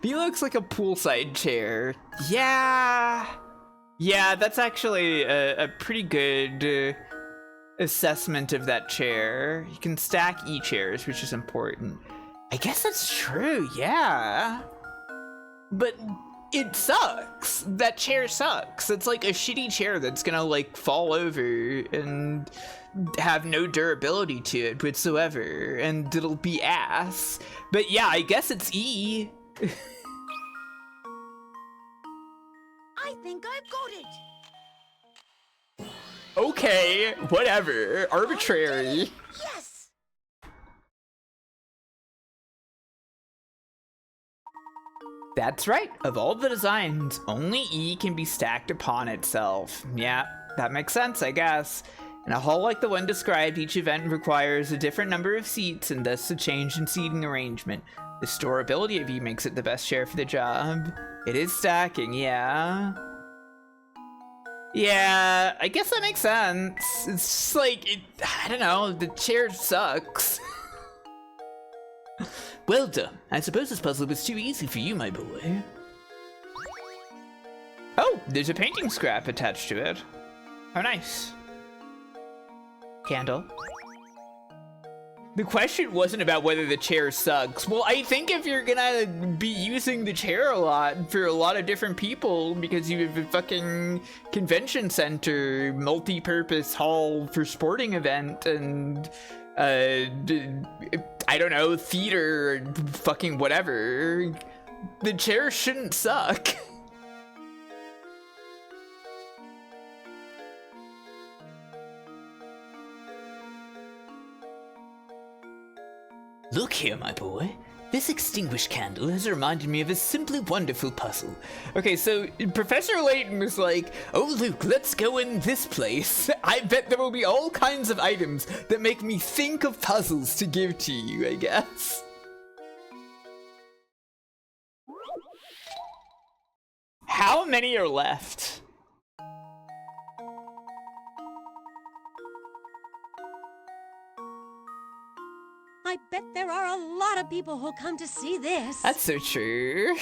B looks like a poolside chair. Yeah, that's actually a pretty good assessment of that chair. You can stack E chairs, which is important. I guess that's true, yeah. But it sucks. That chair sucks. It's like a shitty chair that's gonna like fall over and have no durability to it whatsoever, and it'll be ass. But yeah, I guess it's E. I think I've got it. Okay, whatever. Arbitrary. Yes. That's right. Of all the designs, only E can be stacked upon itself. Yeah, that makes sense, I guess. In a hall like the one described, each event requires a different number of seats and thus a change in seating arrangement. The storability of E makes it the best chair for the job. It is stacking, yeah. Yeah, I guess that makes sense. It's just like, I don't know, the chair sucks. Well done. I suppose this puzzle was too easy for you, my boy. Oh, there's a painting scrap attached to it. How nice. Candle. The question wasn't about whether the chair sucks. Well, I think if you're gonna be using the chair a lot for a lot of different people because you have a fucking convention center, multi-purpose hall for sporting event, and I don't know, theater, or fucking whatever, the chair shouldn't suck. Look here, my boy. This extinguished candle has reminded me of a simply wonderful puzzle. Okay, so Professor Layton was like, oh, Luke, let's go in this place. I bet there will be all kinds of items that make me think of puzzles to give to you, I guess. How many are left? I bet there are a lot of people who'll come to see this. That's so true.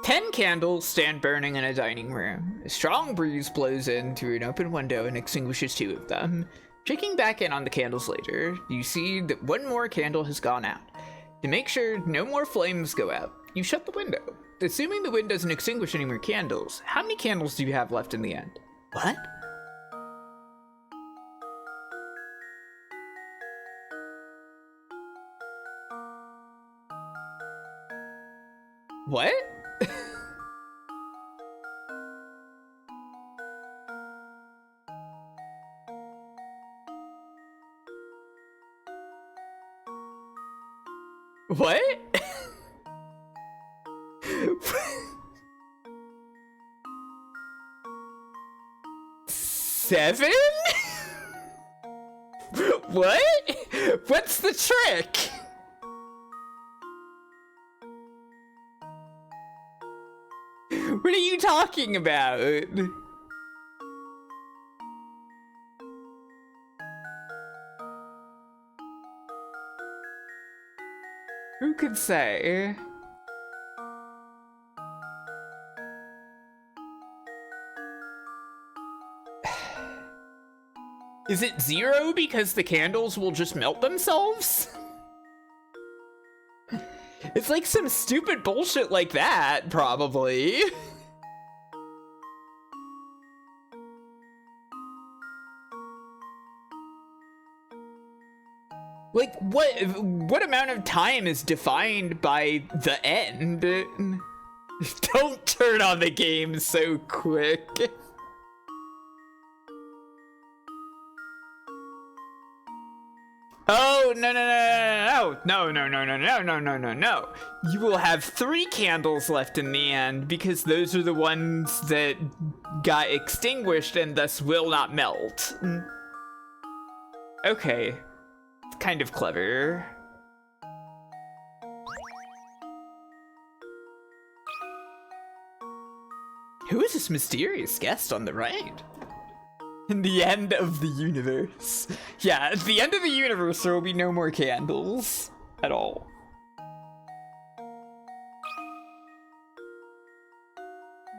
10 candles stand burning in a dining room. A strong breeze blows in through an open window and extinguishes 2 of them. Checking back in on the candles later, you see that 1 more candle has gone out. To make sure no more flames go out, you shut the window. Assuming the wind doesn't extinguish any more candles, how many candles do you have left in the end? What? What? What? Seven? What? What's the trick? What are you talking about? Who could say? Is it 0 because the candles will just melt themselves? It's like some stupid bullshit like that, probably. Like, what amount of time is defined by the end? Don't turn on the game so quick. Oh, no, no. You will have 3 candles left in the end because those are the ones that got extinguished and thus will not melt. Okay. It's kind of clever. Who is this mysterious guest on the right? In the end of the universe. Yeah, at the end of the universe, there will be no more candles at all.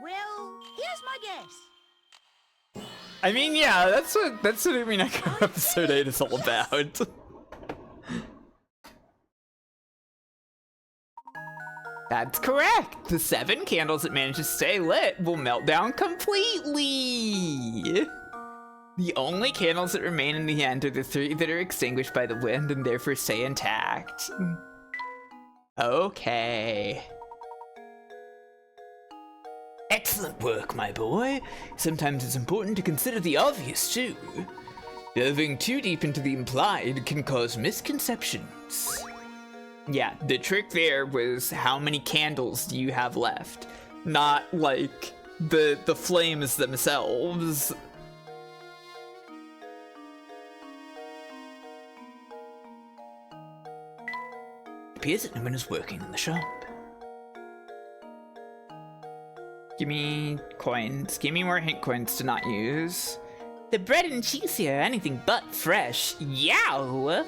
Well, here's my guess. I mean, yeah, that's what Umineko episode 8 is all about. That's correct. The 7 candles that manage to stay lit will melt down completely. The only candles that remain in the end are the 3 that are extinguished by the wind and therefore stay intact. Okay. Excellent work, my boy. Sometimes it's important to consider the obvious, too. Delving too deep into the implied can cause misconceptions. Yeah, the trick there was how many candles do you have left, not like the flames themselves. It appears that no one is working in the shop. Give me coins. Give me more hint coins to not use. The bread and cheese here are anything but fresh. Yow!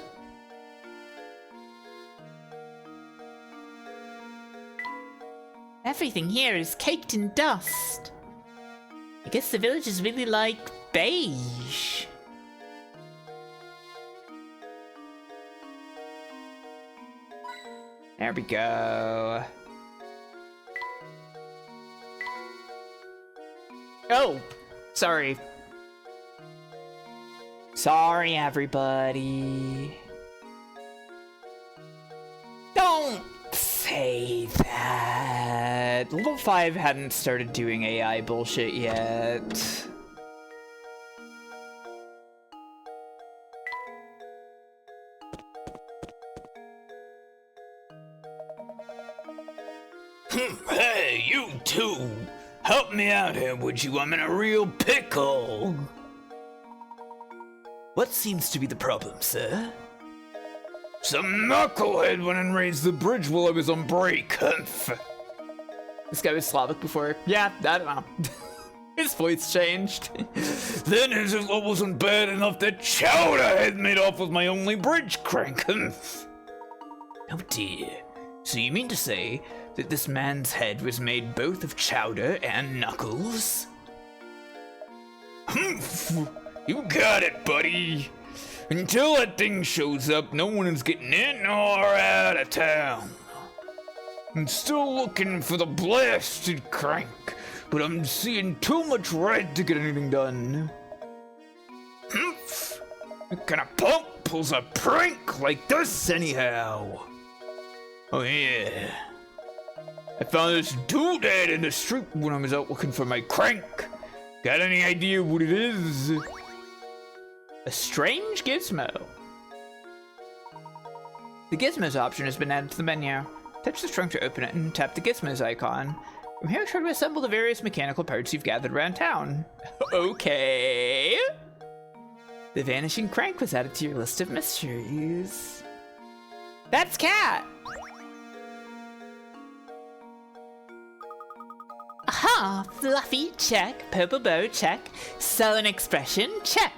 Everything here is caked in dust. I guess the villagers really like beige. There we go. Oh, sorry. Sorry, everybody. Don't say that. Level 5 hadn't started doing AI bullshit yet. Hey, you two! Help me out here, would you? I'm in a real pickle! What seems to be the problem, sir? Some knucklehead went and raised the bridge while I was on break. This guy was Slavic before. Yeah, I don't know. His voice changed. Then, as if it wasn't bad enough, that chowderhead made off with my only bridge crank. Oh dear. So you mean to say that this man's head was made both of chowder and knuckles? You got it, buddy. Until that thing shows up, no one is getting in or out of town. I'm still looking for the blasted crank, but I'm seeing too much red to get anything done. What kind of punk pulls a prank like this anyhow? Oh yeah. I found this doodad in the street when I was out looking for my crank. Got any idea what it is? A strange gizmo. The gizmos option has been added to the menu. Touch the trunk to open it and tap the gizmos icon. From here, try to assemble the various mechanical parts you've gathered around town. Okay. The vanishing crank was added to your list of mysteries. That's Cat. Aha! Fluffy, check. Purple bow, check. Sullen expression, check.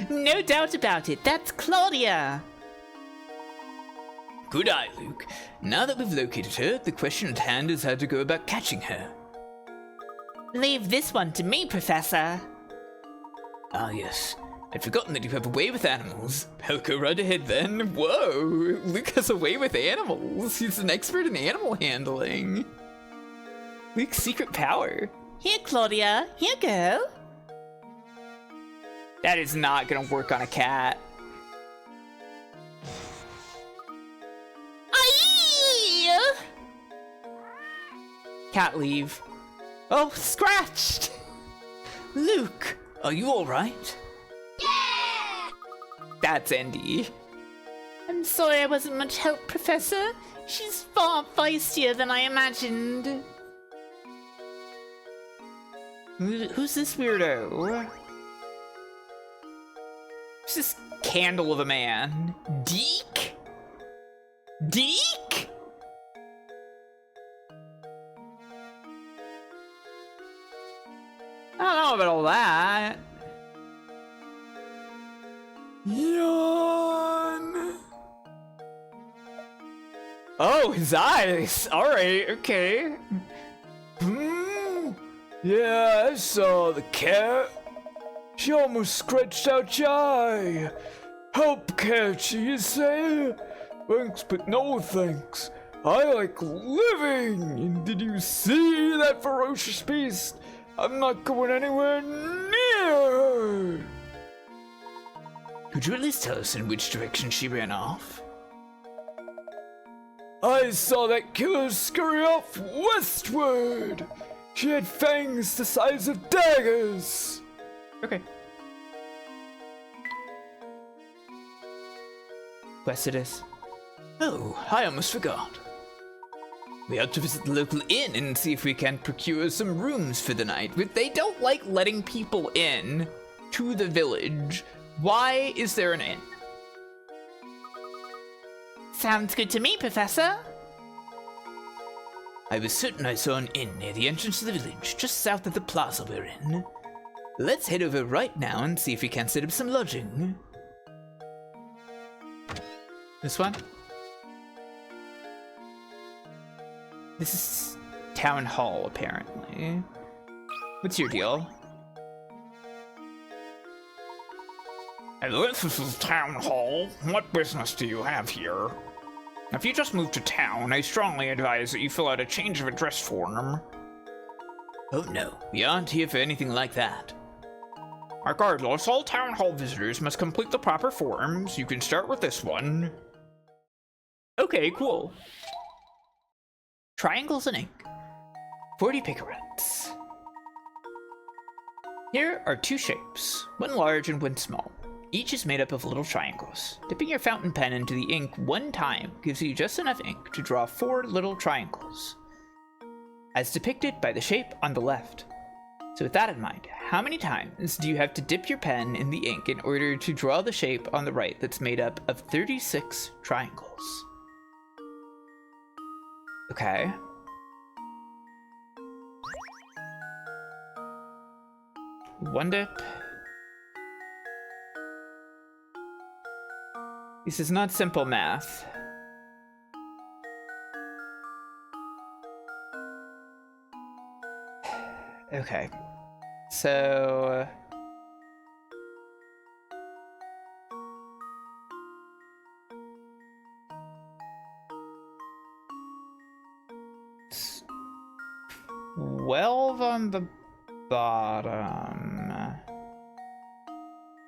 No doubt about it, that's Claudia! Good eye, Luke. Now that we've located her, the question at hand is how to go about catching her. Leave this one to me, Professor. Ah, yes. I'd forgotten that you have a way with animals. I'll go right ahead then. Whoa! Luke has a way with animals. He's an expert in animal handling. Luke's secret power. Here, Claudia. Here, girl. That is not gonna work on a cat. Aye! Cat leave. Oh, scratched! Luke, are you alright? That's Andy. I'm sorry I wasn't much help, Professor. She's far feistier than I imagined. Who's this weirdo? Who's this candle of a man? Deke? Deke? I don't know about all that. Yawn. Oh, his eyes. All right, okay. Yeah, I saw the cat. She almost scratched out your eye. Help catch, you say? Thanks, but no thanks. I like living. And did you see that ferocious beast? I'm not going anywhere near her. Could you at least tell us in which direction she ran off? I saw that killer scurry off westward. She had fangs the size of daggers. Okay. Quest it is. Oh, I almost forgot. We ought to visit the local inn and see if we can procure some rooms for the night. But they don't like letting people in to the village. Why is there an inn? Sounds good to me, Professor. I was certain I saw an inn near the entrance to the village, just south of the plaza we're in. Let's head over right now and see if we can set up some lodging. This one? This is Town Hall, apparently. What's your deal? This is Town Hall. What business do you have here? If you just moved to town, I strongly advise that you fill out a change of address form. Oh no, we aren't here for anything like that. Regardless, all Town Hall visitors must complete the proper forms. You can start with this one. Okay, cool. Triangles and ink. 40 picarettes. Here are two shapes, one large and one small. Each is made up of little triangles. Dipping your fountain pen into the ink one time gives you just enough ink to draw 4 little triangles, as depicted by the shape on the left. So with that in mind, how many times do you have to dip your pen in the ink in order to draw the shape on the right that's made up of 36 triangles? Okay. One dip. This is not simple math. Okay. So... it's 12 on the bottom.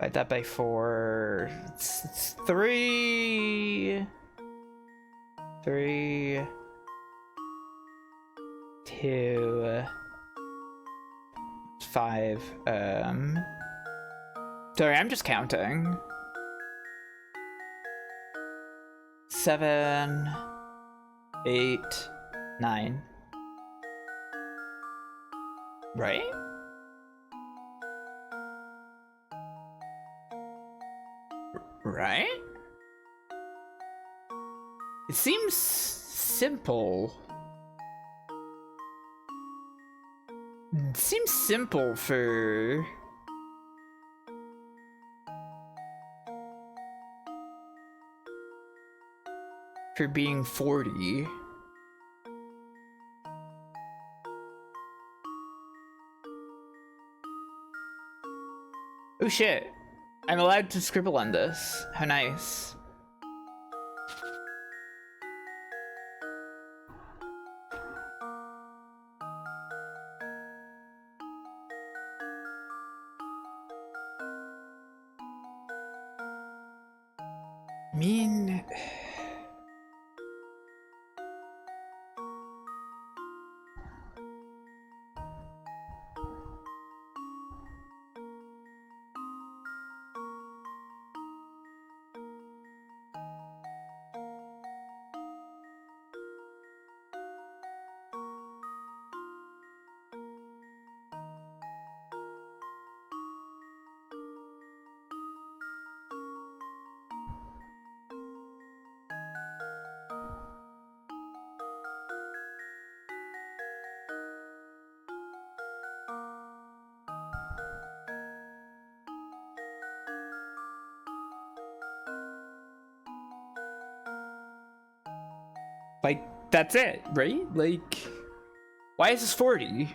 Divide that by 4. It's 3, 2, it's 5. Sorry, I'm just counting. 7, 8, 9. Right? Right? It seems simple. It seems simple for... being 40. Oh shit. I'm allowed to scribble on this. How nice. mean... like, that's it, right? Like, why is this 40?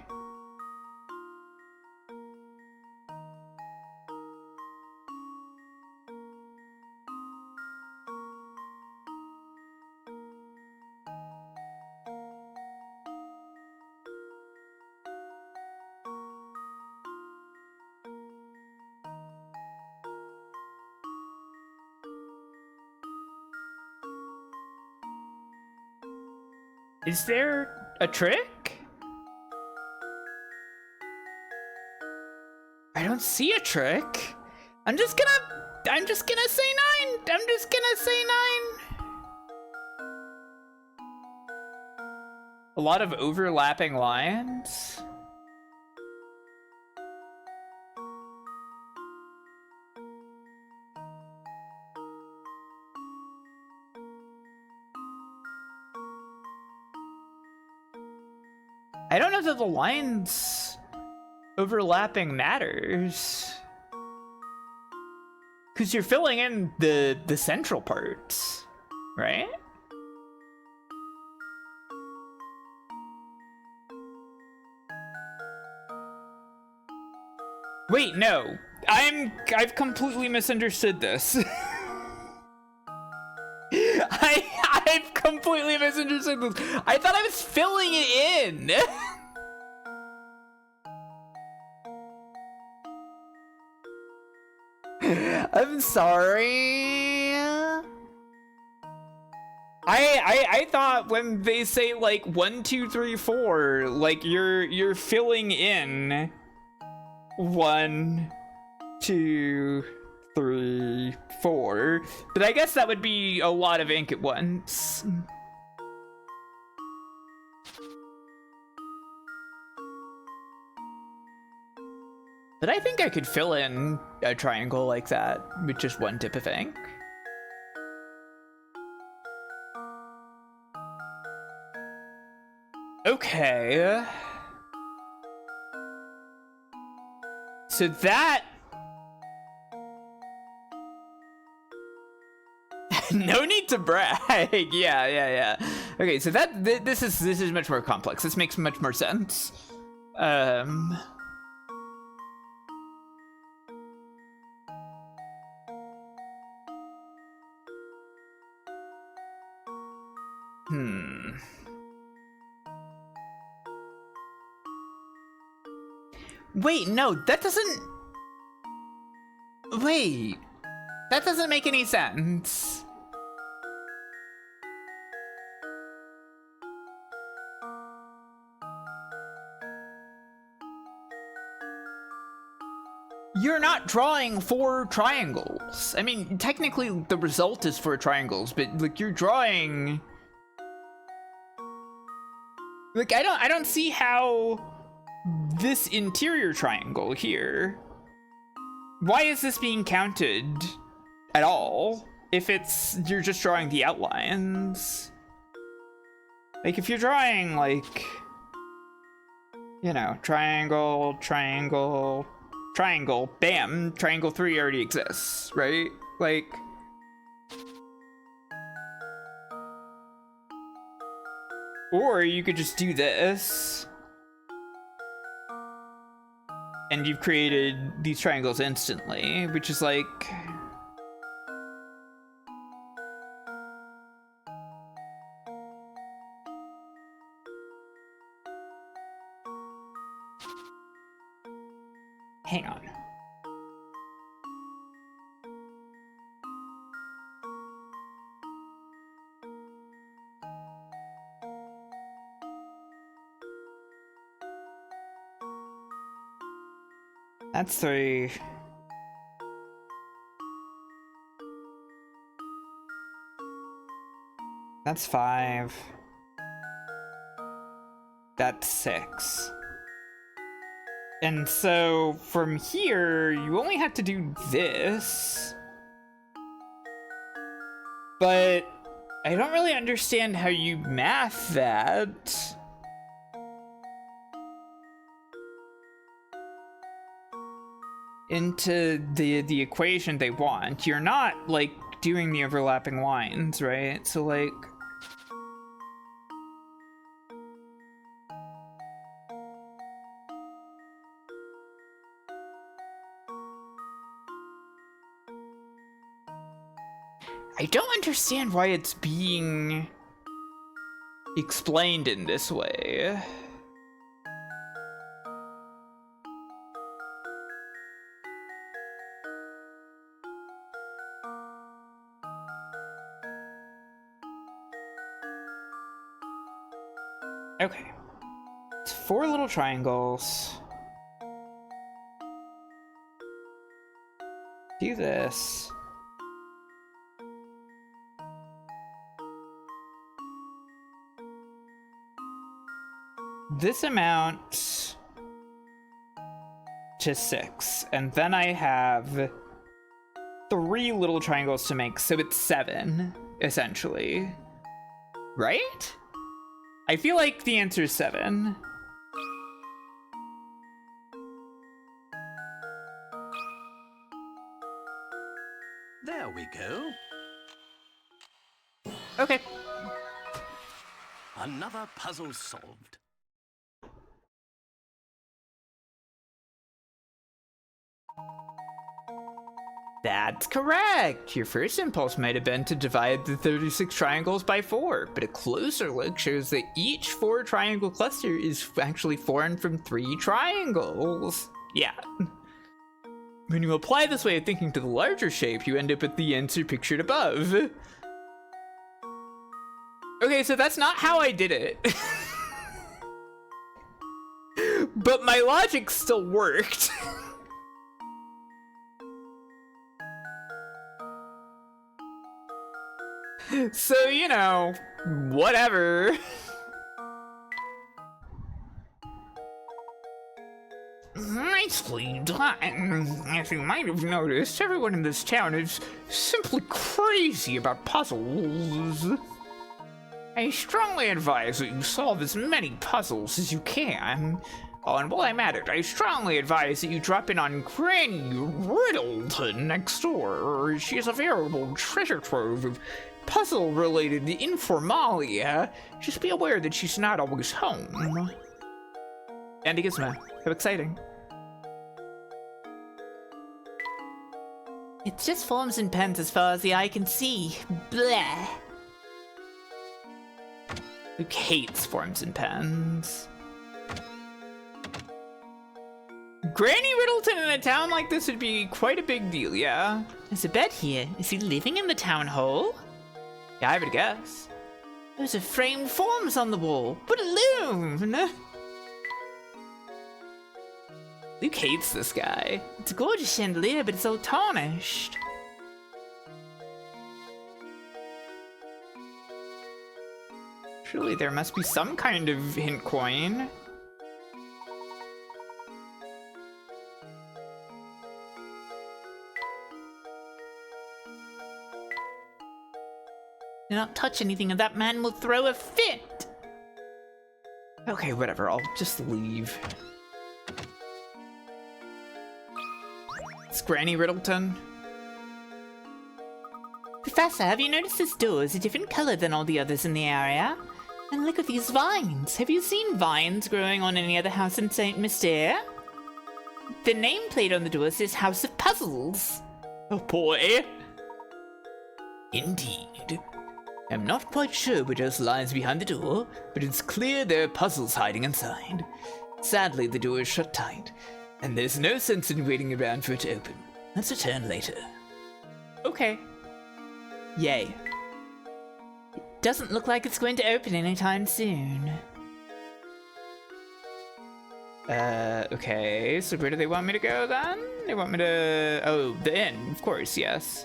Is there a trick? I don't see a trick. I'm just gonna say 9. I'm just gonna say 9. A lot of overlapping lines. I don't know that the lines overlapping matters. Because you're filling in the central parts, right? Wait, no. I've completely misunderstood this. I've completely misunderstood this. I thought I was filling it in. I'm sorry. I thought when they say like 1, 2, 3, 4, like you're filling in 1, 2, 3, 4, but I guess that would be a lot of ink at once. But I think I could fill in a triangle like that with just 1 dip of ink. Okay. So that... No need to brag. Yeah. Okay, so that this is much more complex. This makes much more sense. Wait, no, that doesn't... Wait. That doesn't make any sense. You're not drawing 4 triangles. I mean, technically the result is 4 triangles, but like you're drawing... Like I don't see how this interior triangle here, why is this being counted at all if you're just drawing the outlines? Like if you're drawing like, you know, triangle, triangle, triangle, bam, triangle 3 already exists, right? Like, or you could just do this and you've created these triangles instantly, which is like... Hang on. That's 3. That's 5. That's 6. And so from here, you only have to do this. But I don't really understand how you math that. Into the equation they want. You're not like doing the overlapping lines, right? So like I don't understand why it's being explained in this way. Okay. It's 4 little triangles. Do this. This amounts to 6, and then I have 3 little triangles to make, so it's 7, essentially. Right? I feel like the answer is 7. There we go. Okay. Another puzzle solved. That's correct! Your first impulse might have been to divide the 36 triangles by 4, but a closer look shows that each 4 triangle cluster is actually formed from 3 triangles. Yeah. When you apply this way of thinking to the larger shape, you end up with the answer pictured above. Okay, so that's not how I did it. But my logic still worked. So, you know, whatever. Nicely done. As you might have noticed, everyone in this town is simply crazy about puzzles. I strongly advise that you solve as many puzzles as you can. Oh, and while I'm at it, I strongly advise that you drop in on Granny Riddleton next door. She is a veritable treasure trove of puzzle-related informalia. Just be aware that she's not always home. Andy Gizmo, how exciting. It's just forms and pens as far as the eye can see. Blah. Luke hates forms and pens. Granny Riddleton in a town like this would be quite a big deal, yeah? There's a bed here. Is he living in the town hall? Yeah, I would guess. Those are framed forms on the wall. What a loon! Luke hates this guy. It's a gorgeous chandelier, but it's all tarnished. Surely there must be some kind of hint coin. Do not touch anything or that man will throw a fit! Okay, whatever, I'll just leave. It's Granny Riddleton. Professor, have you noticed this door is a different color than all the others in the area? And look at these vines. Have you seen vines growing on any other house in St. Mystere? The nameplate on the door says House of Puzzles. Oh boy. Indeed. I'm not quite sure what else lies behind the door, but it's clear there are puzzles hiding inside. Sadly, the door is shut tight, and there's no sense in waiting around for it to open. Let's return later. Okay. Yay. It doesn't look like it's going to open anytime soon. Okay, so where do they want me to go then? They want me to... oh, the inn, of course, yes.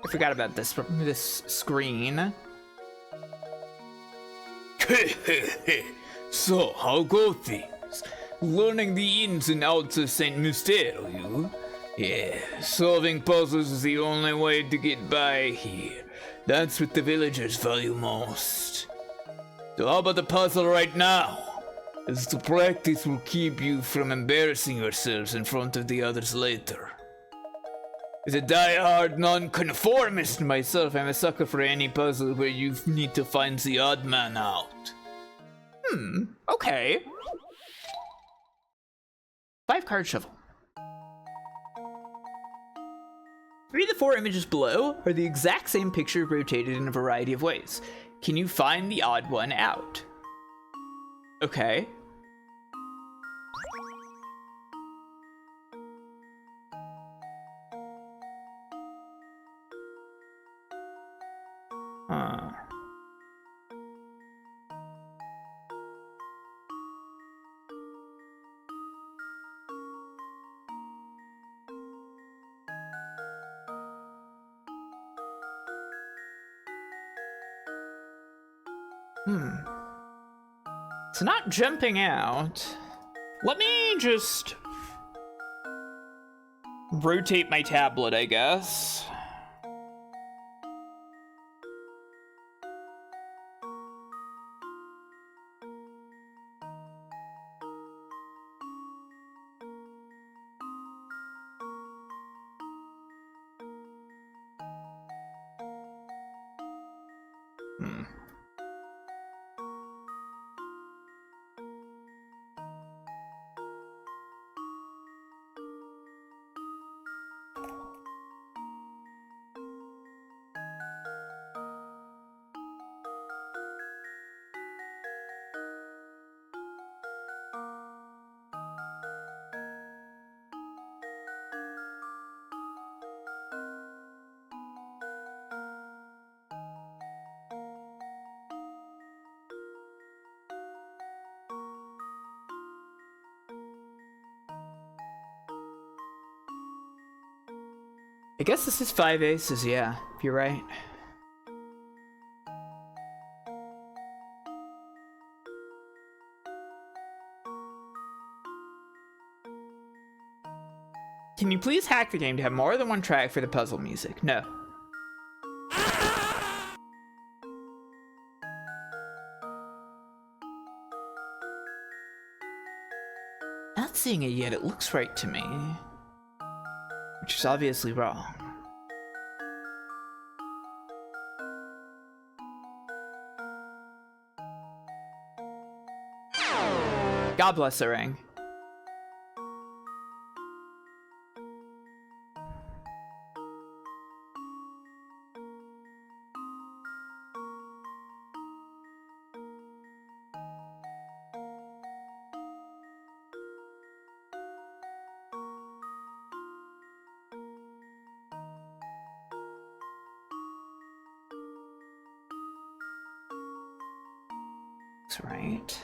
I forgot about this screen. So, how go things? Learning the ins and outs of St. Mystere, you? Yeah, solving puzzles is the only way to get by here. That's what the villagers value most. So how about the puzzle right now? As the practice will keep you from embarrassing yourselves in front of the others later. As a die-hard nonconformist myself, I'm a sucker for any puzzle where you need to find the odd man out. Okay. 5-card shuffle. 3 of the 4 images below are the exact same picture rotated in a variety of ways. Can you find the odd one out? Okay. Huh. It's not jumping out. Let me just rotate my tablet, I guess. I guess this is 5 aces, yeah, you're right. Can you please hack the game to have more than one track for the puzzle music? No. Not seeing it yet, it looks right to me. Which is obviously wrong. God bless the ring. That's right.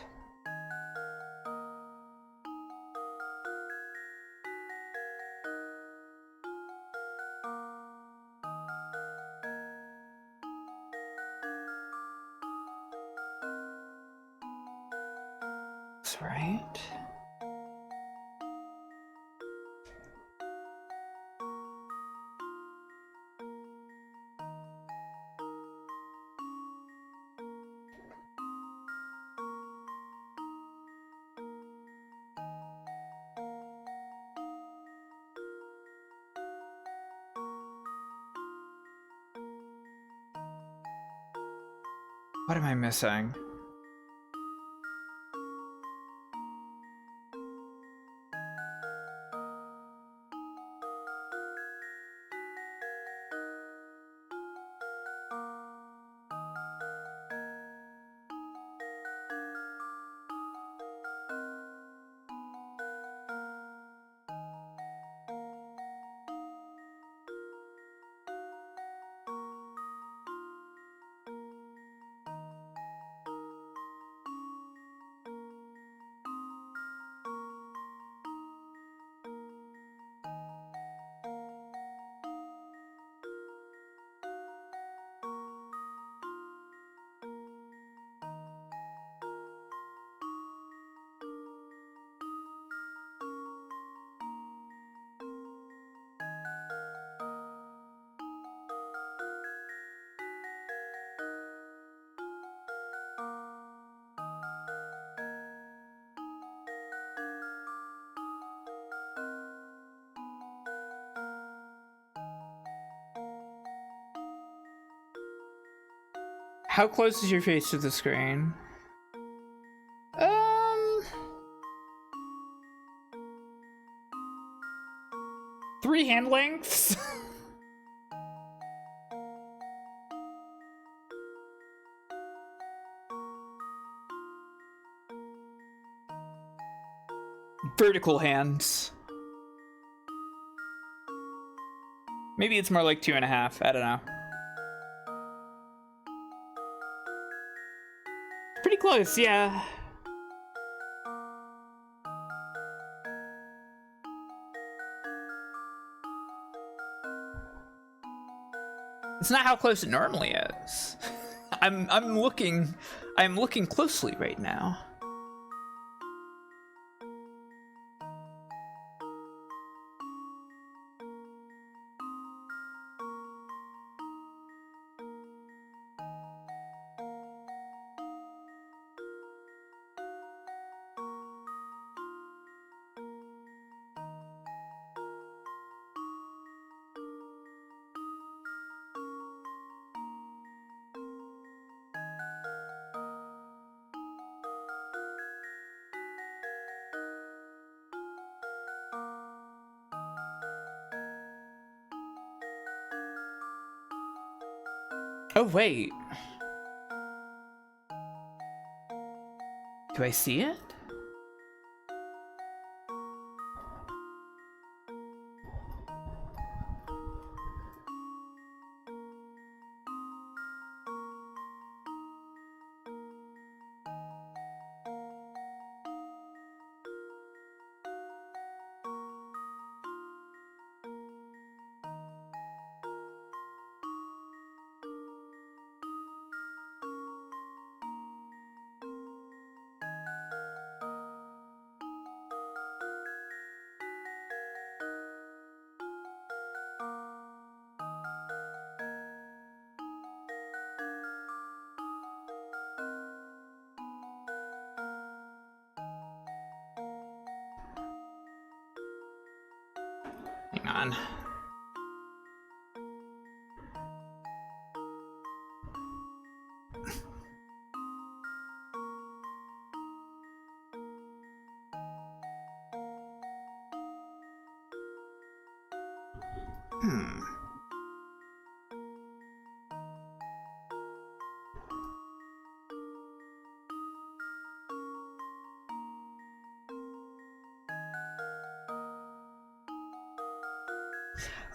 That's right. What am I missing? How close is your face to the screen? 3 hand lengths? vertical hands. Maybe it's more like 2.5. I don't know. Pretty close, yeah. It's not how close it normally is. I'm looking closely right now. Oh, wait. Do I see it? Hang on.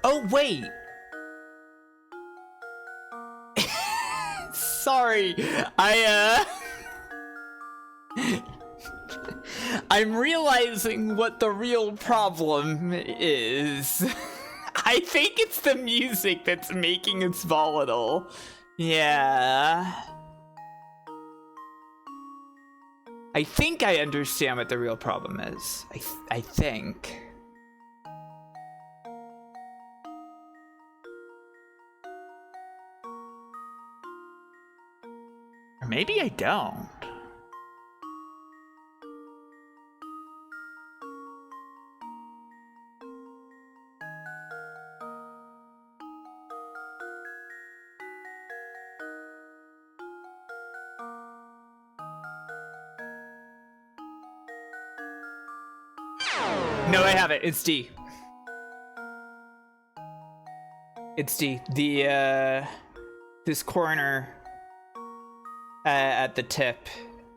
Oh, wait. Sorry. I'm realizing what the real problem is. I think it's the music that's making us volatile. Yeah. I think I understand what the real problem is. I think. Or maybe I don't. No, I have it. It's D. It's D. This corner at the tip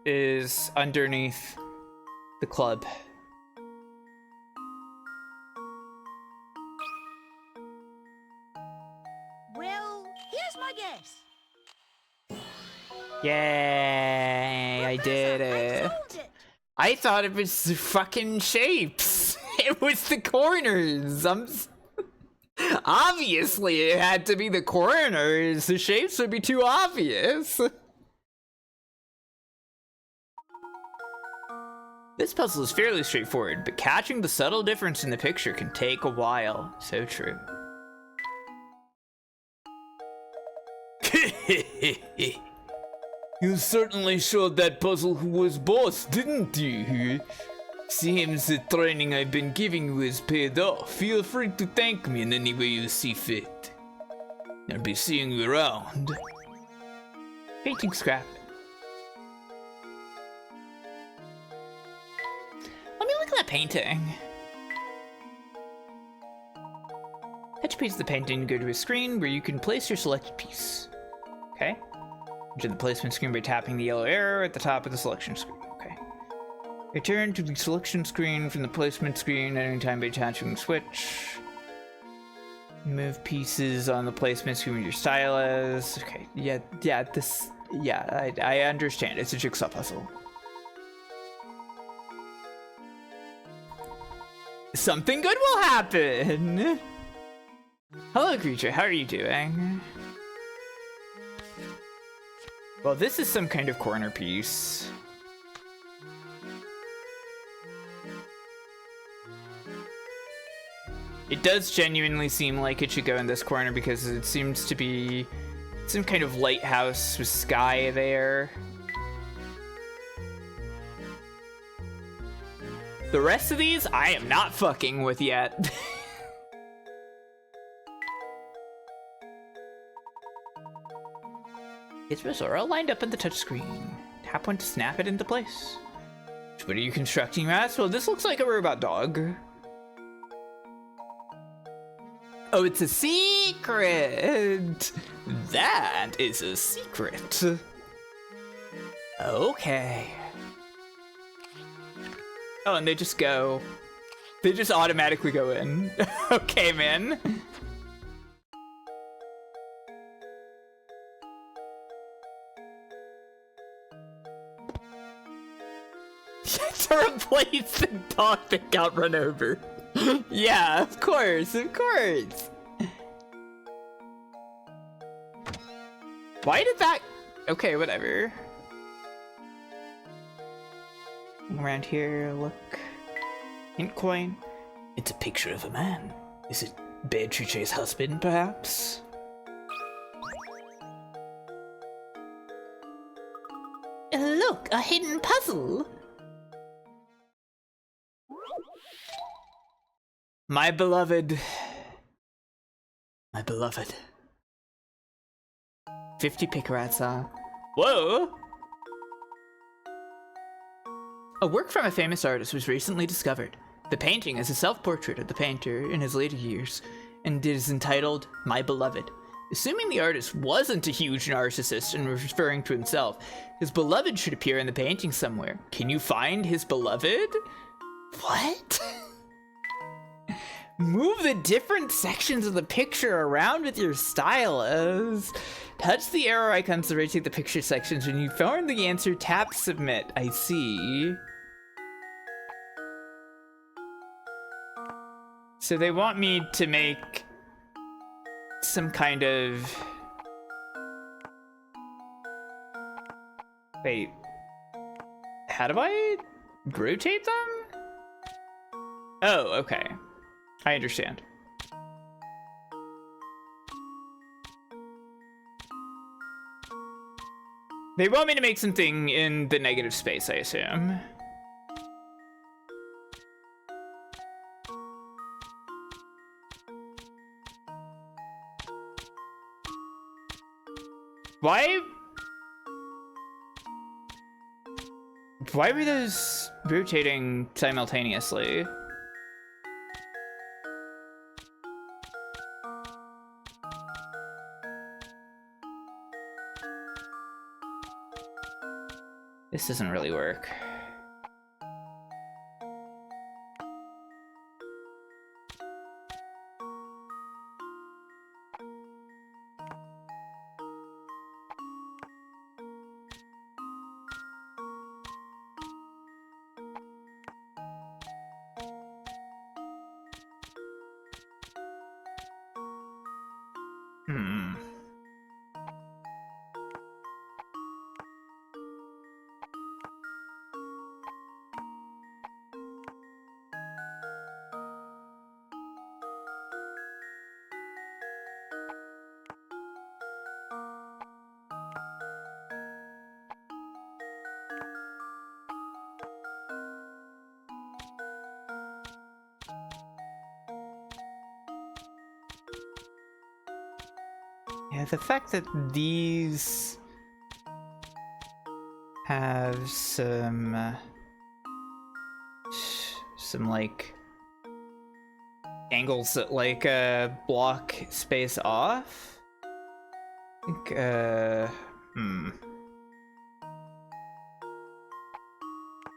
is underneath the club. Well, here's my guess. Yay, I did it. I thought it was the fucking shapes. It was the corners. Obviously, it had to be the corners. The shapes would be too obvious. This puzzle is fairly straightforward, but catching the subtle difference in the picture can take a while. So true. You certainly showed that puzzle who was boss, didn't you? Seems the training I've been giving you has paid off. Feel free to thank me in any way you see fit. I'll be seeing you around. Painting scrap. Let me look at that painting. Touch a piece of the painting to go to a screen where you can place your selected piece. Okay. Enter the placement screen by tapping the yellow arrow at the top of the selection screen. Okay. Return to the selection screen from the placement screen at any time by attaching the switch. Move pieces on the placement screen with your stylus. Okay, yeah, I understand. It's a jigsaw puzzle. Something good will happen! Hello, creature. How are you doing? Well, this is some kind of corner piece. It does genuinely seem like it should go in this corner because it seems to be some kind of lighthouse with sky there. The rest of these, I am not fucking with yet. Gizmos are all lined up on the touchscreen. Tap one to snap it into place. What are you constructing, Mass? Well, this looks like a robot dog. Oh, it's a secret! That is a secret. Okay. Oh, and they just go. They just automatically go in. Okay, man. To replace the dog that got run over. Yeah, of course, of course. Why did that... Okay, whatever. Around here, look. Hint coin. It's a picture of a man. Is it Beatrice's husband, perhaps? Look, a hidden puzzle. My beloved. My beloved. 50 picarats on. Whoa! A work from a famous artist was recently discovered. The painting is a self-portrait of the painter in his later years, and it is entitled My Beloved. Assuming the artist wasn't a huge narcissist and referring to himself, his beloved should appear in the painting somewhere. Can you find his beloved? What? Move the different sections of the picture around with your stylus. Touch the arrow icons to rotate the picture sections. When you found the answer, tap submit. I see. So they want me to make some kind of... Wait. How do I rotate them? Oh, okay. I understand. They want me to make something in the negative space, I assume. Why were those rotating simultaneously? This doesn't really work. Yeah, the fact that these have some like angles that like block space off. I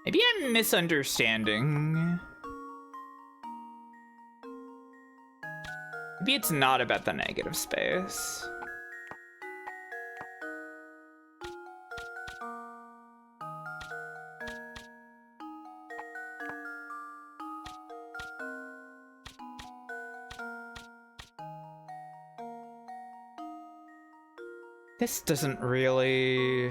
think Maybe I'm misunderstanding. Maybe it's not about the negative space. This doesn't really...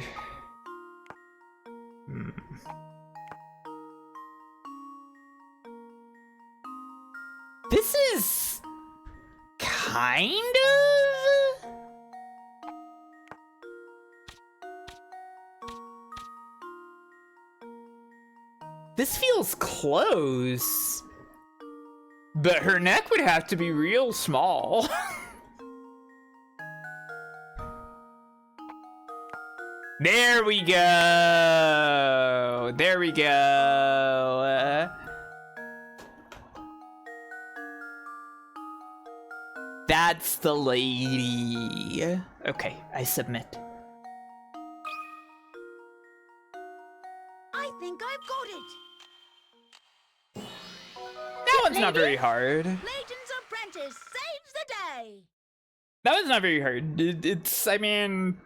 This is... kind of? This feels close. But her neck would have to be real small. There we go. There we go. That's the lady. Okay, I submit. I think I've got it. That one's not very hard. Layton's apprentice saves the day. That one's not very hard. It's, I mean...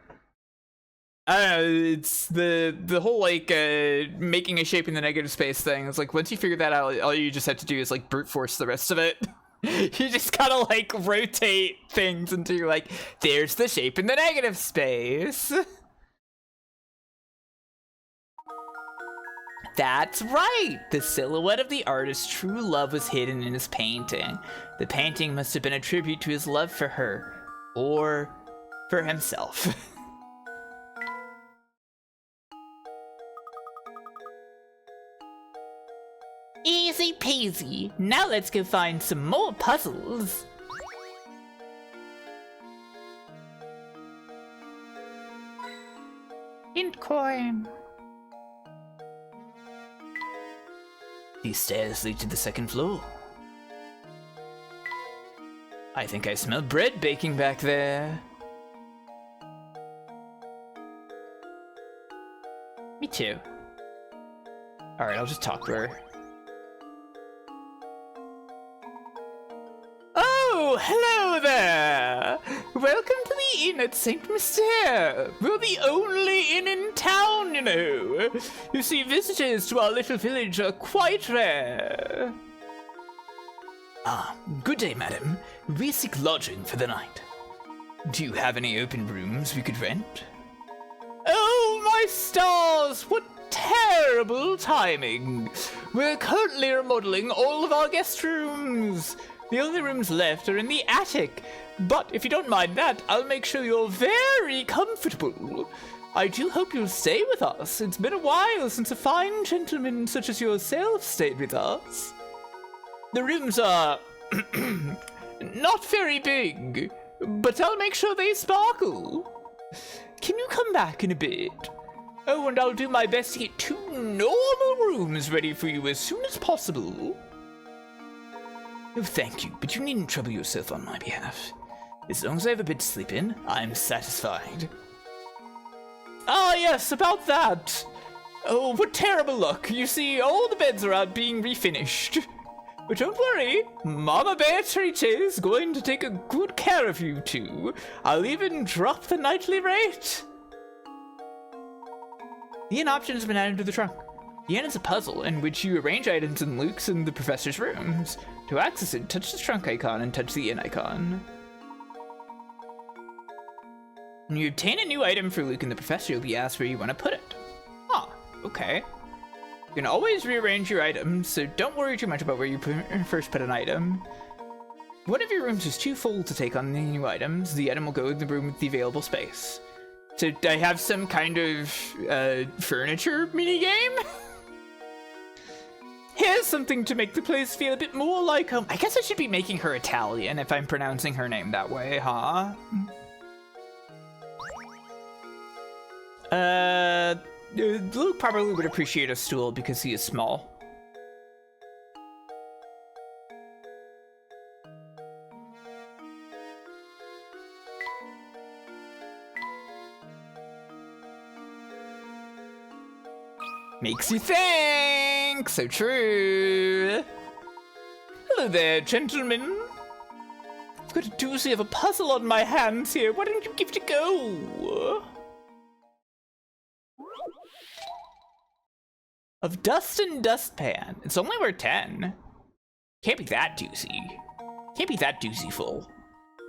I don't know, it's the whole, like, making a shape in the negative space thing. It's like, once you figure that out, all you just have to do is, like, brute force the rest of it. You just gotta, like, rotate things until you're like, there's the shape in the negative space. That's right! The silhouette of the artist's true love was hidden in his painting. The painting must have been a tribute to his love for her. Or for himself. Easy peasy. Now let's go find some more puzzles. Hint coin. These stairs lead to the second floor. I think I smell bread baking back there. Me too. Alright, I'll just talk to her. Oh, hello there! Welcome to the inn at St. Mystere. We're the only inn in town, you know. You see, visitors to our little village are quite rare. Ah, good day, madam. We seek lodging for the night. Do you have any open rooms we could rent? Oh, my stars! What terrible timing! We're currently remodeling all of our guest rooms. The only rooms left are in the attic, but if you don't mind that, I'll make sure you're very comfortable. I do hope you'll stay with us. It's been a while since a fine gentleman such as yourself stayed with us. The rooms are not very big, but I'll make sure they sparkle. Can you come back in a bit? Oh, and I'll do my best to get 2 normal rooms ready for you as soon as possible. Oh, thank you, but you needn't trouble yourself on my behalf. As long as I have a bed to sleep in, I'm satisfied. Ah, yes, about that. Oh, what terrible luck. You see, all the beds are out being refinished. But don't worry, Mama Beatrice is going to take a good care of you two. I'll even drop the nightly rate. The inn option has been added to the trunk. The inn is a puzzle in which you arrange items in Luke's and the professor's rooms. To access it, touch the trunk icon and touch the inn icon. When you obtain a new item for Luke and the professor, you'll be asked where you want to put it. Huh, okay. You can always rearrange your items, so don't worry too much about where you first put an item. If one of your rooms is too full to take on the new items, the item will go in the room with the available space. So I have some kind of furniture minigame? Here's something to make the place feel a bit more like home. I guess I should be making her Italian if I'm pronouncing her name that way, huh? Luke probably would appreciate a stool because he is small. Makes you think! So true! Hello there, gentlemen. I've got a doozy of a puzzle on my hands here. Why don't you give it a go? Of dust and dustpan. It's only worth 10. Can't be that doozy. Can't be that doozy full.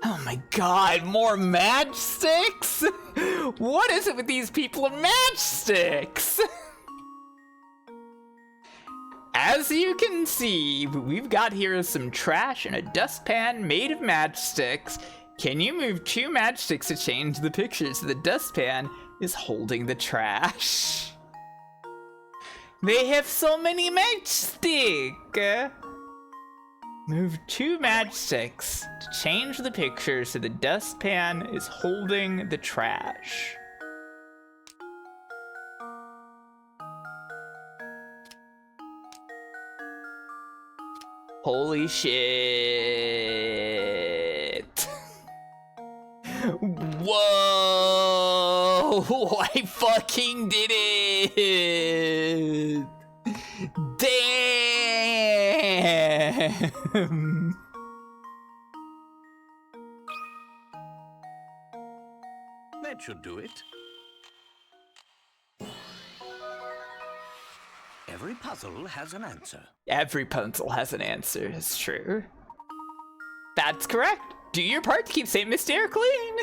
Oh my god, more matchsticks? What is it with these people and matchsticks? As you can see, we've got here some trash and a dustpan made of matchsticks. Can you move 2 matchsticks to change the picture so the dustpan is holding the trash? They have so many matchsticks! Move 2 matchsticks to change the picture so the dustpan is holding the trash. Holy shit. Whoa! I fucking did it! Damn! That should do it. Every puzzle has an answer. Every puzzle has an answer, it's true. That's correct. Do your part to keep St. Mystere clean.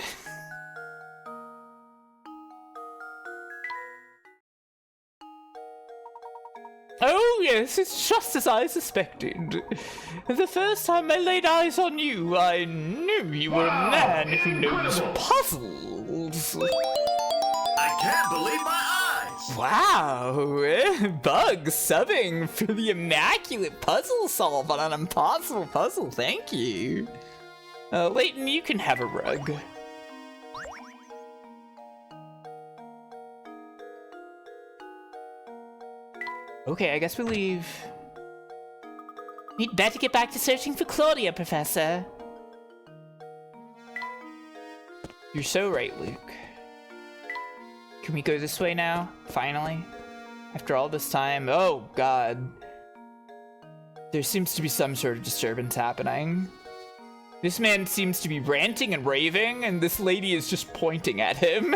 Oh yes, it's just as I suspected. The first time I laid eyes on you, I knew you were a man who knows puzzles. I can't believe my eyes! Wow, Bug subbing for the immaculate puzzle solve on an impossible puzzle, thank you. Layton, you can have a rug. Okay, I guess we leave. We'd better get back to searching for Claudia, Professor. You're so right, Luke. Can we go this way now? Finally? After all this time? Oh, God. There seems to be some sort of disturbance happening. This man seems to be ranting and raving, and this lady is just pointing at him.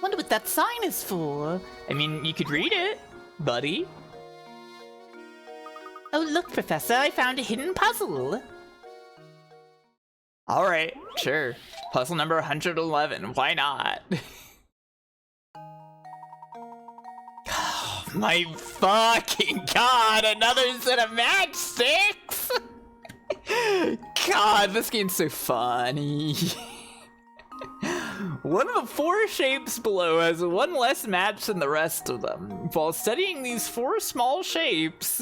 Wonder what that sign is for. I mean, you could read it, buddy. Oh, look, Professor, I found a hidden puzzle. All right, sure. Puzzle number 111, why not? Oh, my fucking god, another set of matchsticks! God, this game's so funny. One of the 4 shapes below has 1 less match than the rest of them. While studying these 4 small shapes,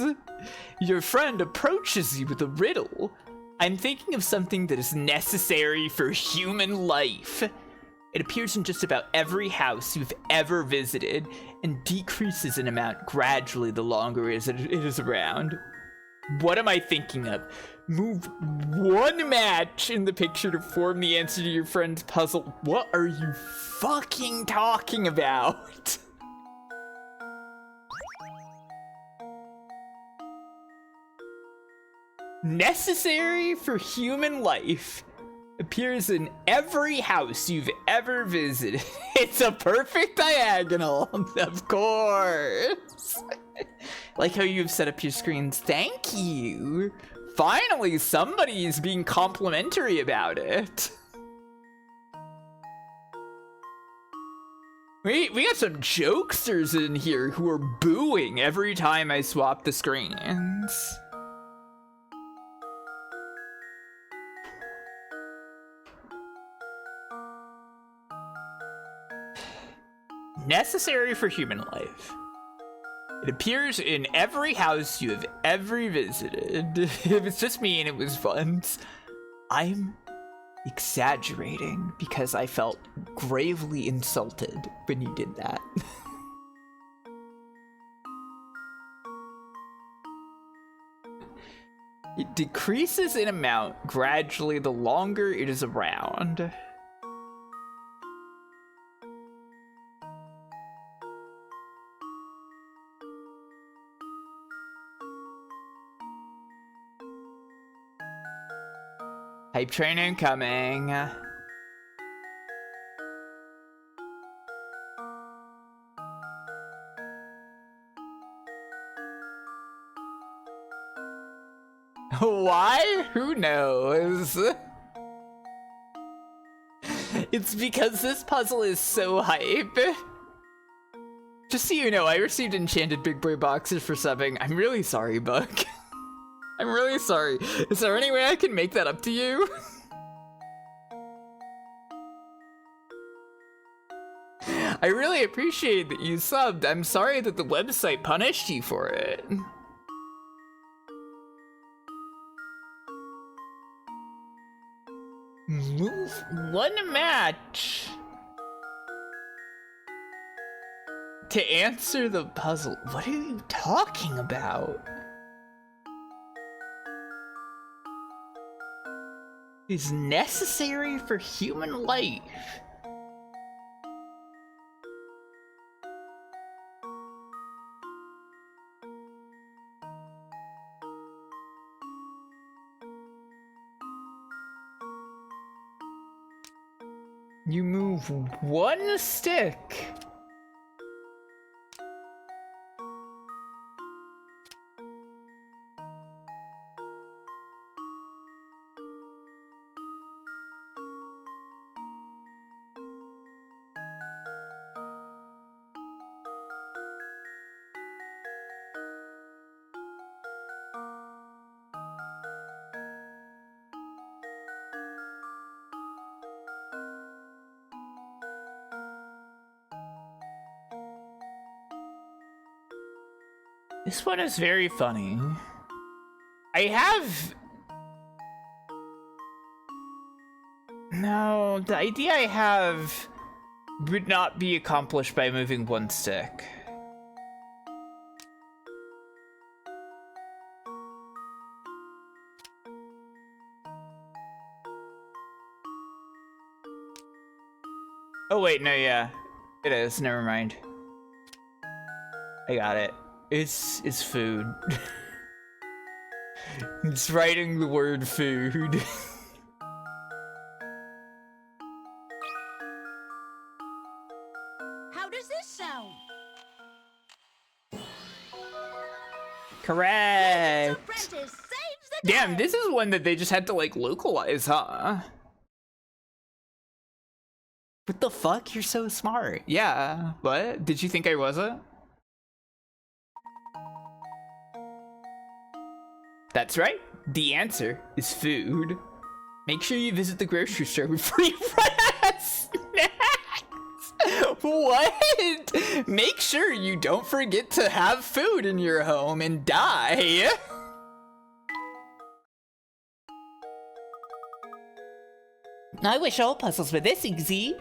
your friend approaches you with a riddle. I'm thinking of something that is necessary for human life. It appears in just about every house you've ever visited and decreases in amount gradually the longer it is around. What am I thinking of? Move 1 match in the picture to form the answer to your friend's puzzle. What are you fucking talking about? Necessary for human life. Appears in every house you've ever visited. It's a perfect diagonal, of course. Like how you've set up your screens. Thank you. Finally, somebody is being complimentary about it. We got some jokesters in here who are booing every time I swap the screens. Necessary for human life. It appears in every house you have ever visited. If it's just me and it was fun, I'm exaggerating because I felt gravely insulted when you did that. It decreases in amount gradually the longer it is around. Hype train incoming. Why? Who knows? It's because this puzzle is so hype. Just so you know, I received enchanted big boy boxes for subbing. I'm really sorry, Buck. I'm really sorry. Is there any way I can make that up to you? I really appreciate that you subbed. I'm sorry that the website punished you for it. Move one match to answer the puzzle. What are you talking about? Is necessary for human life. You move one stick. This one is very funny. No, the idea I have would not be accomplished by moving one stick. Oh wait, no, yeah. It is, never mind. I got it. It's food. It's writing the word food. How does this sound? Correct. Apprentice saves the Damn, day. this is one that they just had to like localize, huh? What the fuck? You're so smart. Yeah, what? Did you think I wasn't? That's right. The answer is food. Make sure you visit the grocery store before you run out of snacks. What? Make sure you don't forget to have food in your home and die. I wish all puzzles were this easy.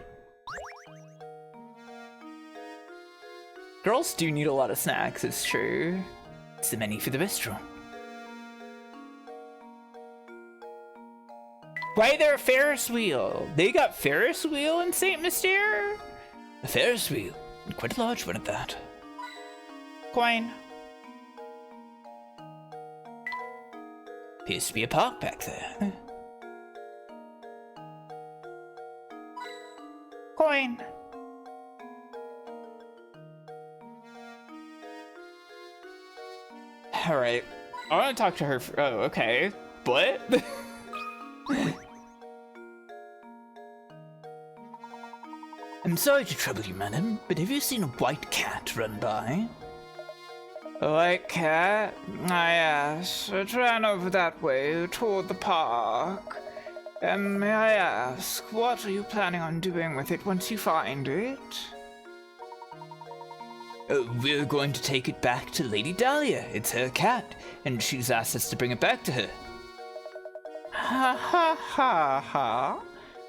Girls do need a lot of snacks, it's true. It's the menu for the restaurant. Why there a Ferris wheel? They got Ferris wheel in Saint Mystere? A Ferris wheel, and quite a large one at that. Coin. Appears to be a park back there. Coin. Alright. I want to talk to her. Oh, okay. What? I'm sorry to trouble you, madam, but have you seen a white cat run by? A white cat? Ah, yes. It ran over that way, toward the park. And may I ask, what are you planning on doing with it once you find it? We're going to take it back to Lady Dahlia. It's her cat, and she's asked us to bring it back to her. Ha ha ha ha.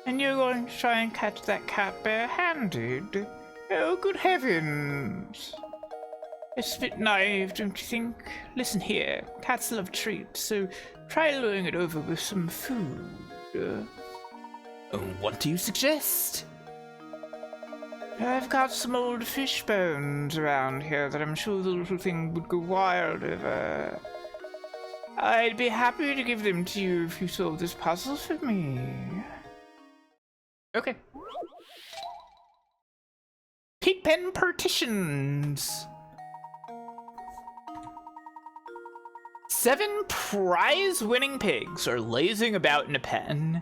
And you're going to try and catch that cat bare-handed? Oh, good heavens. It's a bit naive, don't you think? Listen here, cats love treats, so try luring it over with some food. What do you suggest? I've got some old fish bones around here that I'm sure the little thing would go wild over. I'd be happy to give them to you if you solve this puzzle for me. Okay. Pigpen partitions. 7 prize-winning pigs are lazing about in a pen.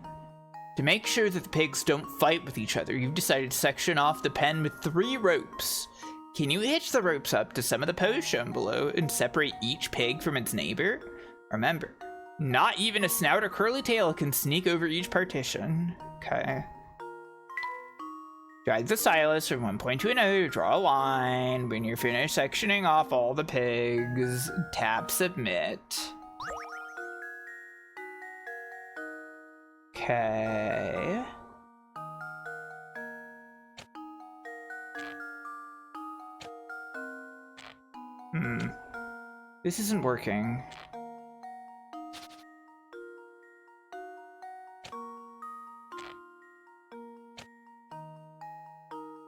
To make sure that the pigs don't fight with each other, you've decided to section off the pen with 3 ropes. Can you hitch the ropes up to some of the posts shown below and separate each pig from its neighbor? Remember, not even a snout or curly tail can sneak over each partition. Okay. Drag the stylus from one point to another to draw a line. When you're finished sectioning off all the pigs, tap submit. Okay. This isn't working.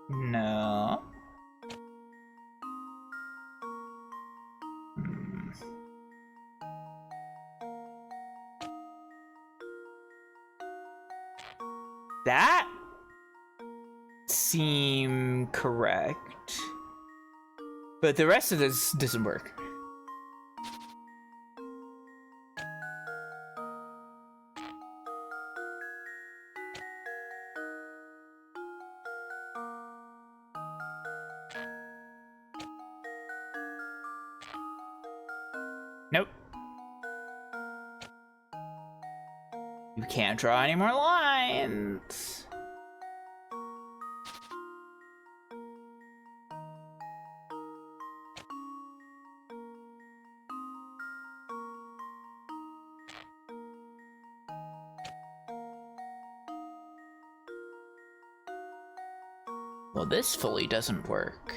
No. That seem correct. But the rest of this doesn't work. Nope. You can't draw any more lines. Well, this fully doesn't work.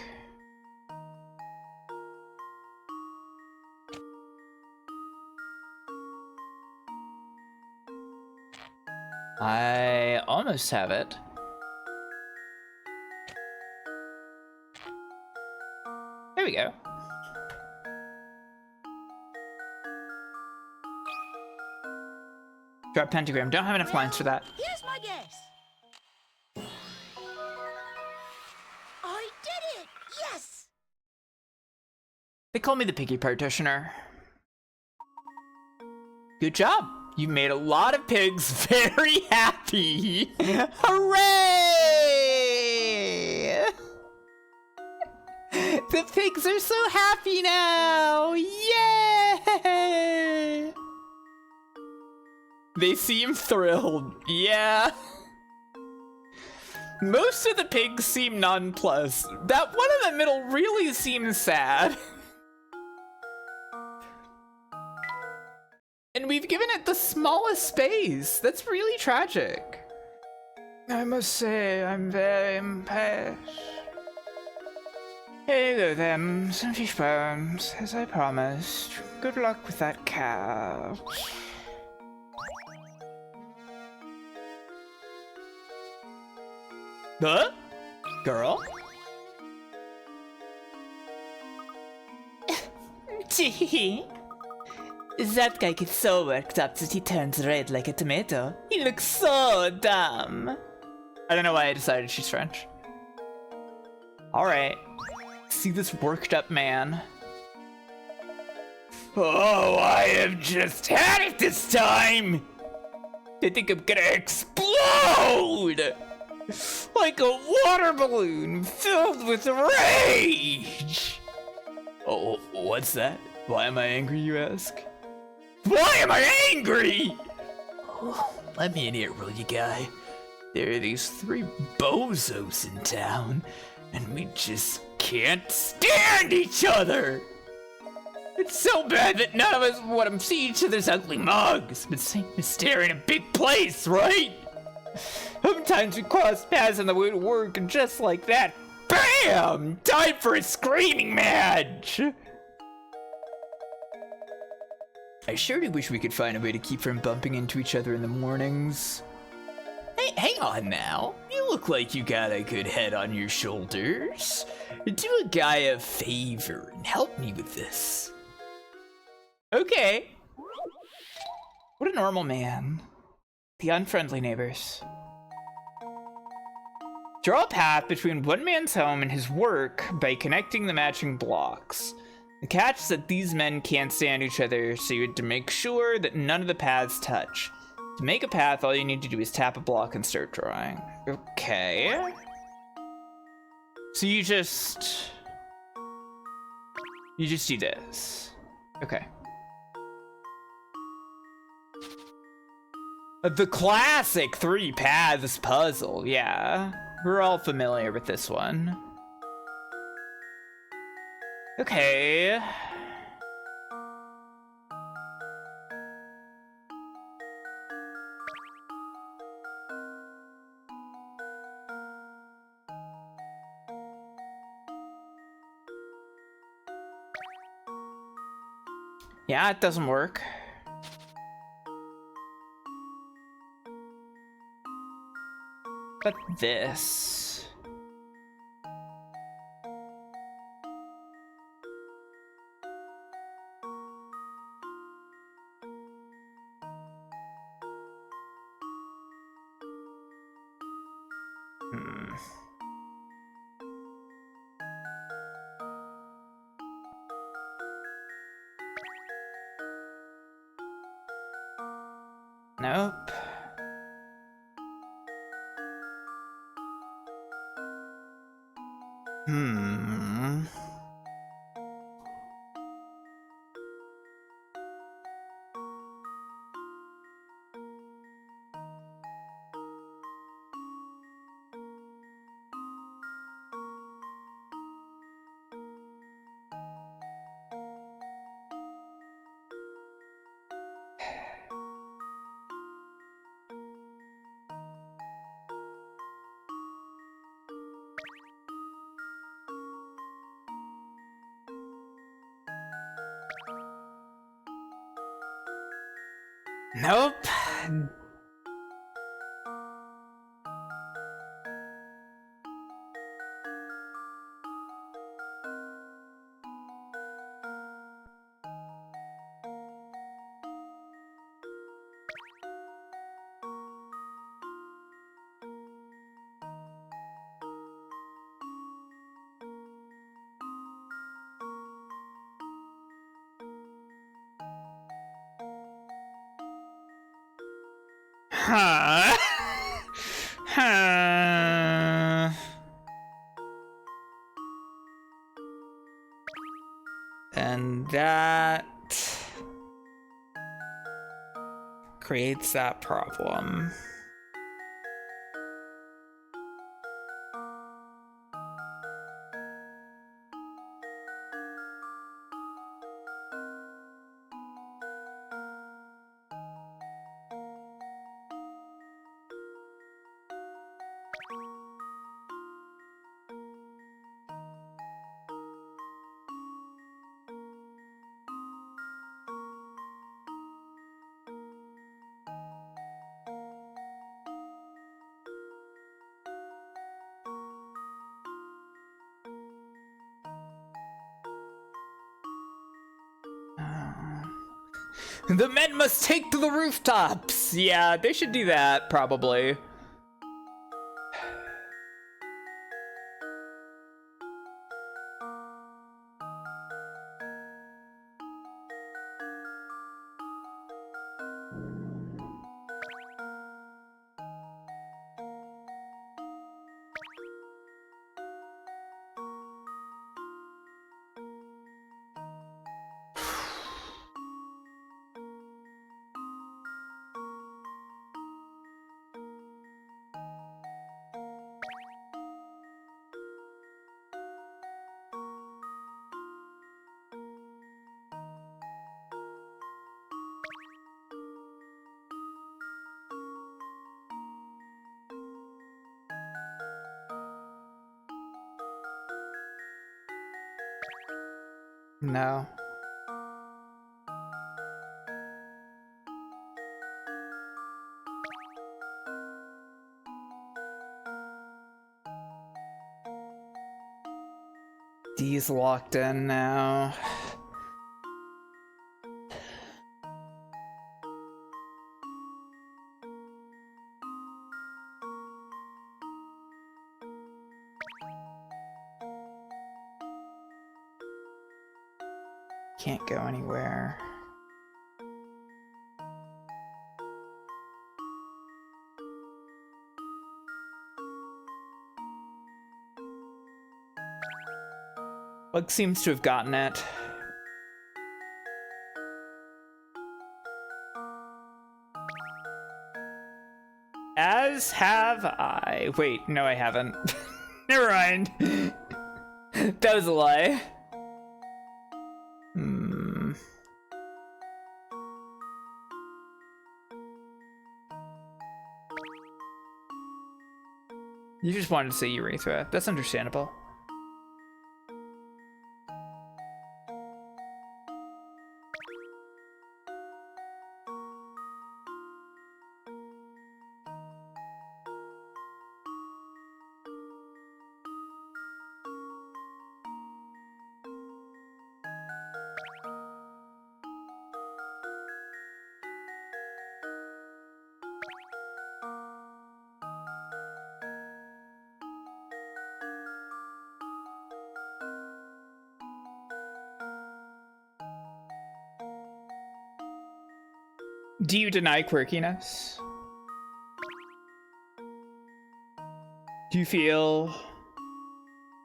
I almost have it. There we go. Drop pentagram. Don't have enough lines for that. Here's my guess. I did it! Yes! They call me the piggy partitioner. Good job. You made a lot of pigs very happy. Hooray! The pigs are so happy now. Yay! They seem thrilled. Yeah. Most of the pigs seem nonplussed. That one in the middle really seems sad. And we've given it the smallest space. That's really tragic. I must say, I'm very impatient. Here you go then, some fish bones, as I promised. Good luck with that couch. Huh? Girl? Gee. That guy gets so worked up that he turns red like a tomato. He looks so dumb. I don't know why I decided she's French. Alright. See this worked up man. Oh, I have just had it this time! I think I'm gonna explode! Like a water balloon filled with rage! Oh, what's that? Why am I angry, you ask? Why am I angry? Oh, let me in here, will you, guy? There are these 3 bozos in town, and we just can't stand each other! It's so bad that none of us want to see each other's ugly mugs, but St. Mystere in a big place, right? Sometimes we cross paths on the way to work, and just like that, BAM! Time for a screaming match! I sure do wish we could find a way to keep from bumping into each other in the mornings. Hey, hang on now. You look like you got a good head on your shoulders. Do a guy a favor and help me with this. Okay. What a normal man. The unfriendly neighbors. Draw a path between one man's home and his work by connecting the matching blocks. The catch is that these men can't stand each other, so you have to make sure that none of the paths touch. To make a path, all you need to do is tap a block and start drawing. Okay. So you just do this. Okay. The classic 3 paths puzzle, yeah. We're all familiar with this one. Okay. Yeah, it doesn't work. But this. Nope. Nope. Huh. Huh. And that creates that problem. The men must take to the rooftops. Yeah, they should do that, probably. No. D's locked in now. Can't go anywhere. Bug seems to have gotten it. As have I. Wait, no I haven't. Never mind. That was a lie. You just wanted to say urethra. That's understandable. Do you deny quirkiness? Do you feel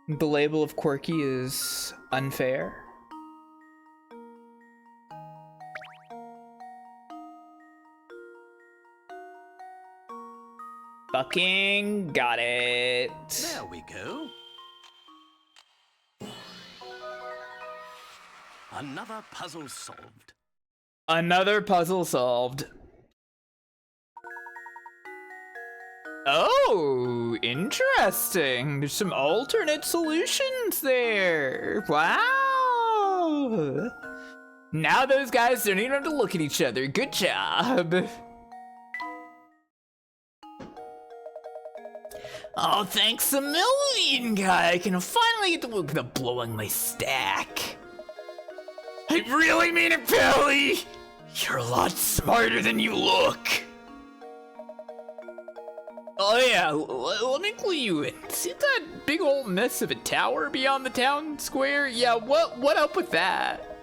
the label of quirky is unfair? Fucking got it. There we go. Another puzzle solved. Another puzzle solved. Oh, interesting. There's some alternate solutions there. Wow. Now those guys don't even have to look at each other. Good job. Oh, thanks a million, guy. I can finally get to look at blowing my stack. I really mean it, Billy. You're a lot smarter than you look. Oh yeah, let me clue you in. See that big old mess of a tower beyond the town square? Yeah, what up with that?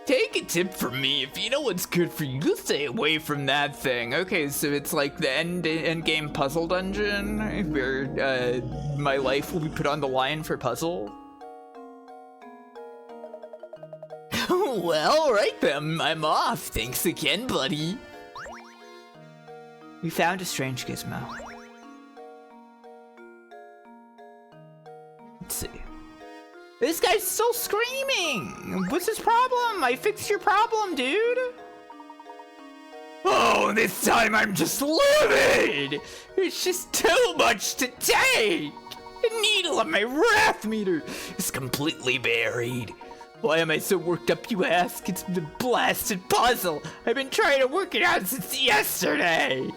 Take a tip from me. If you know what's good for you, stay away from that thing. Okay, so it's like the end game puzzle dungeon where my life will be put on the line for puzzle. Well, right then, I'm off. Thanks again, buddy. We found a strange gizmo. Let's see. This guy's still screaming! What's his problem? I fixed your problem, dude! Oh, this time I'm just livid! It's just too much to take! The needle on my wrath meter is completely buried. Why am I so worked up, you ask? It's the blasted puzzle! I've been trying to work it out since yesterday!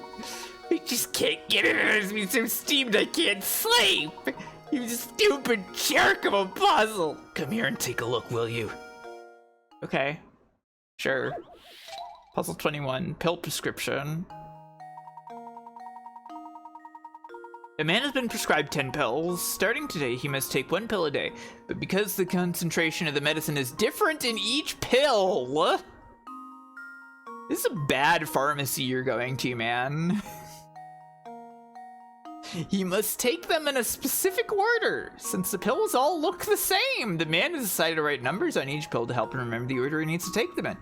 I just can't get it out of me, so steamed I can't sleep! You stupid jerk of a puzzle! Come here and take a look, will you? Okay. Sure. Puzzle 21, pill prescription. A man has been prescribed 10 pills. Starting today, he must take 1 pill a day. But because the concentration of the medicine is different in each pill... This is a bad pharmacy you're going to, man. He must take them in a specific order. Since the pills all look the same, the man has decided to write numbers on each pill to help him remember the order he needs to take them in.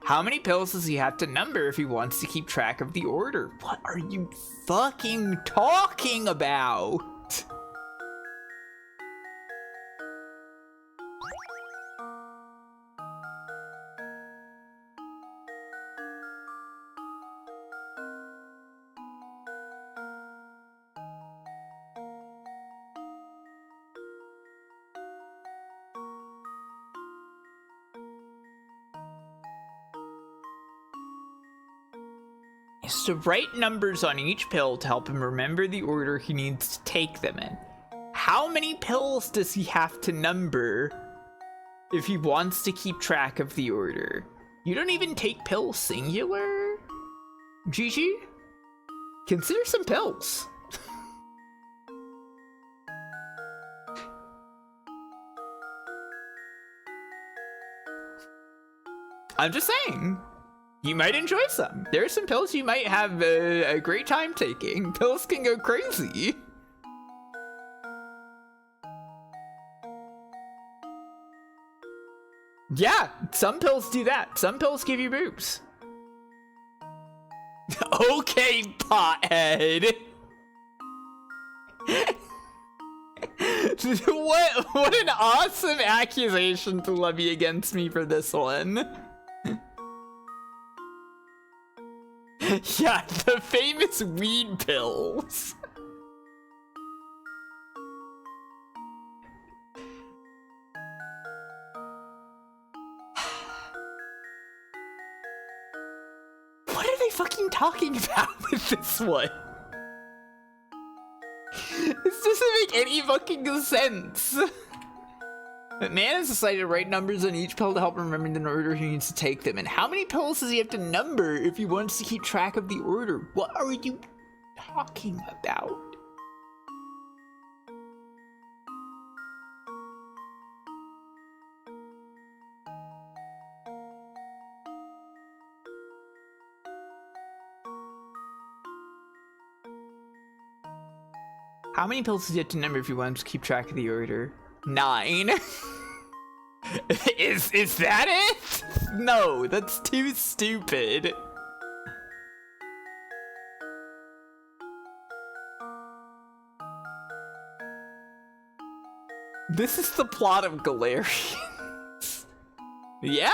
How many pills does he have to number if he wants to keep track of the order? What are you fucking talking about? To write numbers on each pill to help him remember the order he needs to take them in. How many pills does he have to number if he wants to keep track of the order? You don't even take pills singular? GG? Consider some pills. I'm just saying. You might enjoy some. There are some pills you might have a great time taking. Pills can go crazy. Yeah, some pills do that. Some pills give you boobs. Okay, pothead. What an awesome accusation to levy against me for this one. Yeah, the famous weed pills. What are they fucking talking about with this one? This doesn't make any fucking sense. But man has decided to write numbers on each pill to help him remember in the order he needs to take them. And how many pills does he have to number if he wants to keep track of the order? What are you talking about? How many pills does he have to number if he wants to keep track of the order? 9. Is that it? No, that's too stupid. This is the plot of Galarians. Yeah?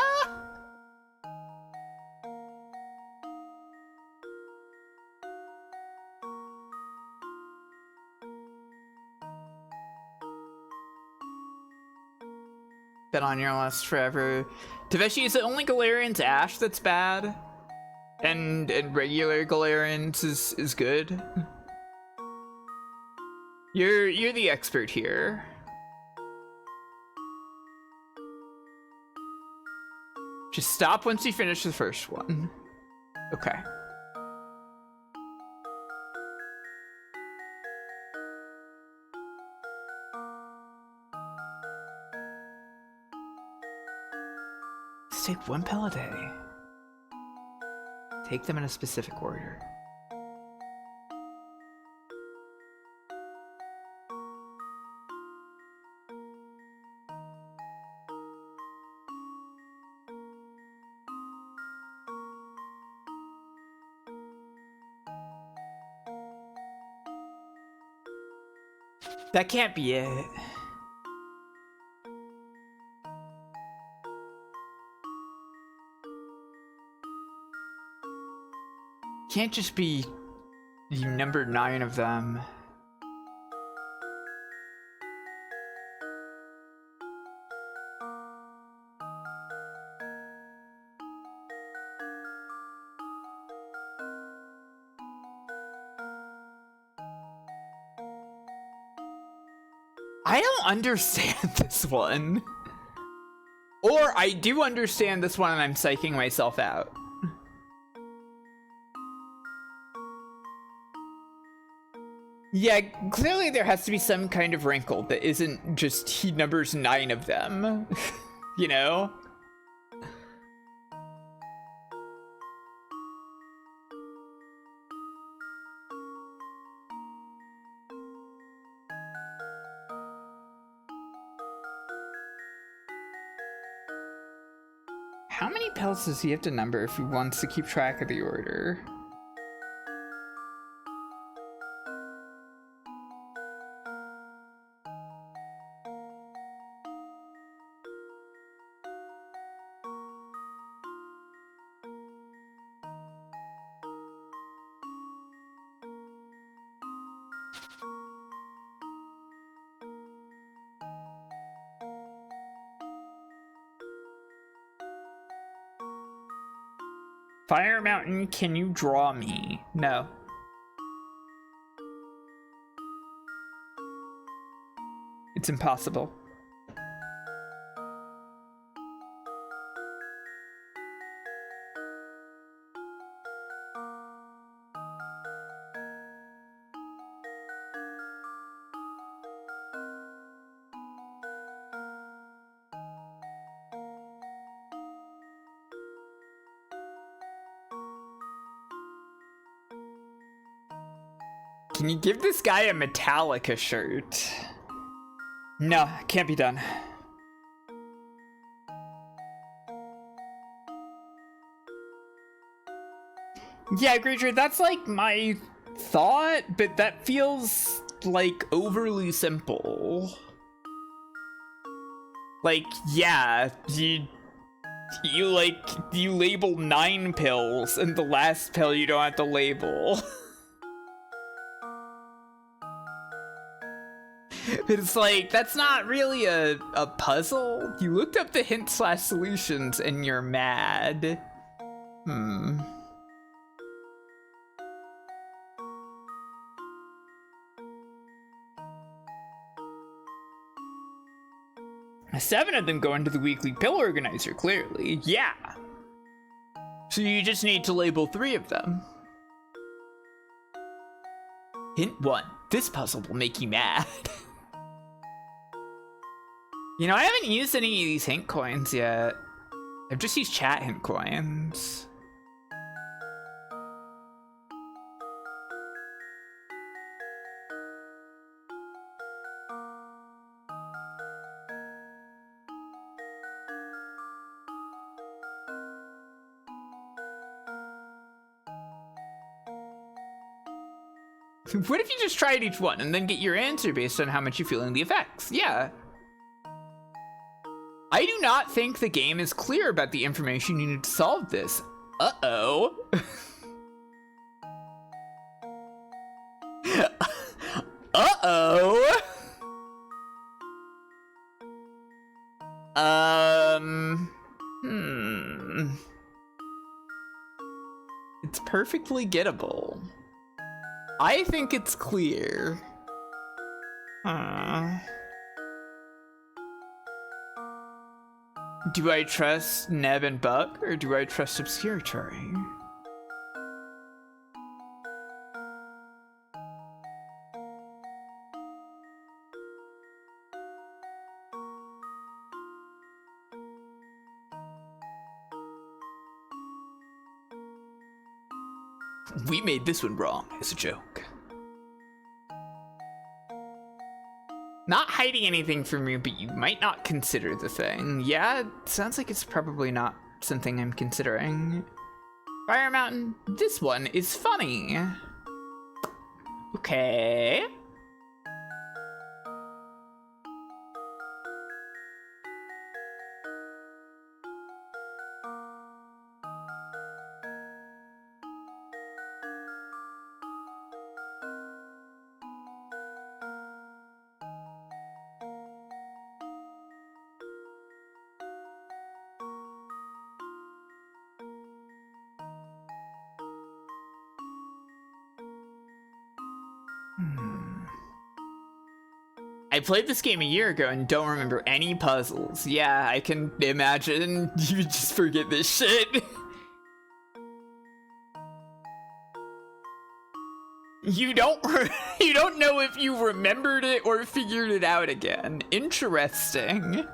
Been on your list forever. Taveshi, is it only Galarian's Ash that's bad? And regular Galarian's is good? You're the expert here. Just stop once you finish the first one. Okay. Just take one pill a day. Take them in a specific order. That can't be it. Can't just be you numbered 9 of them. I don't understand this one. Or I do understand this one and I'm psyching myself out. Yeah, clearly there has to be some kind of wrinkle that isn't just he numbers 9 of them. You know? How many pills does he have to number if he wants to keep track of the order? Fire Mountain, can you draw me? No. It's impossible. Can you give this guy a Metallica shirt? No, can't be done. Yeah, Granger, that's like my thought, but that feels like overly simple. Like, yeah, you label 9 pills, and the last pill you don't have to label. It's like, that's not really a puzzle. You looked up the hint/solutions and you're mad. Hmm. Seven of them go into the weekly pill organizer, clearly. Yeah. So you just need to label 3 of them. Hint 1. This puzzle will make you mad. You know, I haven't used any of these hint coins yet. I've just used chat hint coins. What if you just tried each one and then get your answer based on how much you feel in the effects? Yeah. I do not think the game is clear about the information you need to solve this. Uh-oh. Uh-oh. It's perfectly gettable. I think it's clear. Do I trust Neb and Buck, or do I trust Obscuratory? We made this one wrong as a joke. Not hiding anything from you, but you might not consider the thing. Yeah, it sounds like it's probably not something I'm considering. Fire Mountain, this one is funny. Okay. I played this game a year ago and don't remember any puzzles. Yeah, I can imagine you just forget this shit. You don't know if you remembered it or figured it out again. Interesting.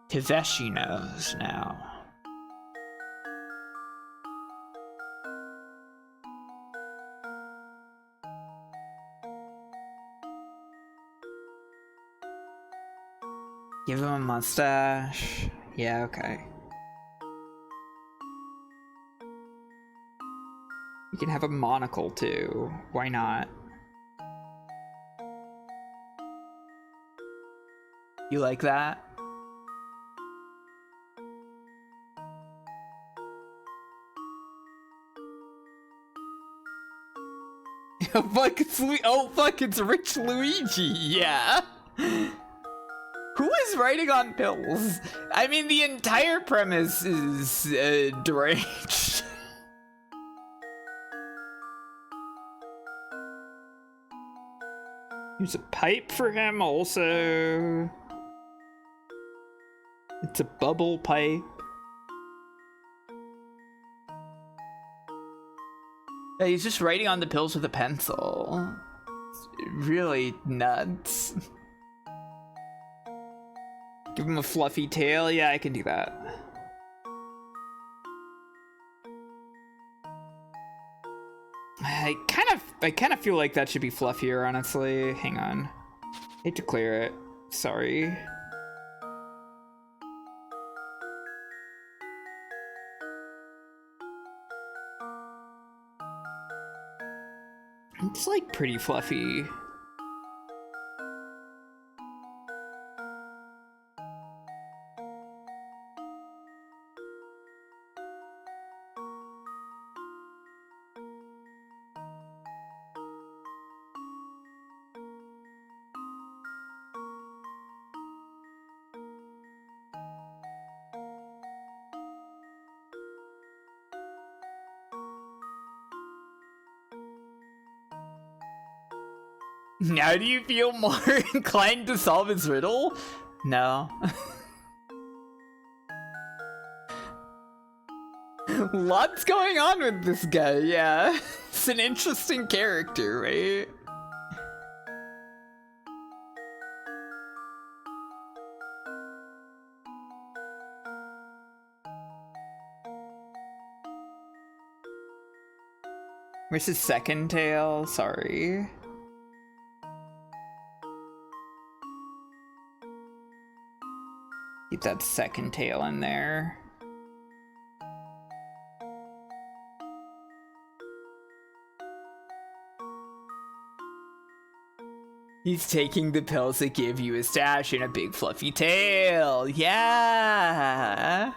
Taveshi knows now. Give him a mustache. Yeah, okay. You can have a monocle too. Why not? You like that? Fuck, it's oh fuck, it's Rich Luigi. Yeah. Who is writing on pills? I mean, the entire premise is deranged. There's a pipe for him also. It's a bubble pipe. Yeah, he's just writing on the pills with a pencil. It's really nuts. Give him a fluffy tail. Yeah, I can do that. I kind of feel like that should be fluffier, honestly. Hang on. Hate to clear it. Sorry. It's like pretty fluffy. Now do you feel more inclined to solve his riddle? No. Lots going on with this guy, yeah. It's an interesting character, right? Where's his second tail? Sorry. Keep that second tail in there. He's taking the pills that give you a stash and a big fluffy tail. Yeah.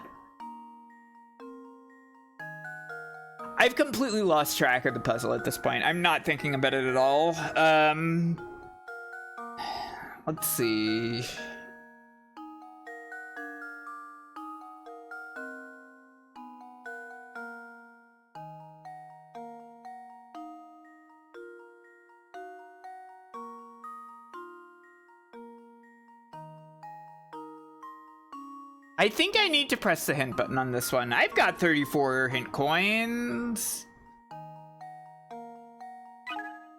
I've completely lost track of the puzzle at this point. I'm not thinking about it at all. Let's see. I think I need to press the hint button on this one. I've got 34 hint coins.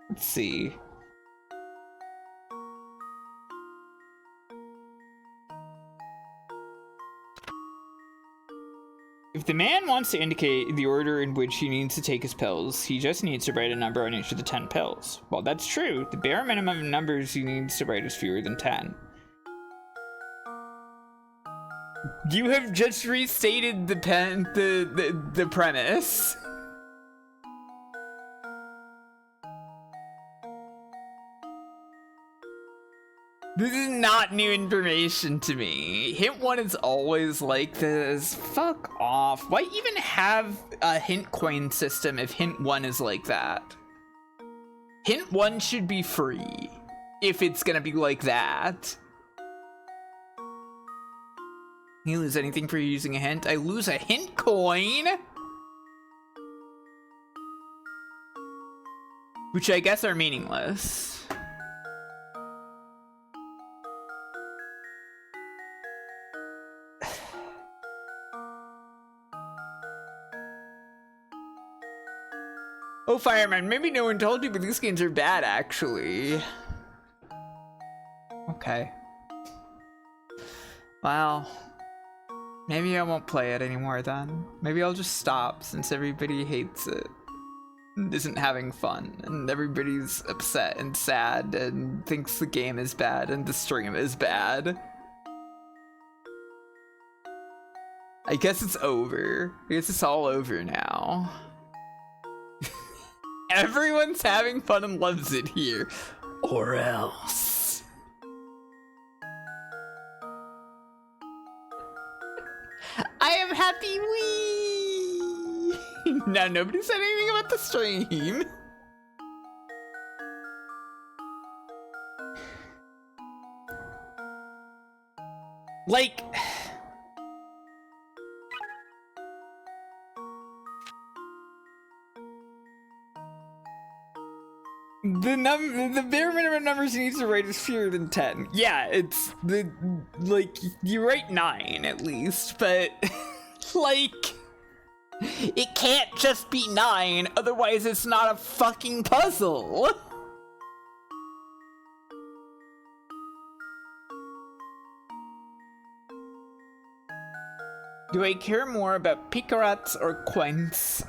Let's see. If the man wants to indicate the order in which he needs to take his pills, he just needs to write a number on each of the 10 pills. Well, that's true. The bare minimum of numbers he needs to write is fewer than 10. You have just restated the premise. This is not new information to me. Hint 1 is always like this. Fuck off. Why even have a hint coin system if hint 1 is like that? Hint 1 should be free if it's gonna be like that. You lose anything for using a hint? I lose a hint coin? Which I guess are meaningless. Oh, Fireman, maybe no one told you, but these games are bad, actually. Okay. Well, maybe I won't play it anymore then. Maybe I'll just stop since everybody hates it and isn't having fun and everybody's upset and sad and thinks the game is bad and the stream is bad. I guess it's over. I guess it's all over now. Everyone's having fun and loves it here. Or else. I am happy wee. Now nobody said anything about the stream. Like, the bare minimum numbers he needs to write is fewer than 10. Yeah, it's like, you write 9 at least, but like, it can't just be 9, otherwise it's not a fucking puzzle. Do I care more about picarats or quints?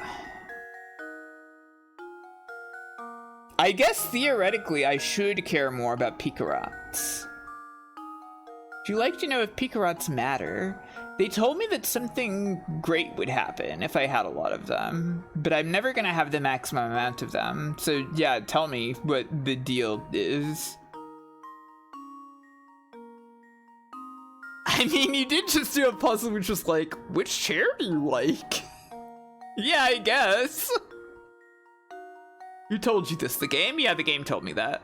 I guess theoretically I should care more about Pikarots. Would you like to know if Pikarots matter? They told me that something great would happen if I had a lot of them, but I'm never gonna have the maximum amount of them. So yeah, tell me what the deal is. I mean, you did just do a puzzle which was like, which chair do you like? Yeah, I guess. Who told you this? The game? Yeah, the game told me that.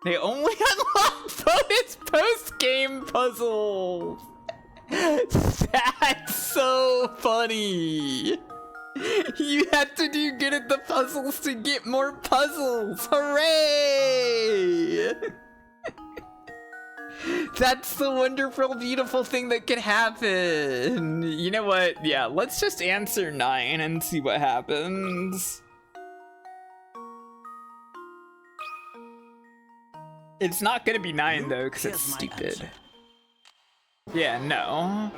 They only unlock bonus post-game puzzles! That's so funny! You have to do good at the puzzles to get more puzzles! Hooray! That's the wonderful, beautiful thing that could happen! You know what? Yeah, let's just answer 9 and see what happens. It's not gonna be 9 though, because it's stupid. Yeah, no.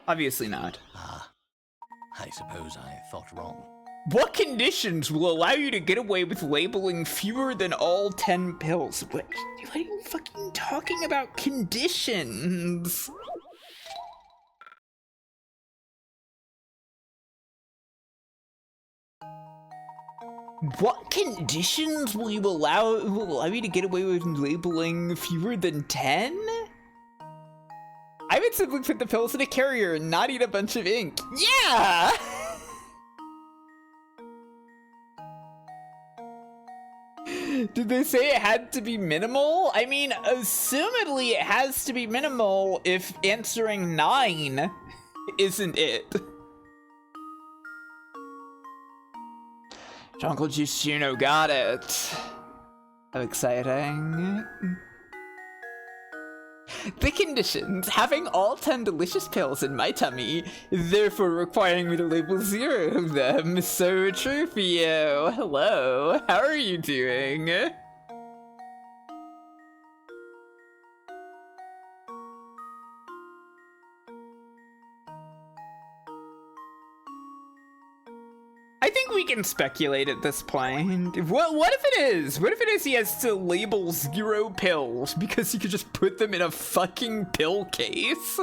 Obviously not. I suppose I thought wrong. What conditions will allow you to get away with labeling fewer than all 10 pills? What are you fucking talking about conditions? What conditions will allow you to get away with labeling fewer than 10? I would simply put the pills in a carrier and not eat a bunch of ink. Yeah! Did they say it had to be minimal? I mean, assumedly it has to be minimal if answering 9 isn't it. Jungle Juice Juno got it. How exciting. The conditions: having all 10 delicious pills in my tummy, therefore requiring me to label 0 of them. So true for you. Hello, how are you doing? I think we can speculate at this point. What if it is? What if it is he has to label 0 pills because he could just put them in a fucking pill case?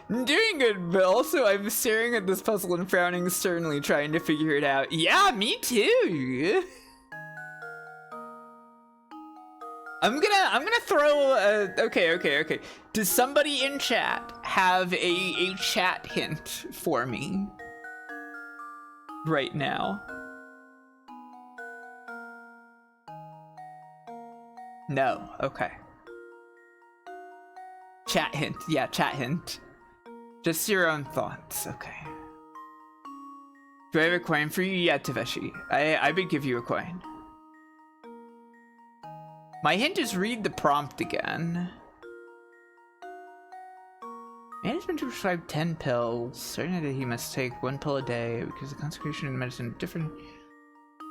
I'm doing good, but also I'm staring at this puzzle and frowning sternly, trying to figure it out. Yeah, me too. I'm gonna throw okay. Does somebody in chat have a chat hint for me right now? No, okay. Chat hint, yeah, chat hint. Just your own thoughts, okay. Do I have a coin for you? Yeah, Taveshi. I would give you a coin. My hint is read the prompt again. Management to prescribe 10 pills. Starting that he must take 1 pill a day because the concentration in medicine is different.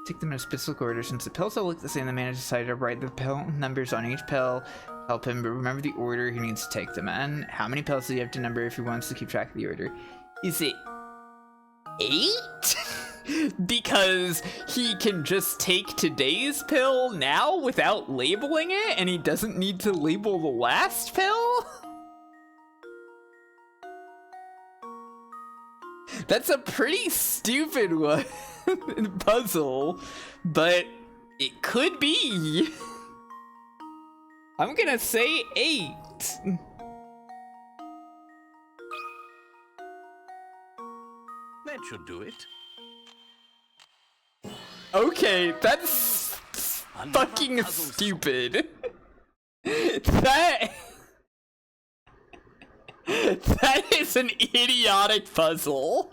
Take them in a specific order. Since the pills all look the same, the manager decided to write the pill numbers on each pill. Help him, but remember the order he needs to take them in. How many pills does he have to number if he wants to keep track of the order? Is it 8? Because he can just take today's pill now without labeling it, and he doesn't need to label the last pill? That's a pretty stupid one puzzle, but it could be. I'm gonna say 8. That should do it. Okay, that's fucking stupid. That is an idiotic puzzle.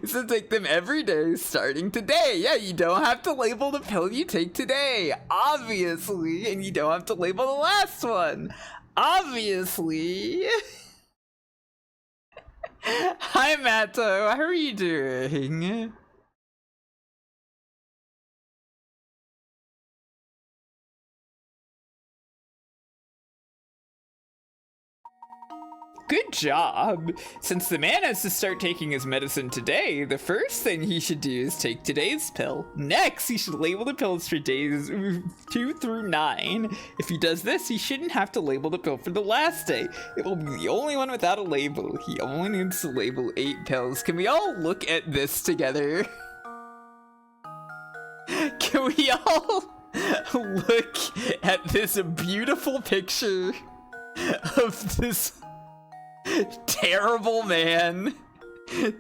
So take them every day starting today. Yeah, you don't have to label the pill you take today, obviously, and you don't have to label the last one, obviously. Hi, Matto. How are you doing? good job. Since the man has to start taking his medicine today, the first thing he should do is take today's pill. Next, he should label the pills for days 2 through 9. If he does this, he shouldn't have to label the pill for the last day. It will be the only one without a label. He only needs to label 8 pills. Can we all look at this together? Can we all look at this beautiful picture of this terrible man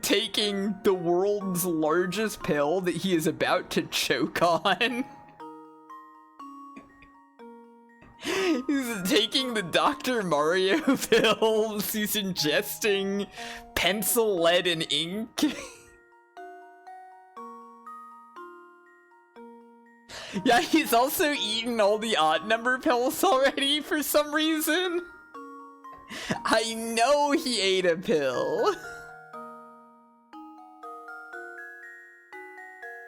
taking the world's largest pill that he is about to choke on? He's taking the Dr. Mario pills. He's ingesting pencil, lead, and ink. Yeah, he's also eaten all the odd number pills already for some reason. I know he ate a pill.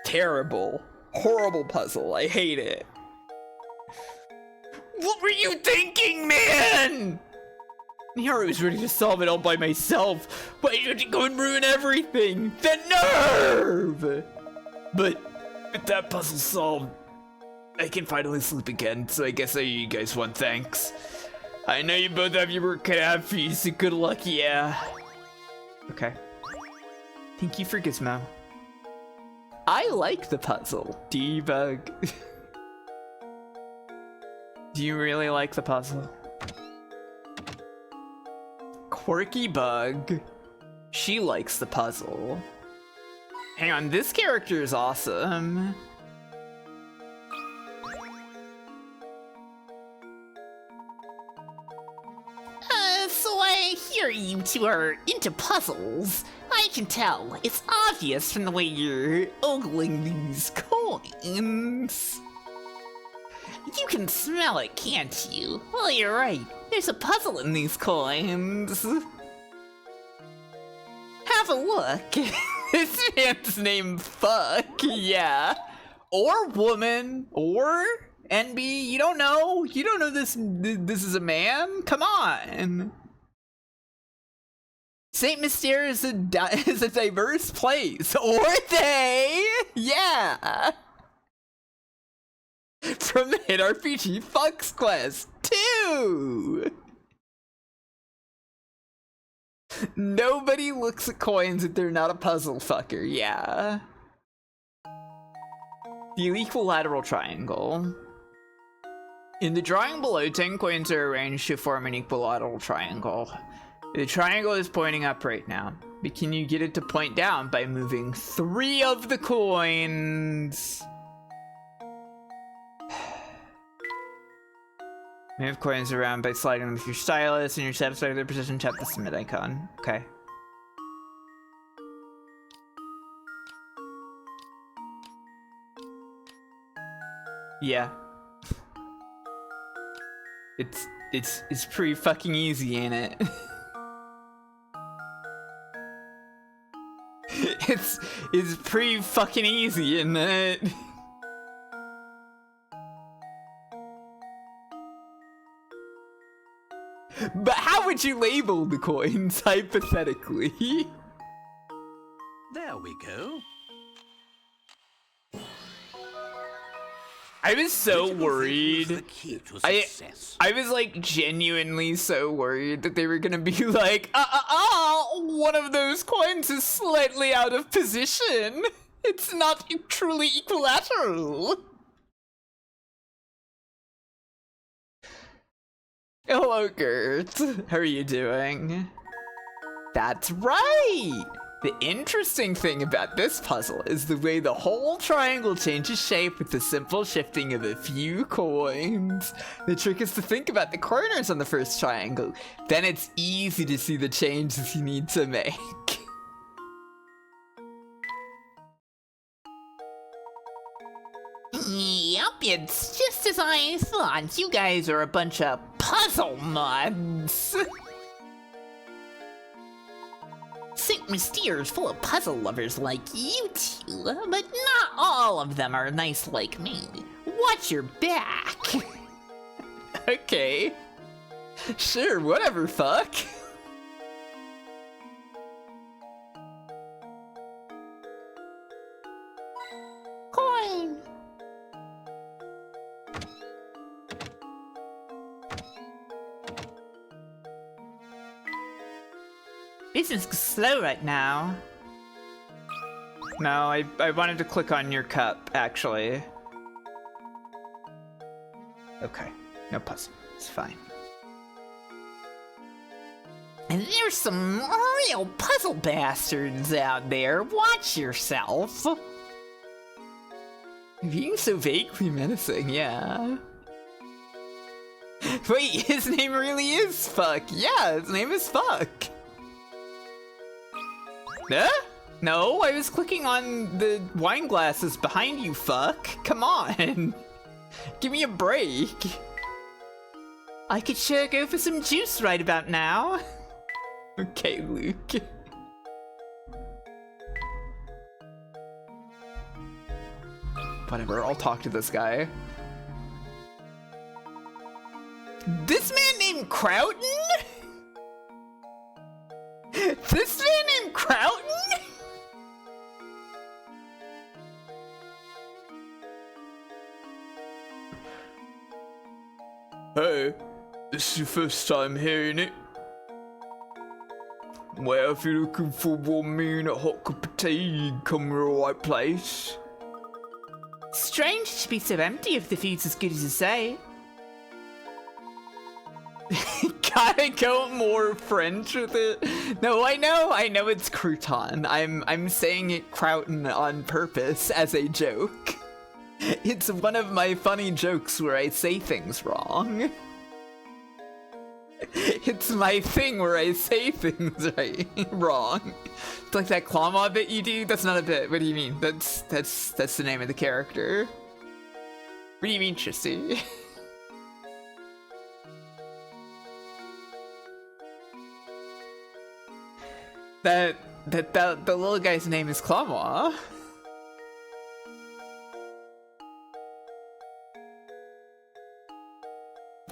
Terrible. Horrible puzzle. I hate it. What were you thinking, man? Here I was ready to solve it all by myself. Why did you go and ruin everything? The nerve! But with that puzzle solved, I can finally sleep again, so I guess I owe you guys one thanks. I know you both have your work cut out for you, so good luck, yeah. Okay. Thank you for Gizmo. I like the puzzle. Debug. Do you really like the puzzle? Quirky Bug. She likes the puzzle. Hang on, this character is awesome. So I hear you two are into puzzles. I can tell. It's obvious from the way you're ogling these coins. You can smell it, can't you? Well, you're right. There's a puzzle in these coins. Have a look. This man's name Fuck, yeah. Or woman, or NB, you don't know. You don't know this is a man? Come on. St. Mystere is a diverse place. Or they, yeah. From the hit RPG Fox Quest 2. Nobody looks at coins if they're not a puzzle fucker, yeah. The equilateral triangle. In the drawing below, 10 coins are arranged to form an equilateral triangle. The triangle is pointing up right now, but can you get it to point down by moving 3 of the coins? Move coins around by sliding with your stylus, and you're satisfied with their position, tap the submit icon. Okay. Yeah. It's pretty fucking easy, ain't it? It's pretty fucking easy, isn't it? But how would you label the coins, hypothetically? There we go. I was so worried. The key to I success. was like genuinely so worried that they were gonna be like, one of those coins is slightly out of position. It's not truly equilateral. Hello, Gert. How are you doing? That's right! The interesting thing about this puzzle is the way the whole triangle changes shape with the simple shifting of a few coins. The trick is to think about the corners on the first triangle. Then it's easy to see the changes you need to make. Yep, it's just as I thought. You guys are a bunch of puzzle nuts. St. Mystere is full of puzzle lovers like you two, but not all of them are nice like me. Watch your back. Okay. Sure, whatever, fuck. Business is slow right now. No, I wanted to click on your cup, actually. Okay, no puzzle. It's fine. And there's some real puzzle bastards out there. Watch yourself. Being so vaguely menacing, yeah. Wait, his name really is Fuck. Yeah, his name is Fuck. Huh? No, I was clicking on the wine glasses behind you, Fuck. Come on. Give me a break. I could sure go for some juice right about now. Okay, Luke. Whatever, I'll talk to this guy. This man named Croughton? This man named Croughton? Hey, this is your first time hearing it. Well, if you're looking for 1 minute hot cup of tea, you come to the right place. Strange to be so empty if the food's as good as you say. Gotta go more French with it. No, I know it's crouton. I'm saying it Croughton on purpose as a joke. It's one of my funny jokes where I say things wrong. It's my thing where I say things wrong. It's like that Clawmaw bit you do? That's not a bit. What do you mean? That's the name of the character. What do you mean, Tristy? The little guy's name is Clawmaw.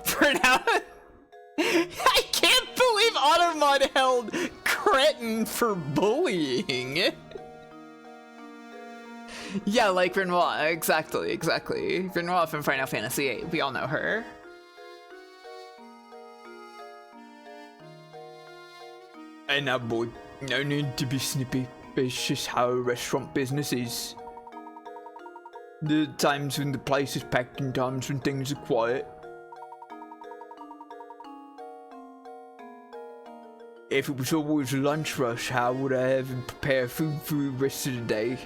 For now, I can't believe Automod held cretin for bullying. Yeah, like Renoir, exactly. Renoir from Final Fantasy VIII, we all know her. Hey now, boy, no need to be snippy. It's just how restaurant business is. There are times when the place is packed and times when things are quiet. If it was always a lunch rush, how would I even prepare food for the rest of the day?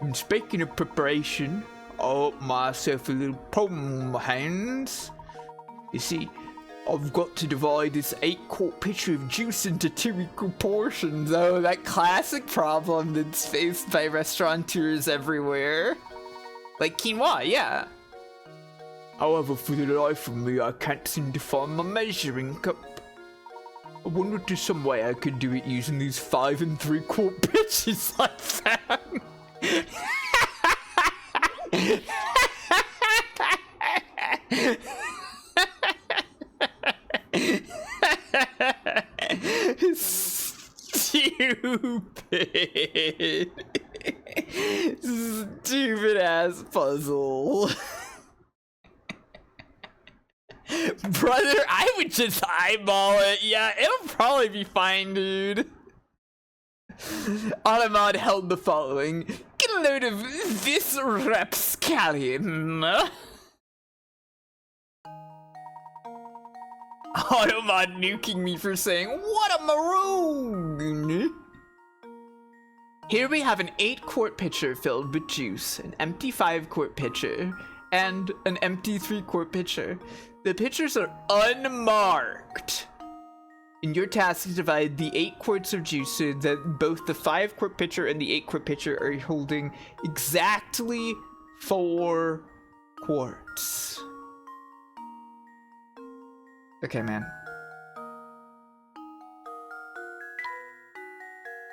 And speaking of preparation, I got myself a little problem on my hands. You see, I've got to divide this 8-quart pitcher of juice into 2 equal portions. Oh, that classic problem that's faced by restaurateurs everywhere. Like quinoa, yeah. However, for the life of me, I can't seem to find my measuring cup. I wonder if there's some way I could do it using these 5 3/4 pitchers I found. Stupid ass puzzle. Brother, I would just eyeball it. Yeah, it'll probably be fine, dude. Automod held the following. Get a load of this rapscallion. Automod nuking me for saying, what a maroon! Here we have an 8-quart pitcher filled with juice, an empty 5-quart pitcher, and an empty 3-quart pitcher. The pitchers are unmarked. And your task is to divide the 8 quarts of juice so that both the 5-quart pitcher and the 8-quart pitcher are holding exactly 4 quarts. Okay, man.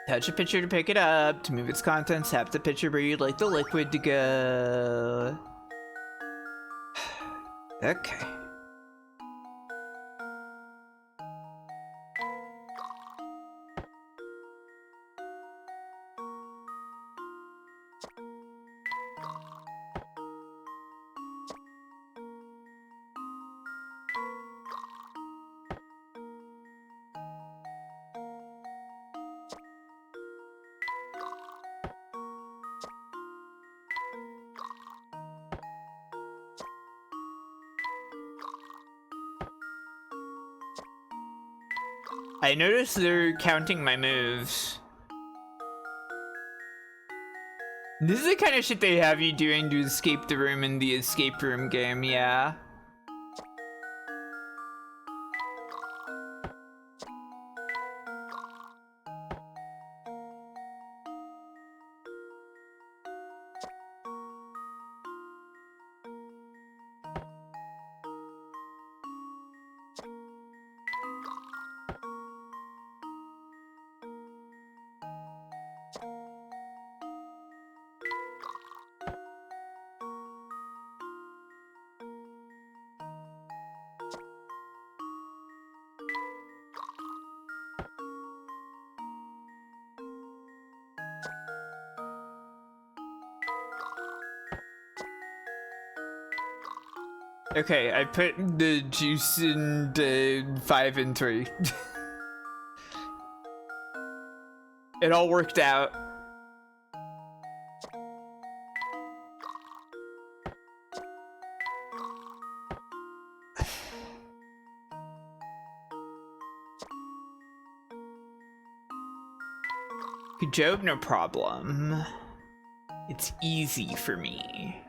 Touch a pitcher to pick it up. To move its contents, tap the pitcher where you'd like the liquid to go. Okay. I noticed they're counting my moves. This is the kind of shit they have you doing to escape the room in the escape room game, yeah. Okay, I put the juice in 5 and 3. It all worked out. Good job, no problem. It's easy for me.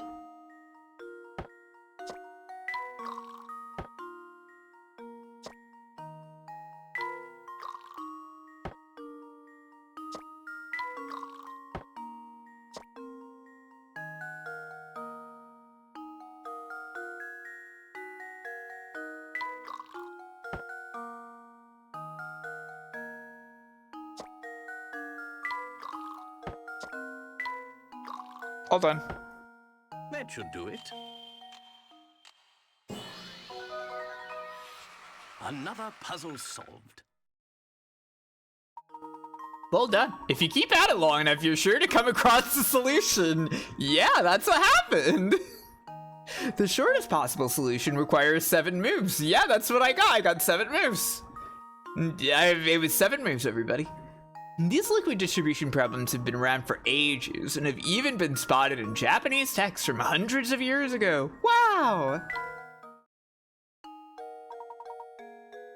All done. That should do it. Another puzzle solved. Well done. If you keep at it long enough, you're sure to come across the solution. Yeah, that's what happened. The shortest possible solution requires 7 moves. Yeah, that's what I got. I got 7 moves. Yeah, it was 7 moves, everybody. These liquid distribution problems have been around for ages and have even been spotted in Japanese texts from hundreds of years ago. Wow!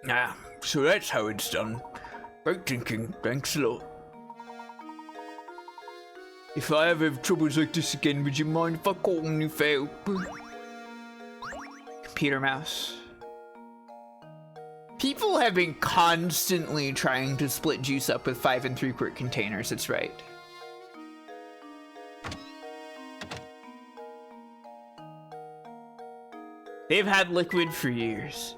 Ah, so that's how it's done. Great thinking, thanks a lot. If I ever have troubles like this again, would you mind if I call on you for help? Computer mouse. People have been constantly trying to split juice up with 5 3/4 containers, that's right. They've had liquid for years.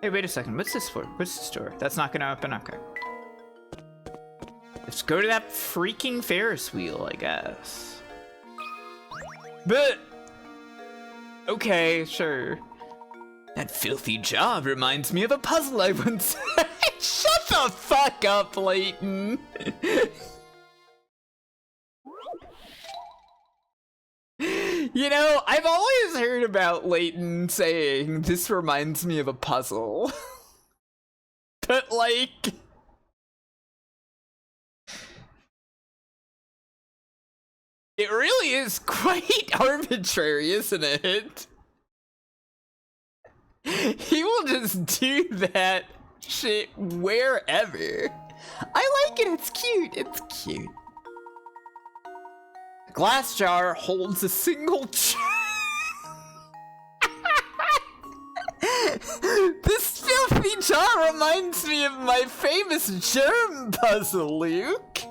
Hey, wait a second, what's this for? What's this door? That's not gonna open, okay. Let's go to that freaking Ferris wheel, I guess. But, okay, sure. That filthy job reminds me of a puzzle I once. Shut the fuck up, Layton. You know, I've always heard about Layton saying, this reminds me of a puzzle. But, like... it really is quite arbitrary, isn't it? He will just do that shit wherever. I like it, it's cute, it's cute. A glass jar holds a single This filthy jar reminds me of my famous germ puzzle, Luke.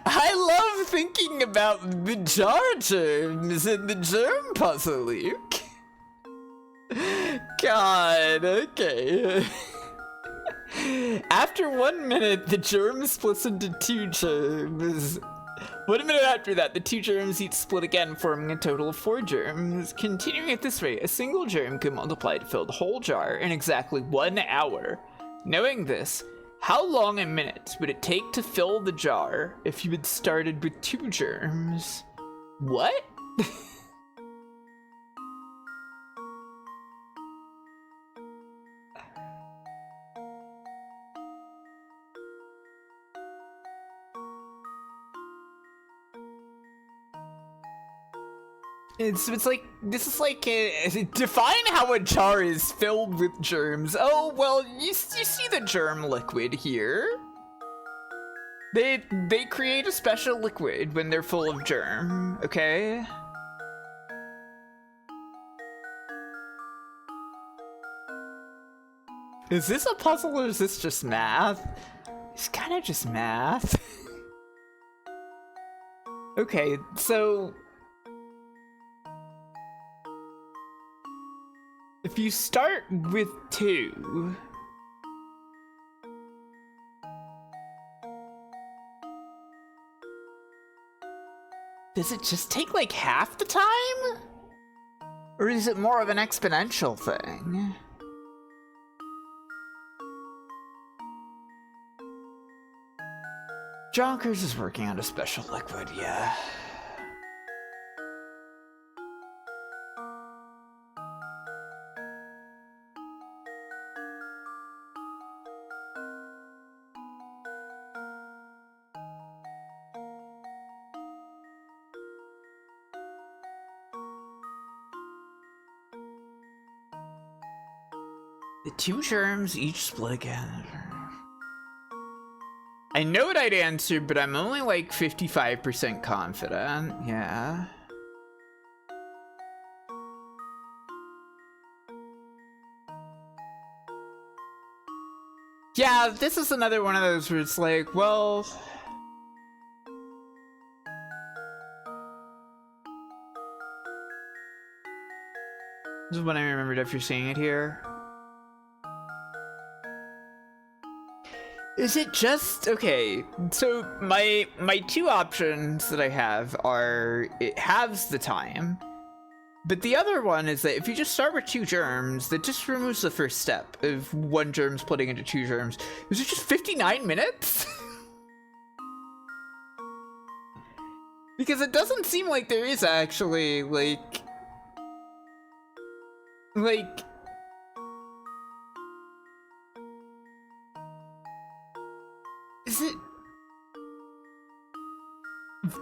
I love thinking about the jar germs in the germ puzzle, Luke. God, okay. After 1 minute, the germ splits into 2 germs. 1 minute after that, the 2 germs each split again, forming a total of 4 germs. Continuing at this rate, a single germ could multiply to fill the whole jar in exactly 1 hour. Knowing this, how long in minutes would it take to fill the jar if you had started with 2 germs? What? It's like, this is like, define how a jar is filled with germs. Oh, well, you see the germ liquid here. They create a special liquid when they're full of germ, okay? Is this a puzzle or is this just math? It's kind of just math. Okay, so if you start with 2, does it just take like half the time? Or is it more of an exponential thing? Jonkers is working on a special liquid, yeah. The 2 germs each split again. I know what I'd answer, but I'm only like 55% confident. Yeah. Yeah, this is another one of those where it's like, well, this is what I remembered after seeing it here. Is it just okay? So my 2 options that I have are it halves the time, but the other one is that if you just start with 2 germs, that just removes the first step of 1 germ splitting into 2 germs. Is it just 59 minutes? Because it doesn't seem like there is actually like. Is it?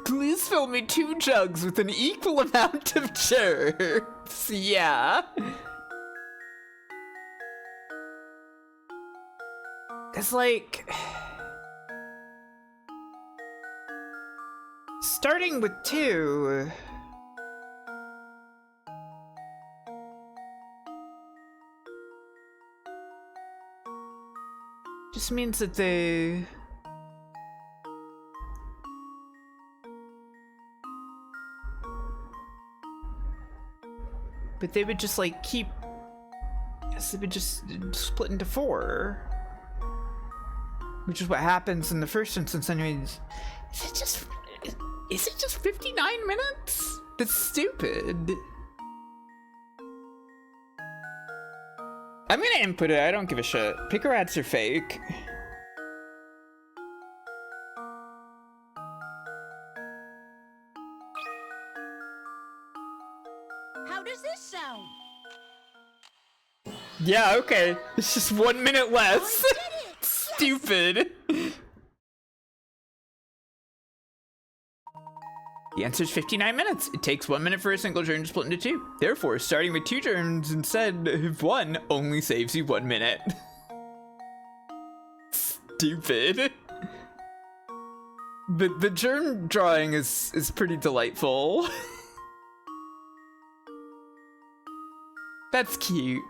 Please fill me 2 jugs with an equal amount of germs. Yeah. It's like starting with 2. Just means that they. But they would just like keep. Yes, they would just split into 4. Which is what happens in the first instance, anyways. Is it just 59 minutes? That's stupid. I'm gonna input it, I don't give a shit. Picker rats are fake. How does this sound? Yeah, okay. It's just 1 minute less. Stupid. The answer is 59 minutes. It takes 1 minute for a single germ to split into 2. Therefore, starting with 2 germs instead of 1 only saves you 1 minute. Stupid. But the germ drawing is pretty delightful. That's cute.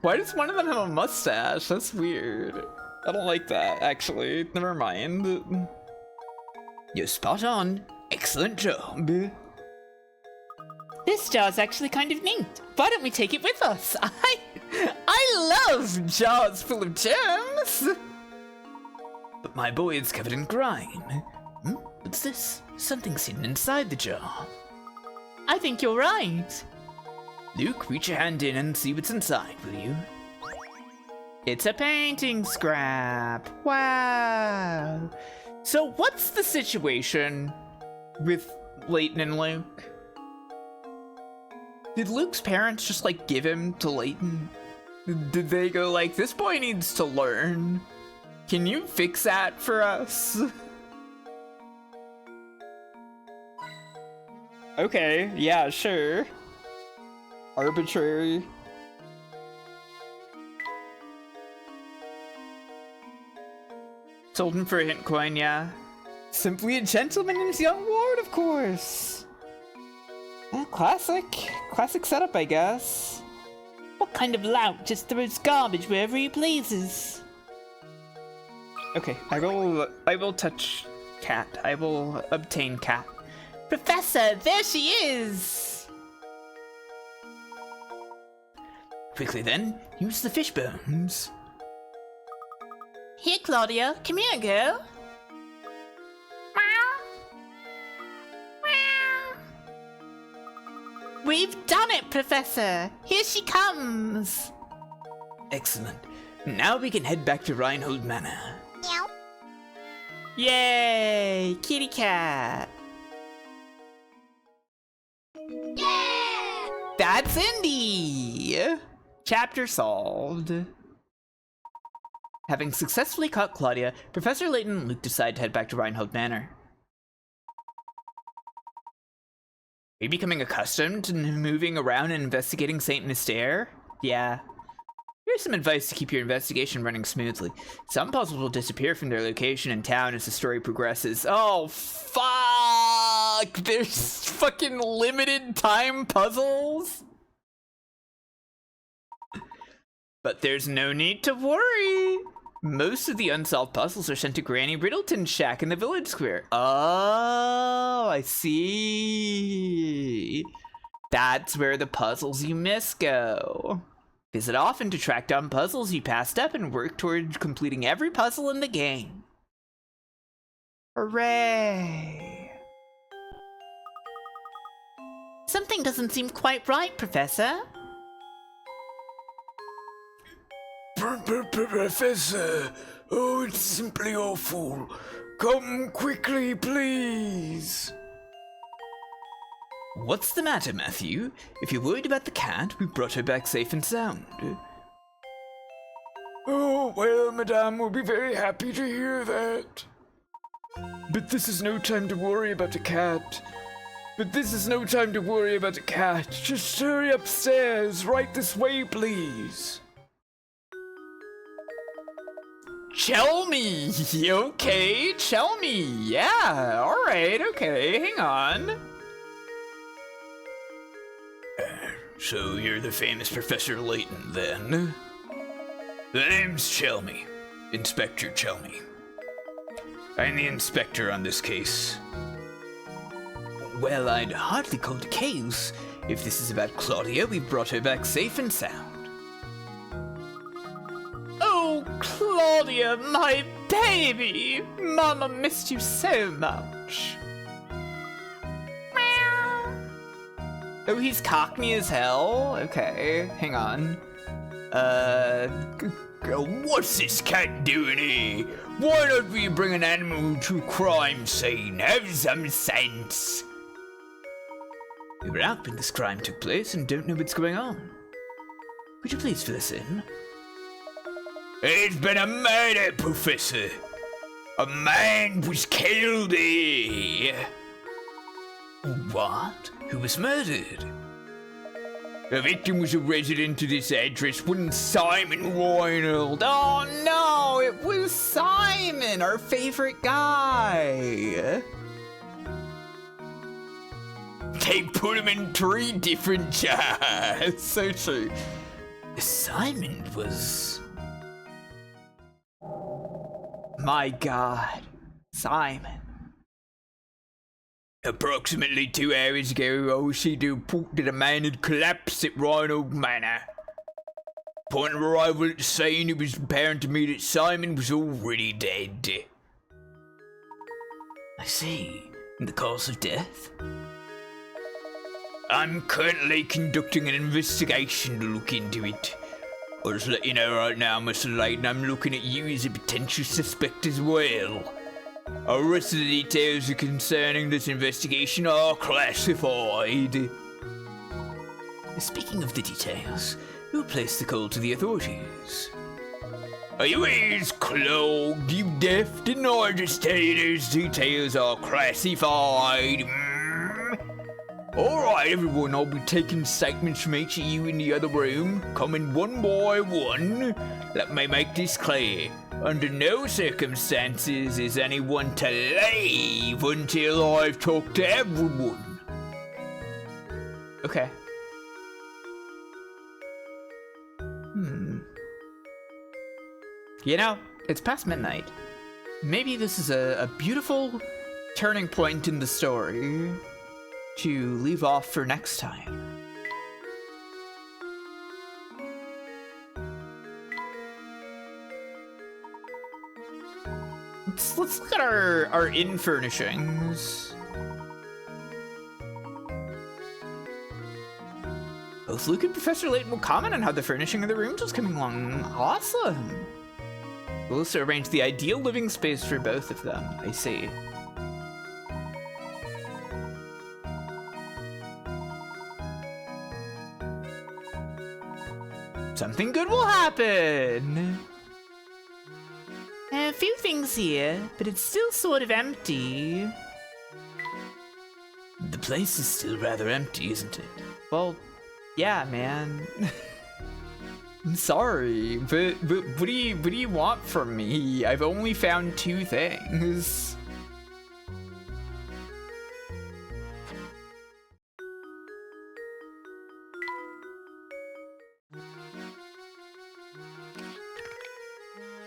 Why does one of them have a mustache? That's weird. I don't like that, actually. Never mind. You're spot on. Excellent job. This jar's actually kind of neat. Why don't we take it with us? I love jars full of germs. But my boy is covered in grime. What's this? Something's hidden inside the jar. I think you're right. Luke, reach your hand in and see what's inside, will you? It's a painting scrap. Wow. So what's the situation with Layton and Luke? Did Luke's parents just like give him to Layton? Did they go like, this boy needs to learn? Can you fix that for us? Okay, yeah, sure. Arbitrary. Sold him for a hint coin, yeah. Simply a gentleman and his young ward, of course. Classic setup, I guess. What kind of lout just throws garbage wherever he pleases? Okay, I will touch cat. I will obtain cat. Professor, there she is! Quickly then, use the fish bones. Here, Claudia, come here, girl. We've done it, Professor! Here she comes! Excellent. Now we can head back to Reinhold Manor. Meow. Yay! Kitty cat! Yeah! That's Indy! Chapter solved. Having successfully caught Claudia, Professor Layton and Luke decide to head back to Reinhold Manor. Are you becoming accustomed to moving around and investigating St. Mystere? Yeah. Here's some advice to keep your investigation running smoothly. Some puzzles will disappear from their location in town as the story progresses. Oh, fuck! There's fucking limited time puzzles? But there's no need to worry. Most of the unsolved puzzles are sent to Granny Riddleton's shack in the village square. Oh, I see. That's where the puzzles you miss go. Visit often to track down puzzles you passed up and work toward completing every puzzle in the game. Hooray! Something doesn't seem quite right, Professor. Professor, oh, it's simply awful. Come quickly, please. What's the matter, Matthew? If you're worried about the cat, we brought her back safe and sound. Oh, well, Madame will be very happy to hear that. But this is no time to worry about the cat. Just hurry upstairs, right this way, please. Chelmy! Okay, Chelmy! Yeah, alright, okay, hang on. So you're the famous Professor Layton, then? The name's Chelmy. Inspector Chelmy. I'm the inspector on this case. Well, I'd hardly call it a case. If this is about Claudia, we brought her back safe and sound. Oh, Claudia, my baby! Mama missed you so much. Oh, he's cockney as hell? Okay, hang on. What's this cat doing here? Why don't we bring an animal to a crime scene? Have some sense. We were out when this crime took place and don't know what's going on. Would you please fill us in? It's been a murder, Professor. A man was killed here. What? Who was murdered? The victim was a resident of this address, one Simon Reinhold. Oh no, it was Simon, our favorite guy. They put him in 3 different jars. So true. Simon was... My God, Simon. Approximately 2 hours ago, OCD reported a man had collapsed at Reinhold Manor. Upon arrival at the scene, it was apparent to me that Simon was already dead. I see. And the cause of death? I'm currently conducting an investigation to look into it. I'll just let you know right now, Mr. Layton, I'm looking at you as a potential suspect as well. The rest of the details concerning this investigation are classified. Speaking of the details, who placed the call to the authorities? Are you ears clogged, you deaf? Didn't I just tell you those details are classified? Alright everyone, I'll be taking statements from each of you in the other room, coming one by one. Let me make this clear. Under no circumstances is anyone to leave until I've talked to everyone. Okay. You know, it's past midnight. Maybe this is a beautiful turning point in the story to leave off for next time. Let's look at our inn furnishings. Both Luke and Professor Layton will comment on how the furnishing of the rooms was coming along. Awesome. We'll also arrange the ideal living space for both of them. I see. Something good will happen. A few things here, but it's still sort of empty. The place is still rather empty, isn't it? Well, yeah, man. I'm sorry, but what do you want from me? I've only found 2 things.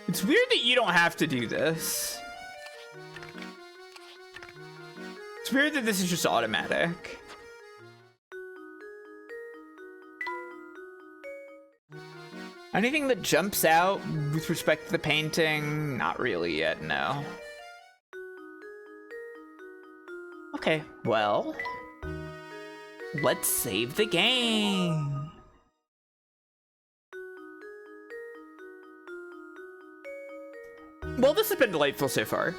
It's weird that you don't have to do this. It's weird that this is just automatic. Anything that jumps out with respect to the painting? Not really yet, no. Okay, well, let's save the game. Well, this has been delightful so far.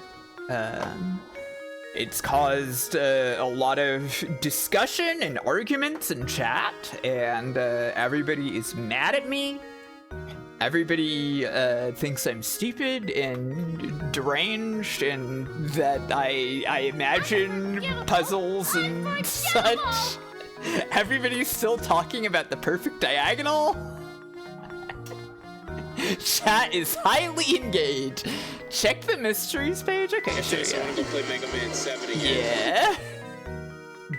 It's caused a lot of discussion and arguments and chat, and everybody is mad at me. Everybody thinks I'm stupid and deranged, and that I imagine puzzles and such. Everybody's still talking about the perfect diagonal. Chat is highly engaged. Check the mysteries page. Okay, I'll show you. So I want to go play Mega Man 7 again. Yeah.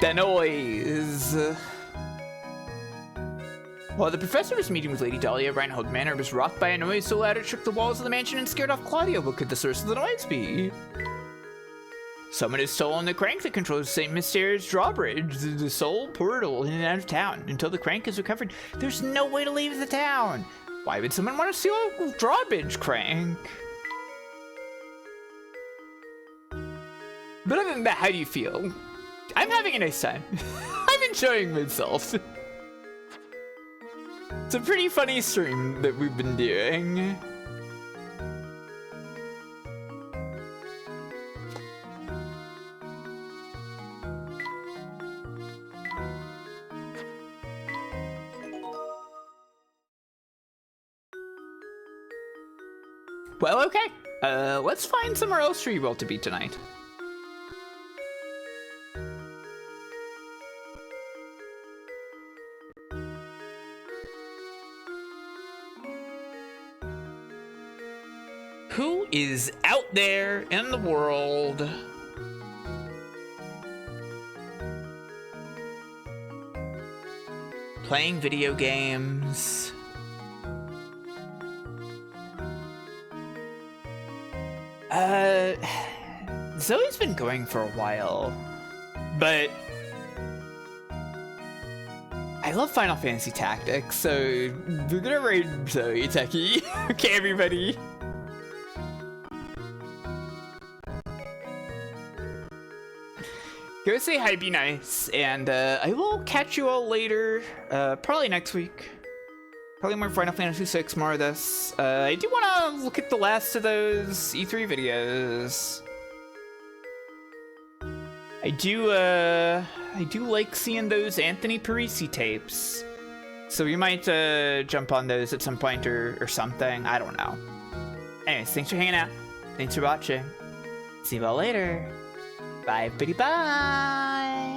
The noise. While the professor was meeting with Lady Dahlia, Reinhold Manor was rocked by a noise so loud it shook the walls of the mansion and scared off Claudia. What could the source of the noise be? Someone has stolen the crank that controls St. Mysterious Drawbridge, the sole portal in and out of town. Until the crank is recovered, there's no way to leave the town. Why would someone want to steal a drawbridge crank? But other than that, how do you feel? I'm having a nice time. I'm enjoying myself. It's a pretty funny stream that we've been doing. Well, okay. Let's find somewhere else for you all to be tonight. Who is out there in the world playing video games? Zoe's been going for a while, but I love Final Fantasy Tactics, so we're gonna raid Zoe, Techie. Okay, everybody. Go say hi, be nice, and I will catch you all later, probably next week. Probably more Final Fantasy VI, more of this. I do want to look at the last of those E3 videos. I do like seeing those Anthony Parisi tapes. So we might jump on those at some point or something. I don't know. Anyways, thanks for hanging out. Thanks for watching. See you all later. Bye, buddy, bye.